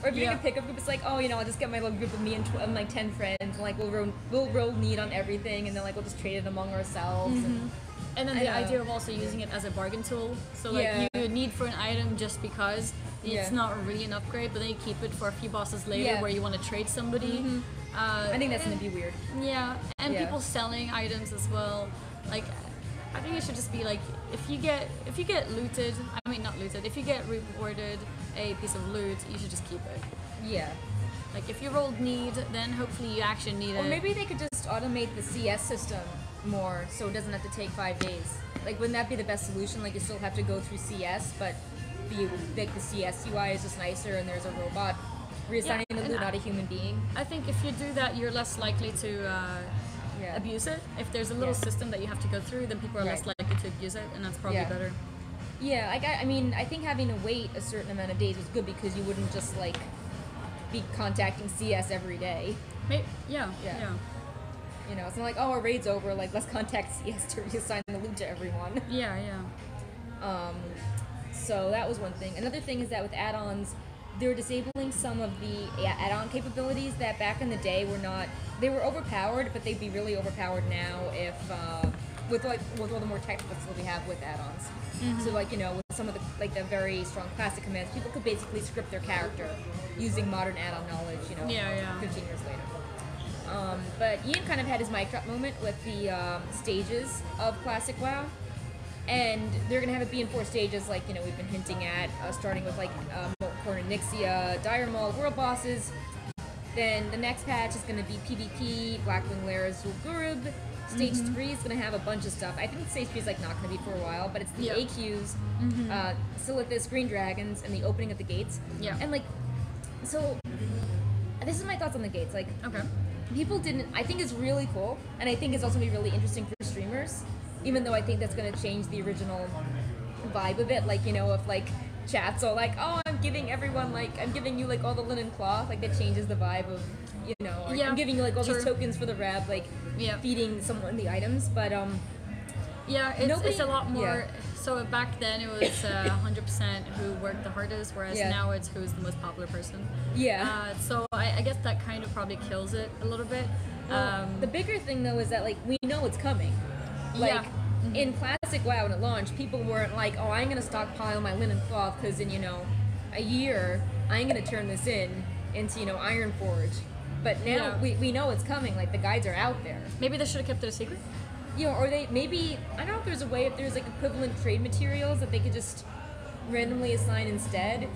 [SPEAKER 1] Or if you're gonna pick up group, it's like, oh, you know, I'll just get my little group of me and like 10 friends, and like we'll roll need on everything, and then like we'll just trade it among ourselves.
[SPEAKER 2] And then the idea of also using it as a bargain tool. So like you need for an item just because it's not really an upgrade, but then you keep it for a few bosses later where you want to trade somebody.
[SPEAKER 1] I think that's gonna be weird.
[SPEAKER 2] Yeah, and people selling items as well. Like, I think it should just be like, if you get looted, I mean not looted, if you get rewarded a piece of loot, you should just keep it.
[SPEAKER 1] Yeah.
[SPEAKER 2] Like if you rolled need, then hopefully you actually need it.
[SPEAKER 1] Or maybe they could just automate the CS system more, so it doesn't have to take 5 days. Like, wouldn't that be the best solution? Like, you still have to go through CS, but the CS UI is just nicer, and there's a robot reassigning the loot, not a human being.
[SPEAKER 2] I think if you do that, you're less likely to abuse it. If there's a little system that you have to go through, then people are less likely to abuse it, and that's probably better.
[SPEAKER 1] Yeah, I mean, I think having to wait a certain amount of days was good, because you wouldn't just like be contacting CS every day.
[SPEAKER 2] Yeah.
[SPEAKER 1] You know, it's not like, oh, our raid's over, like, let's contact CS to reassign the loot to everyone.
[SPEAKER 2] Yeah.
[SPEAKER 1] So that was one thing. Another thing is that with add-ons, they're disabling some of the add-on capabilities that back in the day were not, they were overpowered, but they'd be really overpowered now if, with all the more technical stuff we have with add-ons. So like, you know, with some of the, like the very strong classic commands, people could basically script their character using modern add-on knowledge, you know, 15 years later. But Ian kind of had his mic drop moment with the stages of Classic WoW, and they're going to have it be in 4 stages, like, you know, we've been hinting at, starting with like Molten Core Nixia, Dire Maul, World Bosses. Then the next patch is going to be PvP, Blackwing Lair, Zul'Gurub. Stage 3 is going to have a bunch of stuff. I think Stage 3 is like not going to be for a while, but it's the AQs, Silithus, Green Dragons, and the opening of the gates.
[SPEAKER 2] Yeah.
[SPEAKER 1] And like, so this is my thoughts on the gates. Like,
[SPEAKER 2] Okay.
[SPEAKER 1] people didn't. I think it's really cool, and I think it's also gonna be really interesting for streamers. Even though I think that's gonna change the original vibe of it. Like, you know, if like chats are like, oh, I'm giving you like all the linen cloth. Like that changes the vibe of, you know. Like,
[SPEAKER 2] Yeah,
[SPEAKER 1] I'm giving you like all
[SPEAKER 2] true.
[SPEAKER 1] these tokens for the rep. Like feeding someone the items, but
[SPEAKER 2] Yeah, it's a lot more.
[SPEAKER 1] Yeah.
[SPEAKER 2] So back then it was 100% who worked the hardest, whereas
[SPEAKER 1] Yeah.
[SPEAKER 2] now it's who's the most popular person.
[SPEAKER 1] Yeah.
[SPEAKER 2] So I guess that kind of probably kills it a little bit.
[SPEAKER 1] The bigger thing though is that like we know it's coming. Like
[SPEAKER 2] Yeah.
[SPEAKER 1] in classic WoW when it launched, people weren't like, oh, I'm gonna stockpile my linen cloth because in a year I'm gonna turn this into Iron Forge. But now we know it's coming. Like the guides are out there.
[SPEAKER 2] Maybe they should have kept it a secret.
[SPEAKER 1] Or they maybe, I don't know if there's a way, if there's like equivalent trade materials that they could just randomly assign instead.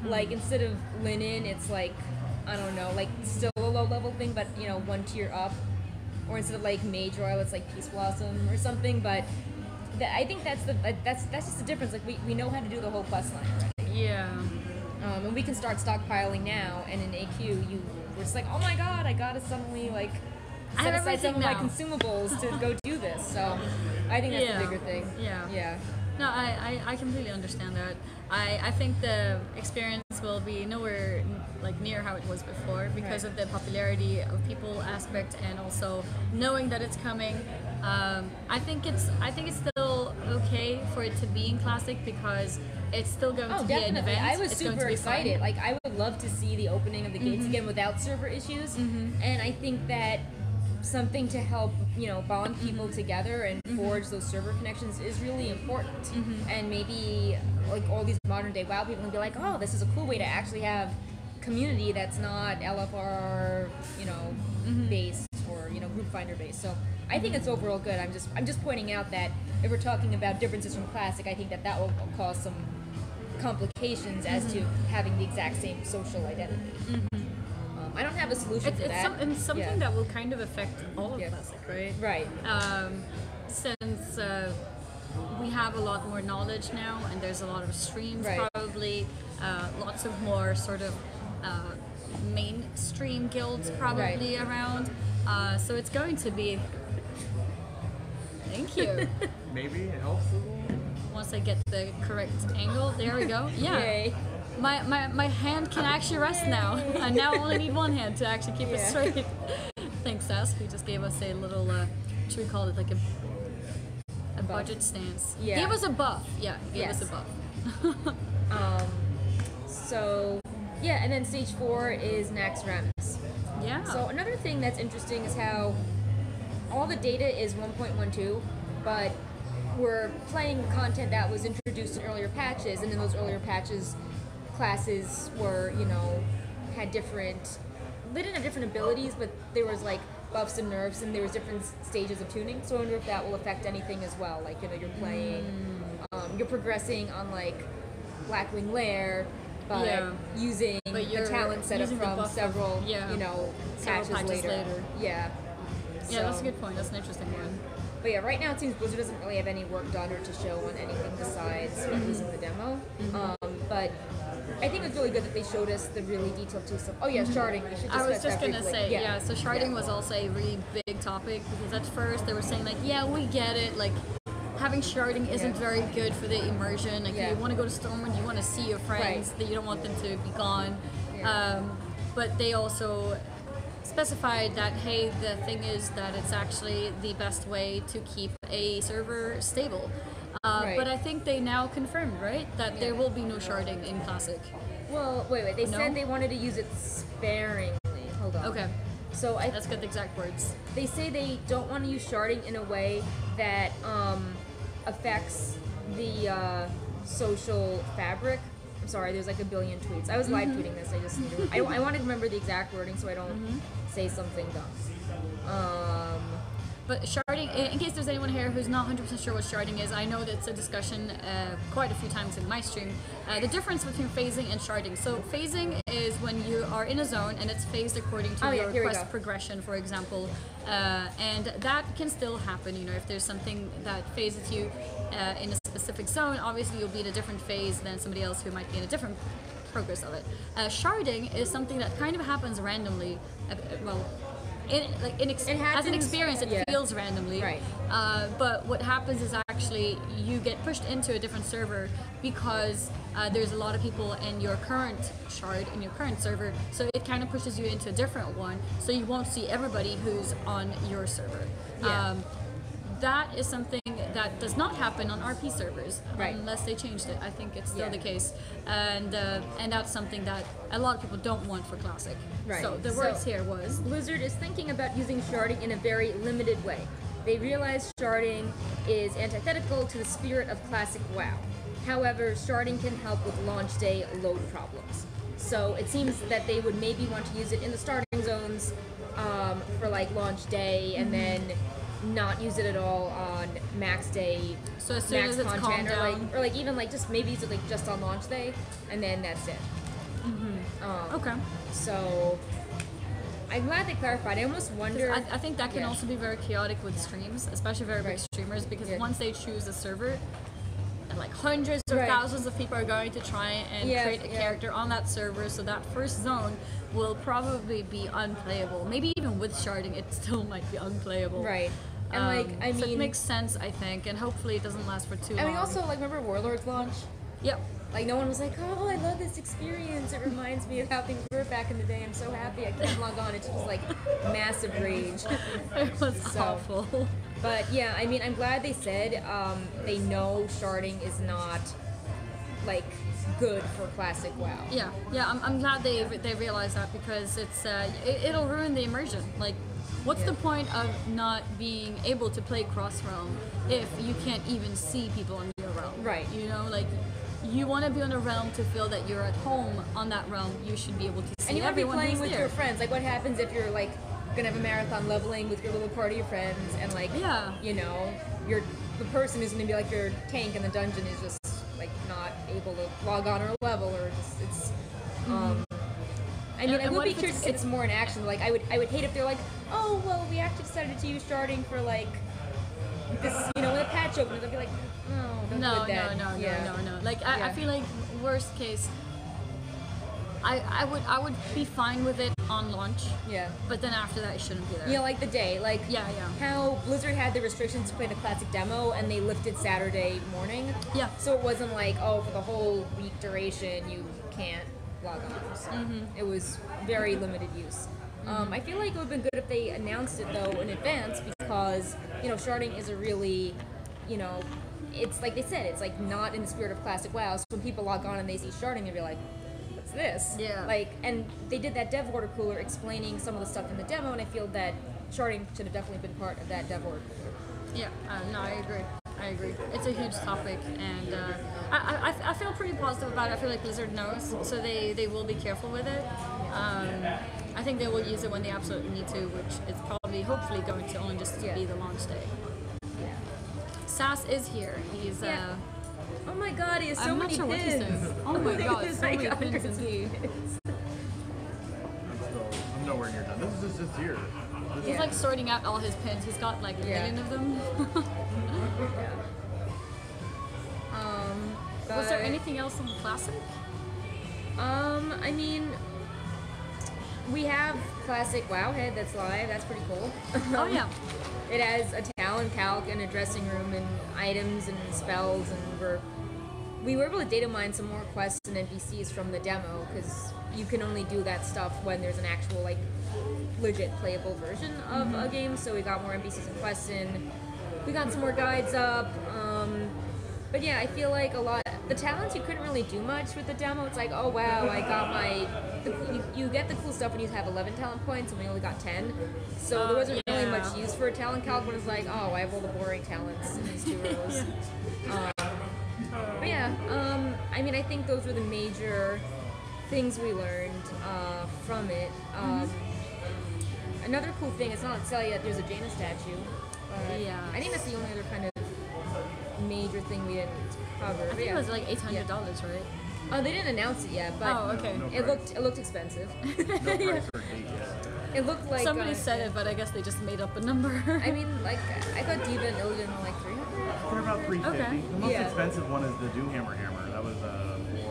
[SPEAKER 1] Like instead of linen, it's like, I don't know, like still a low level thing, but 1 tier up. Or instead of like Mage Royal, it's like Peace Blossom or something. But I think that's just the difference. Like we know how to do the whole quest line already.
[SPEAKER 2] Yeah.
[SPEAKER 1] And we can start stockpiling now, and in AQ, we're just like, oh my god, I gotta suddenly like
[SPEAKER 2] I
[SPEAKER 1] set
[SPEAKER 2] have
[SPEAKER 1] aside some of
[SPEAKER 2] everything
[SPEAKER 1] my
[SPEAKER 2] now.
[SPEAKER 1] consumables to go do this. So I think that's the bigger thing.
[SPEAKER 2] Yeah. No, I completely understand that. I think the experience will be nowhere like near how it was before because of the popularity of people aspect and also knowing that it's coming. I think it's still okay for it to be in classic because it's still going to be an
[SPEAKER 1] definitely.
[SPEAKER 2] event.
[SPEAKER 1] I was
[SPEAKER 2] It's going
[SPEAKER 1] super
[SPEAKER 2] to be fun.
[SPEAKER 1] excited. Like I would love to see the opening of the gates again without server issues. And I think that something to help bond people together and forge those server connections is really important. And maybe like all these modern day WoW people can be like, oh, this is a cool way to actually have community that's not LFR based or group finder based. So I think it's overall good. I'm just pointing out that if we're talking about differences from classic, I think that will cause some complications as to having the exact same social identity. I don't have a solution for that.
[SPEAKER 2] It's something that will kind of affect all of classic, right?
[SPEAKER 1] Right.
[SPEAKER 2] Since we have a lot more knowledge now, and there's a lot of streams,
[SPEAKER 1] Right.
[SPEAKER 2] probably lots of more sort of mainstream guilds probably around. So it's going to be. Thank you.
[SPEAKER 4] Maybe it helps a little.
[SPEAKER 2] Once I get the correct angle, there we go. Yeah.
[SPEAKER 1] Yay.
[SPEAKER 2] My hand can actually rest now. I now only need one hand to actually keep it straight. Thanks, Sass, who just gave us a little, should we call it like a budget stance?
[SPEAKER 1] Yeah.
[SPEAKER 2] Gave us a buff. Yeah, gave us a buff.
[SPEAKER 1] So, yeah, and then stage 4 is Nax Ramus.
[SPEAKER 2] Yeah.
[SPEAKER 1] So another thing that's interesting is how all the data is 1.12, but we're playing content that was introduced in earlier patches, and in those earlier patches, classes were, had different, they didn't have different abilities, but there was like buffs and nerfs, and there was different stages of tuning. So I wonder if that will affect anything as well. Like, you're playing, you're progressing on like Blackwing Lair, but using the talent setup
[SPEAKER 2] using the
[SPEAKER 1] from
[SPEAKER 2] buff
[SPEAKER 1] several,
[SPEAKER 2] several
[SPEAKER 1] patches later. Yeah.
[SPEAKER 2] Yeah, that's a good point. That's an interesting one.
[SPEAKER 1] But yeah, right now it seems Blizzard doesn't really have any work done or to show on anything besides releasing the demo. But I think it's really good that they showed us the really detailed stuff. Oh yeah, sharding. We should discuss
[SPEAKER 2] I was just
[SPEAKER 1] that
[SPEAKER 2] gonna
[SPEAKER 1] briefly.
[SPEAKER 2] say, so sharding was also a really big topic because at first they were saying like, yeah, we get it, like having sharding isn't very good for the immersion. Like you want to go to Stormwind, you want to see your friends, that you don't want them to be gone. But they also specified that, hey, the thing is that it's actually the best way to keep a server stable. But I think they now confirmed, right, that there will be no sharding in Classic.
[SPEAKER 1] Well, wait. They said they wanted to use it sparingly. Hold on.
[SPEAKER 2] Okay.
[SPEAKER 1] So
[SPEAKER 2] Let's get the exact words.
[SPEAKER 1] They say they don't want to use sharding in a way that affects the social fabric. I'm sorry, there's like a billion tweets. I was live tweeting this. I just need to, I want to remember the exact wording so I don't say something dumb.
[SPEAKER 2] But sharding, in case there's anyone here who's not 100% sure what sharding is, I know that's a discussion quite a few times in my stream. The difference between phasing and sharding. So phasing is when you are in a zone and it's phased according to your quest progression, for example. And that can still happen, if there's something that phases you in a specific zone, obviously you'll be in a different phase than somebody else who might be in a different progress of it. Sharding is something that kind of happens randomly. Well, as an experience, it feels randomly.
[SPEAKER 1] Right.
[SPEAKER 2] But what happens is actually you get pushed into a different server because there's a lot of people in your current shard, in your current server, so it kind of pushes you into a different one, so you won't see everybody who's on your server.
[SPEAKER 1] Yeah.
[SPEAKER 2] That is something that does not happen on RP servers,
[SPEAKER 1] right,
[SPEAKER 2] unless they changed it. I think it's still the case, and that's something that a lot of people don't want for Classic.
[SPEAKER 1] Right.
[SPEAKER 2] So the words here was
[SPEAKER 1] Blizzard is thinking about using sharding in a very limited way. They realize sharding is antithetical to the spirit of Classic WoW. However, sharding can help with launch day load problems. So it seems that they would maybe want to use it in the starting zones for like launch day, and then not use it at all on max day,
[SPEAKER 2] so as soon
[SPEAKER 1] max
[SPEAKER 2] as it's
[SPEAKER 1] content,
[SPEAKER 2] down.
[SPEAKER 1] or like even like just maybe use it like just on launch day, and then that's it.
[SPEAKER 2] Okay.
[SPEAKER 1] So I'm glad they clarified. I almost wonder.
[SPEAKER 2] I think that can also be very chaotic with streams, especially very big streamers, because once they choose a server, and like hundreds or thousands of people are going to try and create a character on that server, so that first zone will probably be unplayable. Maybe even with sharding, it still might be unplayable.
[SPEAKER 1] Right. And
[SPEAKER 2] so it makes sense, I think, and hopefully it doesn't last for too long.
[SPEAKER 1] I mean, also, like, remember Warlords launch?
[SPEAKER 2] Yep.
[SPEAKER 1] Like, no one was like, oh, I love this experience. It reminds me of how things were back in the day. I'm so happy I can't log on. It just was like massive rage.
[SPEAKER 2] It was awful.
[SPEAKER 1] But yeah, I mean, I'm glad they said they know sharding is not like good for Classic WoW.
[SPEAKER 2] Yeah, I'm glad they realized that, because it'll ruin the immersion. Like, what's the point of not being able to play cross realm if you can't even see people on your realm?
[SPEAKER 1] Right.
[SPEAKER 2] You know, like, you want to be on a realm to feel that you're at home on that realm. You should be able to see
[SPEAKER 1] and you want to be playing with
[SPEAKER 2] there.
[SPEAKER 1] your friends. Like, what happens if you're like gonna have a marathon leveling with your little party of friends, and like, you know, the person who's gonna be like your tank in the dungeon is just like not able to log on or level, or just it's. I mean, I would be curious if it's more in action. Like, I would hate if they're like, oh well, we actually decided to use sharding for like this, you know, when a patch opens, I'd be like, no, don't do that.
[SPEAKER 2] No. Like, I feel like worst case, I would be fine with it on launch. Yeah. But then after that, it shouldn't be there.
[SPEAKER 1] Yeah, like the day, like how Blizzard had the restrictions to play the classic demo, and they lifted Saturday morning.
[SPEAKER 2] Yeah.
[SPEAKER 1] So it wasn't like, oh, for the whole week duration you can't log on. So it was very limited use. I feel like it would have been good if they announced it though in advance, because you know sharding is a really, you know, it's like they said, it's like not in the spirit of classic WoW. So when people log on and they see sharding, they'll be like, what's this? Yeah. Like, and they did that dev water cooler explaining some of the stuff in the demo, and I feel that sharding should have definitely been part of that dev water cooler.
[SPEAKER 2] Yeah. No, I agree. It's a huge topic, and I feel pretty positive about it. I feel like Blizzard knows, so they will be careful with it. I think they will use it when they absolutely need to, which is probably, hopefully, going to only just be the launch day. Yeah. Sass is here. He's
[SPEAKER 1] oh my god, he has so many
[SPEAKER 2] sure
[SPEAKER 1] pins.
[SPEAKER 2] Oh my god, so many pins indeed.
[SPEAKER 5] I'm nowhere near done. This is just here.
[SPEAKER 2] He's like sorting out all his pins. He's got like a million of them. Was there anything else in Classic?
[SPEAKER 1] I mean, we have Classic Wowhead that's live. That's pretty cool.
[SPEAKER 2] Oh yeah.
[SPEAKER 1] It has a talent calc and a dressing room and items and spells, and we were able to data mine some more quests and NPCs from the demo, because you can only do that stuff when there's an actual like legit playable version of a game. So we got more NPCs and quests in. We got some more guides up. But yeah, I feel like the talents, you couldn't really do much with the demo. It's like, oh wow, I got you get the cool stuff when you have 11 talent points, and we only got 10. So there wasn't really much use for a talent calc, but it's like, oh, I have all the boring talents in these two rows. But yeah, I mean, I think those were the major things we learned from it. Another cool thing, it's not on sale yet, there's a Jaina statue. I think that's the only other kind of major thing we didn't cover.
[SPEAKER 2] I think it was like $800, right?
[SPEAKER 1] Oh, they didn't announce it yet, but
[SPEAKER 2] okay.
[SPEAKER 1] It looked expensive.
[SPEAKER 5] No price or date yet.
[SPEAKER 1] It looked like
[SPEAKER 2] somebody said it, but I guess they just made up a number.
[SPEAKER 1] I mean, like I thought Diva and Illidan were like 300.
[SPEAKER 5] They're about 350.
[SPEAKER 2] Okay.
[SPEAKER 5] The most expensive one is the Doomhammer hammer. That was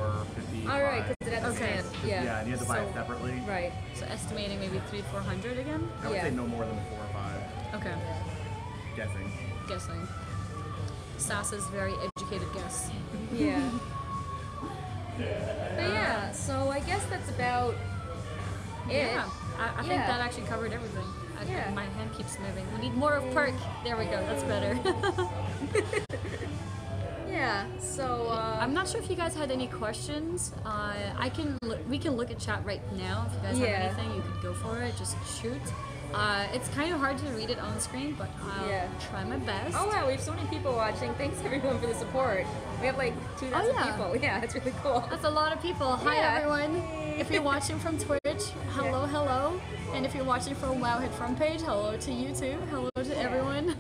[SPEAKER 5] $4.50.
[SPEAKER 1] All right, because it had the
[SPEAKER 2] Okay.
[SPEAKER 1] stand. Yeah.
[SPEAKER 5] Yeah, and you have to buy it
[SPEAKER 2] So-
[SPEAKER 5] separately.
[SPEAKER 1] Right.
[SPEAKER 2] So estimating maybe 300-400 again.
[SPEAKER 5] I would
[SPEAKER 1] Yeah.
[SPEAKER 5] say no more than 4 or 5.
[SPEAKER 2] Okay,
[SPEAKER 5] Guessing.
[SPEAKER 2] guessing. Sasa's very educated guess.
[SPEAKER 1] Yeah. But yeah, so I guess that's about it.
[SPEAKER 2] Yeah, I think
[SPEAKER 1] Yeah.
[SPEAKER 2] that actually covered everything.
[SPEAKER 1] Yeah.
[SPEAKER 2] My hand keeps moving. We need more of Perk. There we go. That's better.
[SPEAKER 1] Yeah. So
[SPEAKER 2] I'm not sure if you guys had any questions. We can look at chat right now. If you guys
[SPEAKER 1] Yeah.
[SPEAKER 2] have anything, you could go for it. Just shoot. It's kind of hard to read it on screen, but I'll
[SPEAKER 1] Yeah.
[SPEAKER 2] try my best.
[SPEAKER 1] Oh wow, we have so many people watching. Thanks everyone for the support. We have like 2,000
[SPEAKER 2] yeah.
[SPEAKER 1] people. Yeah, it's really cool.
[SPEAKER 2] That's a lot of people. Hi
[SPEAKER 1] Yeah.
[SPEAKER 2] everyone. If you're watching from Twitch, hello, hello. And if you're watching from Wowhead front page, hello to you too. Hello to everyone.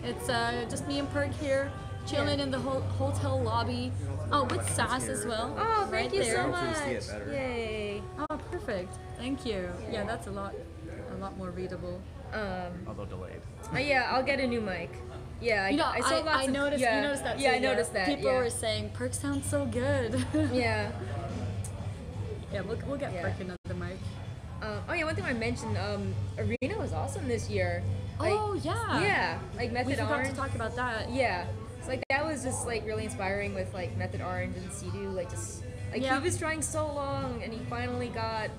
[SPEAKER 2] It's just me and Perk here, chilling in the hotel lobby. Oh, with Sass as well.
[SPEAKER 1] Oh, thank
[SPEAKER 2] right
[SPEAKER 1] you
[SPEAKER 2] there.
[SPEAKER 1] so
[SPEAKER 3] Hopefully
[SPEAKER 1] much.
[SPEAKER 3] you see it better.
[SPEAKER 1] Yay.
[SPEAKER 2] Oh, perfect. Thank you. Yeah, that's a lot more readable.
[SPEAKER 5] Although delayed.
[SPEAKER 1] Yeah, I'll get a new mic. Yeah,
[SPEAKER 2] You know,
[SPEAKER 1] I saw lots of
[SPEAKER 2] noticed.
[SPEAKER 1] yeah.
[SPEAKER 2] You noticed that too.
[SPEAKER 1] Yeah, I noticed that.
[SPEAKER 2] People
[SPEAKER 1] yeah.
[SPEAKER 2] were saying Perk sounds so good.
[SPEAKER 1] Yeah.
[SPEAKER 2] Yeah, we'll get
[SPEAKER 1] Yeah.
[SPEAKER 2] Perk another mic.
[SPEAKER 1] Oh yeah, one thing I mentioned, Arena was awesome this year. Like,
[SPEAKER 2] Oh yeah.
[SPEAKER 1] Yeah, like
[SPEAKER 2] We
[SPEAKER 1] Method
[SPEAKER 2] forgot
[SPEAKER 1] Orange.
[SPEAKER 2] to talk about that.
[SPEAKER 1] Yeah, so like that was just like really inspiring with like Method Orange and Sea-Doo, like just like
[SPEAKER 2] Yeah.
[SPEAKER 1] he was trying so long and he finally got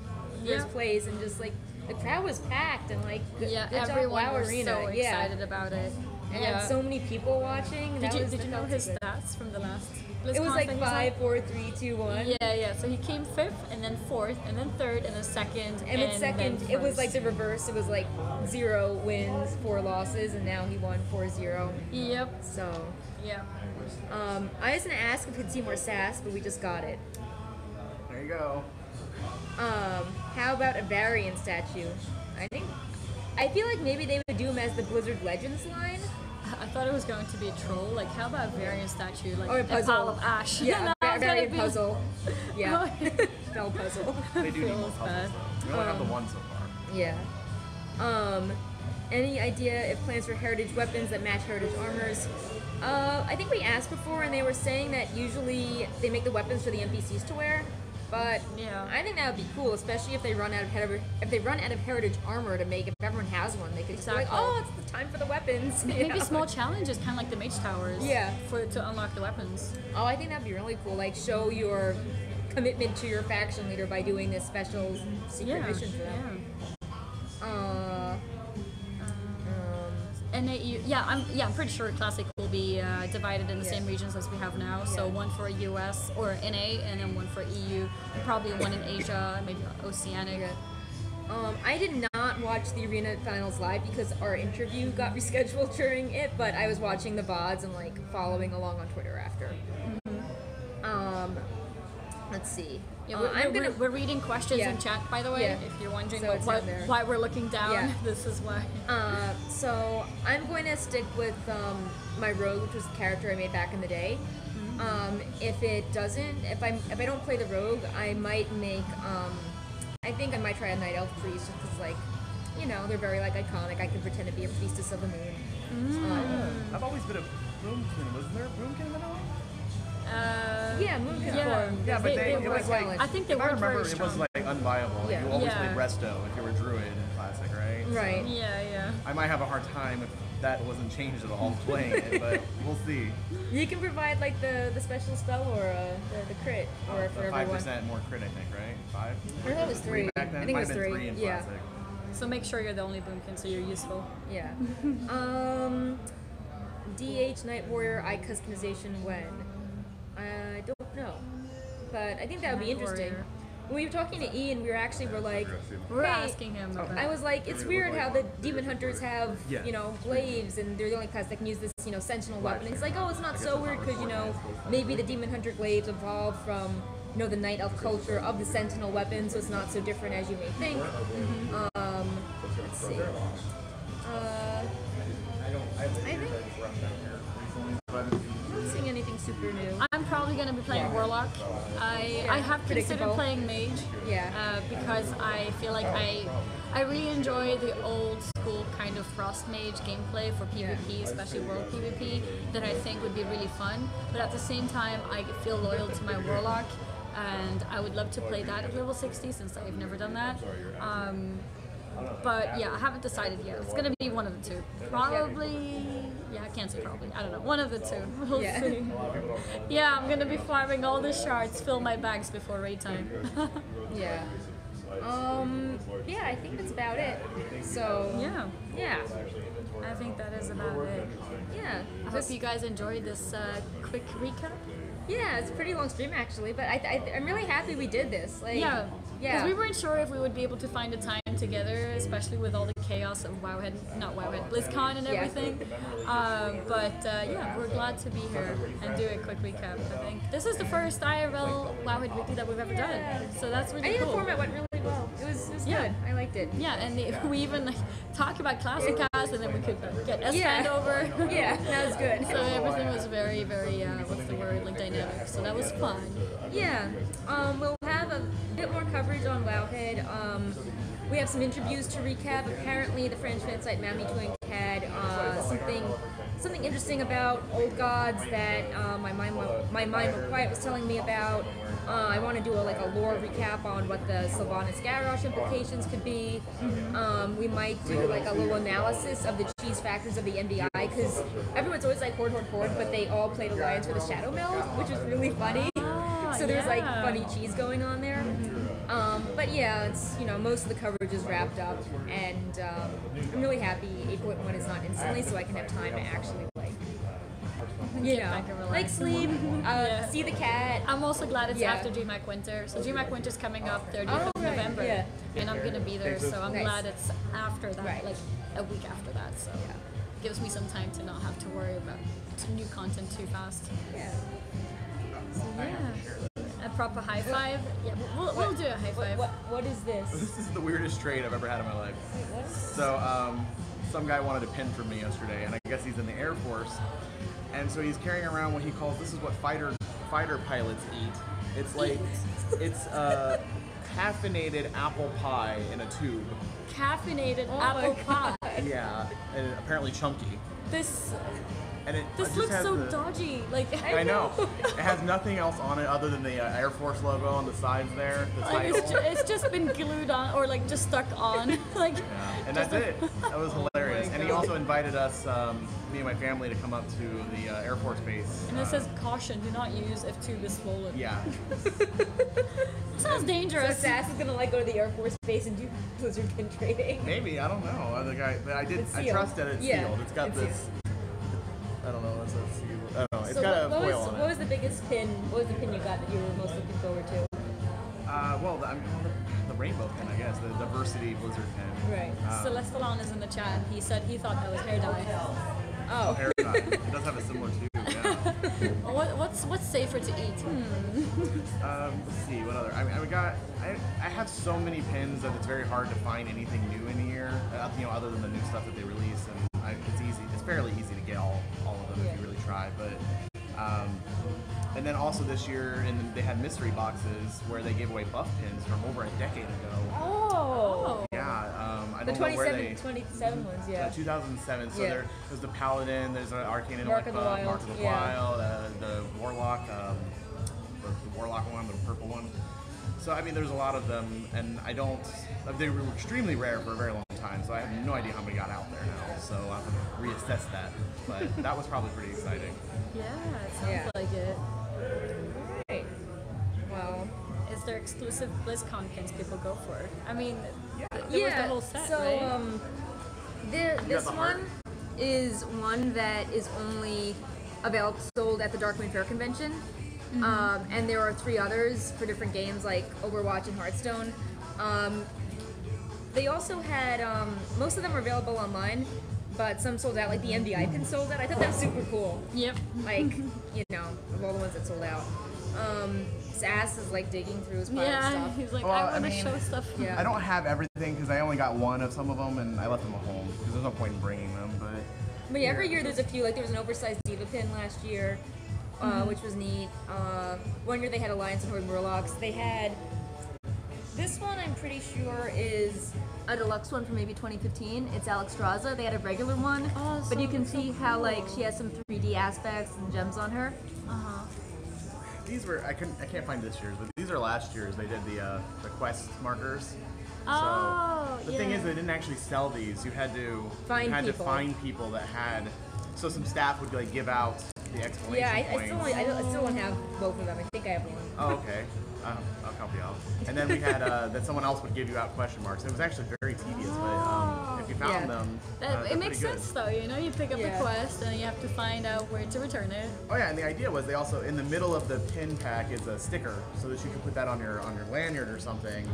[SPEAKER 2] Yeah.
[SPEAKER 1] first place and just like the crowd was packed and like good,
[SPEAKER 2] Yeah,
[SPEAKER 1] good
[SPEAKER 2] everyone
[SPEAKER 1] job, Wow
[SPEAKER 2] was
[SPEAKER 1] Arena.
[SPEAKER 2] so
[SPEAKER 1] yeah.
[SPEAKER 2] excited about it.
[SPEAKER 1] And
[SPEAKER 2] yeah.
[SPEAKER 1] had so many people watching.
[SPEAKER 2] Did
[SPEAKER 1] that
[SPEAKER 2] you
[SPEAKER 1] was,
[SPEAKER 2] did
[SPEAKER 1] that
[SPEAKER 2] you know
[SPEAKER 1] felt
[SPEAKER 2] his
[SPEAKER 1] so good.
[SPEAKER 2] stats from the last?
[SPEAKER 1] It was
[SPEAKER 2] BlizzCon
[SPEAKER 1] like
[SPEAKER 2] thing you saw?
[SPEAKER 1] 5, 4, 3, 2, 1.
[SPEAKER 2] Yeah. So he came 5th, and then 4th, and then 3rd, and then 2nd,
[SPEAKER 1] And with second,
[SPEAKER 2] then
[SPEAKER 1] it was
[SPEAKER 2] first.
[SPEAKER 1] like the reverse. It was like 0 wins, 4 losses, and now he won 4-0.
[SPEAKER 2] Yep.
[SPEAKER 1] So,
[SPEAKER 2] Yeah.
[SPEAKER 1] I was gonna ask if we could see more sass, but we just got it.
[SPEAKER 5] There you go.
[SPEAKER 1] How about a variant statue? I feel like maybe they would do him as the Blizzard Legends line.
[SPEAKER 2] I thought it was going to be a troll. Like, how about a variant statue? Like
[SPEAKER 1] Or a
[SPEAKER 2] a
[SPEAKER 1] puzzle.
[SPEAKER 2] pile of ash.
[SPEAKER 1] Yeah,
[SPEAKER 2] No, it's gonna
[SPEAKER 1] variant
[SPEAKER 2] be-
[SPEAKER 1] puzzle. Yeah, spell puzzle.
[SPEAKER 5] They do need more
[SPEAKER 2] Feels bad.
[SPEAKER 5] puzzles. We only have the one so far.
[SPEAKER 1] Yeah. Any idea if plans for heritage weapons that match heritage armors? I think we asked before, and they were saying that usually they make the weapons for the NPCs to wear. But
[SPEAKER 2] Yeah.
[SPEAKER 1] I think that would be cool, especially if they run out of heritage armor to make. If everyone has one, they could just be like,
[SPEAKER 2] Exactly.
[SPEAKER 1] "Oh, it's the time for the weapons." you
[SPEAKER 2] Maybe
[SPEAKER 1] know?
[SPEAKER 2] small challenges, kind of like the mage towers.
[SPEAKER 1] Yeah.
[SPEAKER 2] To unlock the weapons.
[SPEAKER 1] Oh, I think that'd be really cool. Like, show your commitment to your faction leader by doing this special secret
[SPEAKER 2] Yeah.
[SPEAKER 1] mission for them.
[SPEAKER 2] Yeah.
[SPEAKER 1] Um,
[SPEAKER 2] I'm pretty sure Classic will be divided in the
[SPEAKER 1] Yeah.
[SPEAKER 2] same regions as we have now. So
[SPEAKER 1] Yeah.
[SPEAKER 2] one for US or NA, and then one for EU. And probably one in Asia, maybe Oceanic.
[SPEAKER 1] I did not watch the arena finals live because our interview got rescheduled during it, but I was watching the VODs and like following along on Twitter after. Let's see.
[SPEAKER 2] Yeah, we're reading questions
[SPEAKER 1] Yeah.
[SPEAKER 2] in chat, by the way.
[SPEAKER 1] Yeah.
[SPEAKER 2] If you're wondering
[SPEAKER 1] So it's down there.
[SPEAKER 2] why we're looking down,
[SPEAKER 1] Yeah.
[SPEAKER 2] this is why.
[SPEAKER 1] So I'm going to stick with my rogue, which was the character I made back in the day. If it doesn't, if I don't play the rogue, I might make. I think I might try a night elf priest, just because like, you know, they're very like iconic. I could pretend to be a priestess of the moon.
[SPEAKER 5] I've always been a Boomkin. Wasn't there a Boomkin in Vanilla?
[SPEAKER 1] Yeah, moon can
[SPEAKER 2] Yeah.
[SPEAKER 1] form.
[SPEAKER 5] Yeah, but
[SPEAKER 2] They
[SPEAKER 5] it was like,
[SPEAKER 2] I think they
[SPEAKER 5] if I
[SPEAKER 2] weren't
[SPEAKER 5] remember,
[SPEAKER 2] very
[SPEAKER 5] it was
[SPEAKER 2] strong.
[SPEAKER 5] like unviable.
[SPEAKER 1] Yeah.
[SPEAKER 5] You always
[SPEAKER 2] Yeah.
[SPEAKER 5] played Resto if you were Druid in Classic, right?
[SPEAKER 1] Right.
[SPEAKER 2] Yeah.
[SPEAKER 5] I might have a hard time if that wasn't changed at all playing it, but we'll see.
[SPEAKER 1] You can provide like the special spell or the crit, or for
[SPEAKER 5] The
[SPEAKER 1] everyone.
[SPEAKER 5] 5% more crit, I think, right? 5?
[SPEAKER 1] I thought it was 3.
[SPEAKER 5] Back then?
[SPEAKER 1] I think
[SPEAKER 5] Might
[SPEAKER 1] it was
[SPEAKER 5] have been
[SPEAKER 1] 3.
[SPEAKER 5] in
[SPEAKER 1] Yeah.
[SPEAKER 5] Classic.
[SPEAKER 2] So make sure you're the only boomkin, so you're useful.
[SPEAKER 1] Yeah. DH Night Warrior eye customization when? I don't know, but I think that would be
[SPEAKER 2] Night
[SPEAKER 1] interesting.
[SPEAKER 2] Warrior.
[SPEAKER 1] When we were talking to Ian, we're like,
[SPEAKER 2] We're
[SPEAKER 1] hey,
[SPEAKER 2] asking him about
[SPEAKER 1] I was like, it's weird how the demon hunters have,
[SPEAKER 5] Yeah.
[SPEAKER 1] you know, glaives, and they're the only class that can use this, you know, sentinel weapon. And he's like, oh, it's not so weird because, you know, maybe the demon hunter glaives evolved from, you know, the night elf culture of the sentinel weapon, so it's not so different as you may think. Let's see. I think I'm not seeing anything super new.
[SPEAKER 2] I'm probably going to be playing Warlock. I have considered
[SPEAKER 1] predictable.
[SPEAKER 2] playing Mage.
[SPEAKER 1] Yeah.
[SPEAKER 2] Because I feel like I really enjoy the old school kind of Frost Mage gameplay for PvP, especially World PvP, that I think would be really fun. But at the same time, I feel loyal to my Warlock, and I would love to play that at level 60 since I've never done that. But yeah, I haven't decided yet. It's gonna be one of the two. Probably, yeah, I can't say probably. I don't know. One of the two. We'll see. Yeah, I'm gonna be farming all the shards, fill my bags before raid time.
[SPEAKER 1] Yeah. Yeah, I think that's about it. So yeah,
[SPEAKER 2] I think that is about it.
[SPEAKER 1] yeah.
[SPEAKER 2] I hope you guys enjoyed this quick recap.
[SPEAKER 1] Yeah, it's a pretty long stream actually, but I'm really happy we did this. Like,
[SPEAKER 2] Yeah,
[SPEAKER 1] yeah.
[SPEAKER 2] because we weren't sure if we would be able to find a time together, especially with all the chaos of BlizzCon and everything. But yeah, we're glad to be here and do a quick recap. I think this is the first IRL Wowhead Weekly that we've ever done, so that's really
[SPEAKER 1] I think
[SPEAKER 2] cool.
[SPEAKER 1] the format went really well. It was
[SPEAKER 2] Yeah.
[SPEAKER 1] good. I liked it.
[SPEAKER 2] Yeah, and we even talk about classic cast, and then we could get S-Band over.
[SPEAKER 1] Yeah, that was good.
[SPEAKER 2] So everything was very, very, what's the word, like dynamic. So that was fun.
[SPEAKER 1] Yeah. We'll have a bit more coverage on Wowhead. We have some interviews to recap. Apparently, the French fan site Mammy Twink had something interesting about old gods that my mind went quiet was telling me about. I want to do a lore recap on what the Sylvanas Garrosh implications could be. We might do like a little analysis of the cheese factors of the NBI, because everyone's always like horde, but they all played Alliance for the Shadow Meld, which was really funny. So there's like funny cheese going on there. But yeah, it's, most of the coverage is wrapped up, and I'm really happy 8.1 is not instantly, so I can have time to actually
[SPEAKER 2] Back and relax.
[SPEAKER 1] like sleep, see the cat.
[SPEAKER 2] I'm also glad it's
[SPEAKER 1] Yeah.
[SPEAKER 2] after DreamHack Winter. So DreamHack Winter's coming up 30th of
[SPEAKER 1] right,
[SPEAKER 2] November,
[SPEAKER 1] yeah.
[SPEAKER 2] and I'm gonna be there. So I'm
[SPEAKER 1] Nice.
[SPEAKER 2] glad it's after that,
[SPEAKER 1] Right.
[SPEAKER 2] like a week after that. So gives me some time to not have to worry about new content too fast.
[SPEAKER 1] Yeah.
[SPEAKER 2] So yeah, a proper high five. Yeah, we'll do a high five.
[SPEAKER 1] What is this?
[SPEAKER 5] This is the weirdest trade I've ever had in my life. So, some guy wanted a pin from me yesterday, and I guess he's in the Air Force, and so he's carrying around what he calls, this is what fighter pilots eat. It's like, it's caffeinated apple pie in a tube.
[SPEAKER 2] Caffeinated apple pie.
[SPEAKER 5] Yeah, and apparently chunky.
[SPEAKER 2] This
[SPEAKER 5] And it
[SPEAKER 2] this
[SPEAKER 5] just
[SPEAKER 2] looks
[SPEAKER 5] has
[SPEAKER 2] so
[SPEAKER 5] the,
[SPEAKER 2] dodgy. Like
[SPEAKER 5] I know. It has nothing else on it other than the Air Force logo on the sides there. The
[SPEAKER 2] Like
[SPEAKER 5] title.
[SPEAKER 2] it's just been glued on, or like just stuck on. Like
[SPEAKER 5] Yeah, and that's it. That was hilarious. And he also invited us, me and my family, to come up to the Air Force base.
[SPEAKER 2] and it says caution, do not use if tube is swollen.
[SPEAKER 5] Yeah.
[SPEAKER 2] Sounds
[SPEAKER 1] So
[SPEAKER 2] dangerous.
[SPEAKER 1] Sass is gonna go to the Air Force base and do Blizzard pin trading.
[SPEAKER 5] Maybe, I don't know. The guy, but I
[SPEAKER 1] It's
[SPEAKER 5] trust that it's
[SPEAKER 1] sealed.
[SPEAKER 5] sealed. It's got
[SPEAKER 1] It's
[SPEAKER 5] this. I don't know. What's that sealed? I don't know. It's
[SPEAKER 1] So
[SPEAKER 5] got a
[SPEAKER 1] what
[SPEAKER 5] foil on
[SPEAKER 1] what
[SPEAKER 5] it.
[SPEAKER 1] was the biggest pin? What was the pin you got that you were most looking forward to?
[SPEAKER 5] The rainbow pin, I guess. The diversity Blizzard pin.
[SPEAKER 1] Right.
[SPEAKER 2] Celestalon is in the chat. He said he thought that was hair dye.
[SPEAKER 1] Oh.
[SPEAKER 5] Hair dye. It does have a similar tube. Yeah.
[SPEAKER 2] What's safer to eat?
[SPEAKER 5] Let's see, what other? I have so many pins that it's very hard to find anything new in here, other than the new stuff that they release, and it's easy. It's fairly easy to get all of them if you really try. But and then also this year, they had mystery boxes where they gave away buff pins from over a decade ago.
[SPEAKER 1] Oh.
[SPEAKER 5] Yeah, I
[SPEAKER 1] The
[SPEAKER 5] don't know where
[SPEAKER 1] 27 ones, yeah.
[SPEAKER 5] 2007. So
[SPEAKER 1] Yeah.
[SPEAKER 5] there's the Paladin, there's an Arcane
[SPEAKER 1] Mark of the Wild,
[SPEAKER 5] Mark of the
[SPEAKER 1] yeah.
[SPEAKER 5] Wild, the Warlock, the Warlock one, the purple one. So I mean, there's a lot of them, and they were extremely rare for a very long time. So I have no idea how many got out there now. So I have to reassess that. But that was probably pretty exciting.
[SPEAKER 2] Yeah, it sounds
[SPEAKER 1] Yeah.
[SPEAKER 2] like it.
[SPEAKER 1] Right. Well.
[SPEAKER 2] Is there exclusive BlizzCon pins people go for? I mean, there was the whole set,
[SPEAKER 1] so
[SPEAKER 2] right?
[SPEAKER 1] this
[SPEAKER 5] the
[SPEAKER 1] one is one that is only sold at the Darkwind Fair convention, and there are 3 others for different games like Overwatch and Hearthstone. They also had most of them are available online, but some sold out. Like the MDI pin sold out. I thought that was super cool.
[SPEAKER 2] Yep.
[SPEAKER 1] Like of all the ones that sold out. Sass is like digging through his pile of
[SPEAKER 2] Yeah,
[SPEAKER 1] stuff.
[SPEAKER 2] he's like,
[SPEAKER 5] Well,
[SPEAKER 2] I
[SPEAKER 5] I
[SPEAKER 2] want to
[SPEAKER 5] mean,
[SPEAKER 2] show stuff.
[SPEAKER 1] Yeah.
[SPEAKER 5] I don't have everything because I only got one of some of them, and I left them at home because there's no point in bringing them. But
[SPEAKER 1] But yeah, every year there's a few. Like there was an oversized diva pin last year. which was neat. One year they had Alliance and Horde Murlocs. They had this one. I'm pretty sure is a deluxe one from maybe 2015. It's Alexstrasza. They had a regular one, but you can see how like she has some 3D aspects and gems on her.
[SPEAKER 5] These were I can't find this year's, but these are last year's. They did the quest markers.
[SPEAKER 2] Oh,
[SPEAKER 5] so the thing is, they didn't actually sell these. You had to
[SPEAKER 1] Find
[SPEAKER 5] find people that had. So some staff would like give out the exclamation points.
[SPEAKER 1] I still don't have both of them. I think I have one.
[SPEAKER 5] Oh, okay. I'll help you out. And then we had that someone else would give you out question marks. It was actually very tedious, but if you found them,
[SPEAKER 2] it makes sense though. You know, you pick up the quest and you have to find out where to return it.
[SPEAKER 5] Oh yeah, and the idea was they also in the middle of the pin pack is a sticker, so that you could put that on your lanyard or something,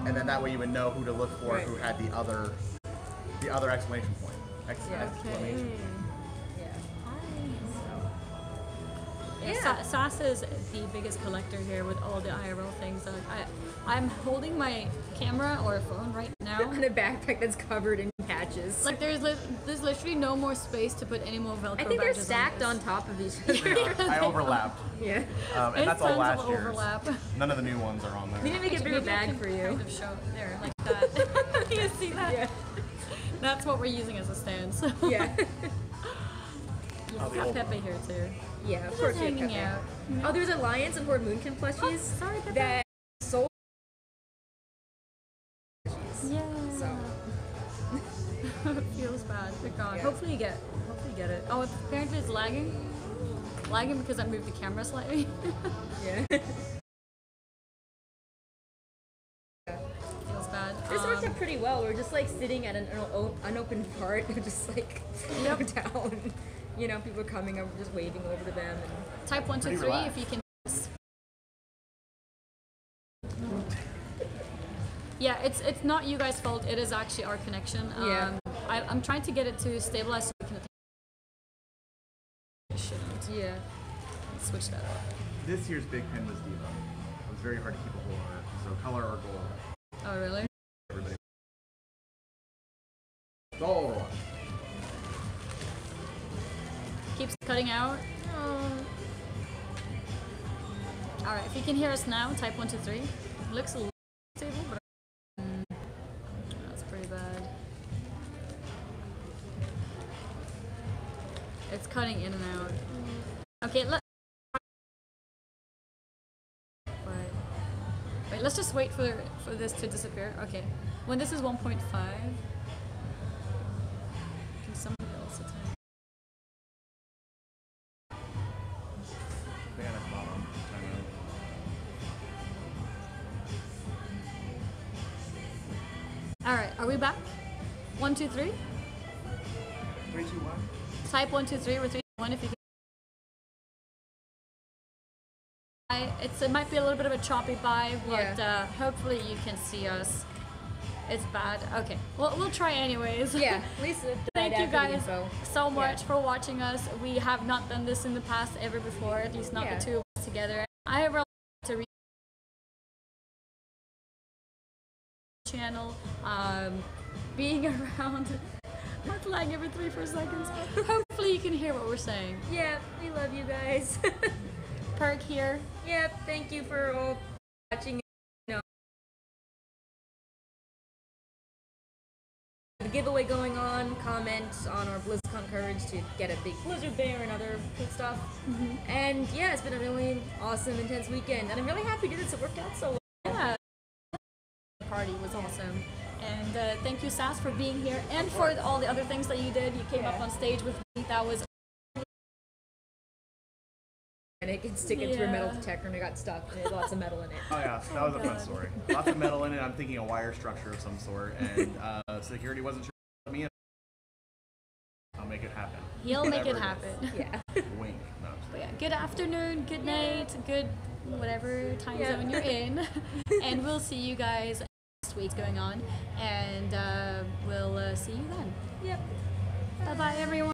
[SPEAKER 5] and then that way you would know who to look for, who had the other exclamation point. Exclamation.
[SPEAKER 2] Sass is the biggest collector here with all the IRL things. I'm holding my camera or phone right now
[SPEAKER 1] in a backpack that's covered in patches.
[SPEAKER 2] Like there's literally no more space to put any more Velcro
[SPEAKER 1] I think they're
[SPEAKER 2] badges
[SPEAKER 1] stacked on top of each other.
[SPEAKER 5] I overlapped.
[SPEAKER 1] Yeah.
[SPEAKER 5] And that's all last year's.
[SPEAKER 2] Overlap.
[SPEAKER 5] None of the new ones are on there.
[SPEAKER 1] We need to make a bigger bag for you.
[SPEAKER 2] Kind of show there like that. You see that?
[SPEAKER 1] Yeah.
[SPEAKER 2] That's what we're using as a stand. So.
[SPEAKER 1] Yeah.
[SPEAKER 2] Got Pepe here too.
[SPEAKER 1] Yeah, of course.
[SPEAKER 2] Hanging out.
[SPEAKER 1] Oh, there's Alliance and Horde Moonkin plushies.
[SPEAKER 2] Sorry, Pepe.
[SPEAKER 1] That sold.
[SPEAKER 2] Yeah.
[SPEAKER 1] So.
[SPEAKER 2] It feels bad. They're gone.
[SPEAKER 1] Yeah.
[SPEAKER 2] Hopefully you get it. Oh, apparently it's lagging. Lagging because I moved the camera slightly.
[SPEAKER 1] Yeah.
[SPEAKER 2] Feels bad.
[SPEAKER 1] This worked out pretty well. We're just like sitting at an unopened part, just like down. You know, people are coming up, just waving over to them. And
[SPEAKER 2] Type 1, 2, 3 if you can. Yeah, it's not you guys' fault. It is actually our connection. I'm trying to get it to stabilize so we can.
[SPEAKER 1] Yeah.
[SPEAKER 2] Let's switch that up.
[SPEAKER 5] This year's big pin was Diva. It was very hard to keep a hold of her. So color or gold.
[SPEAKER 2] Oh really?
[SPEAKER 5] Everybody. It's all over one.
[SPEAKER 2] Keeps cutting out. Alright, if you can hear us now, type 1, 2, 3. Looks a little stable, but that's pretty bad. It's cutting in and out. Okay, wait, let's just wait for this to disappear. Okay, when this is 1.5, can somebody else attend? Alright, are we back? 1, 2, 3?
[SPEAKER 5] 3, 2, 1.
[SPEAKER 2] Type 1, 2, 3 or 3, 2, 1 if you can. It might be a little bit of a choppy vibe, but hopefully you can see us. It's bad. Okay, well, we'll try anyways.
[SPEAKER 1] Yeah, at least
[SPEAKER 2] thank you guys so much for watching us. We have not done this in the past ever before, at least not the two of us together. I really like to read channel, being around. Not lagging every 3-4 seconds. Hopefully you can hear what we're saying.
[SPEAKER 1] Yeah, we love you guys.
[SPEAKER 2] Perk here.
[SPEAKER 1] Yep, thank you for all watching. You know, the giveaway going on. Comment on our Blizzcon coverage to get a big blizzard bear and other good stuff. And yeah, it's been a really awesome, intense weekend, and I'm really happy to do this. It worked out so well.
[SPEAKER 2] Yeah. The party was awesome. And thank you, Sass, for being here and for all the other things that you did. You came up on stage with me. That was.
[SPEAKER 1] And it can stick into a metal detector, and it got stuck, and it had lots of metal in it.
[SPEAKER 5] Oh yeah, that was a fun story. Lots of metal in it. I'm thinking a wire structure of some sort, and security wasn't sure about me. I'll make it happen.
[SPEAKER 2] He'll make it happen.
[SPEAKER 1] Yeah.
[SPEAKER 5] Wink. No,
[SPEAKER 2] But yeah, good afternoon, good night, good whatever time zone you're in, and we'll see you guys next week going on, and we'll see you then.
[SPEAKER 1] Yep.
[SPEAKER 2] Bye bye, everyone.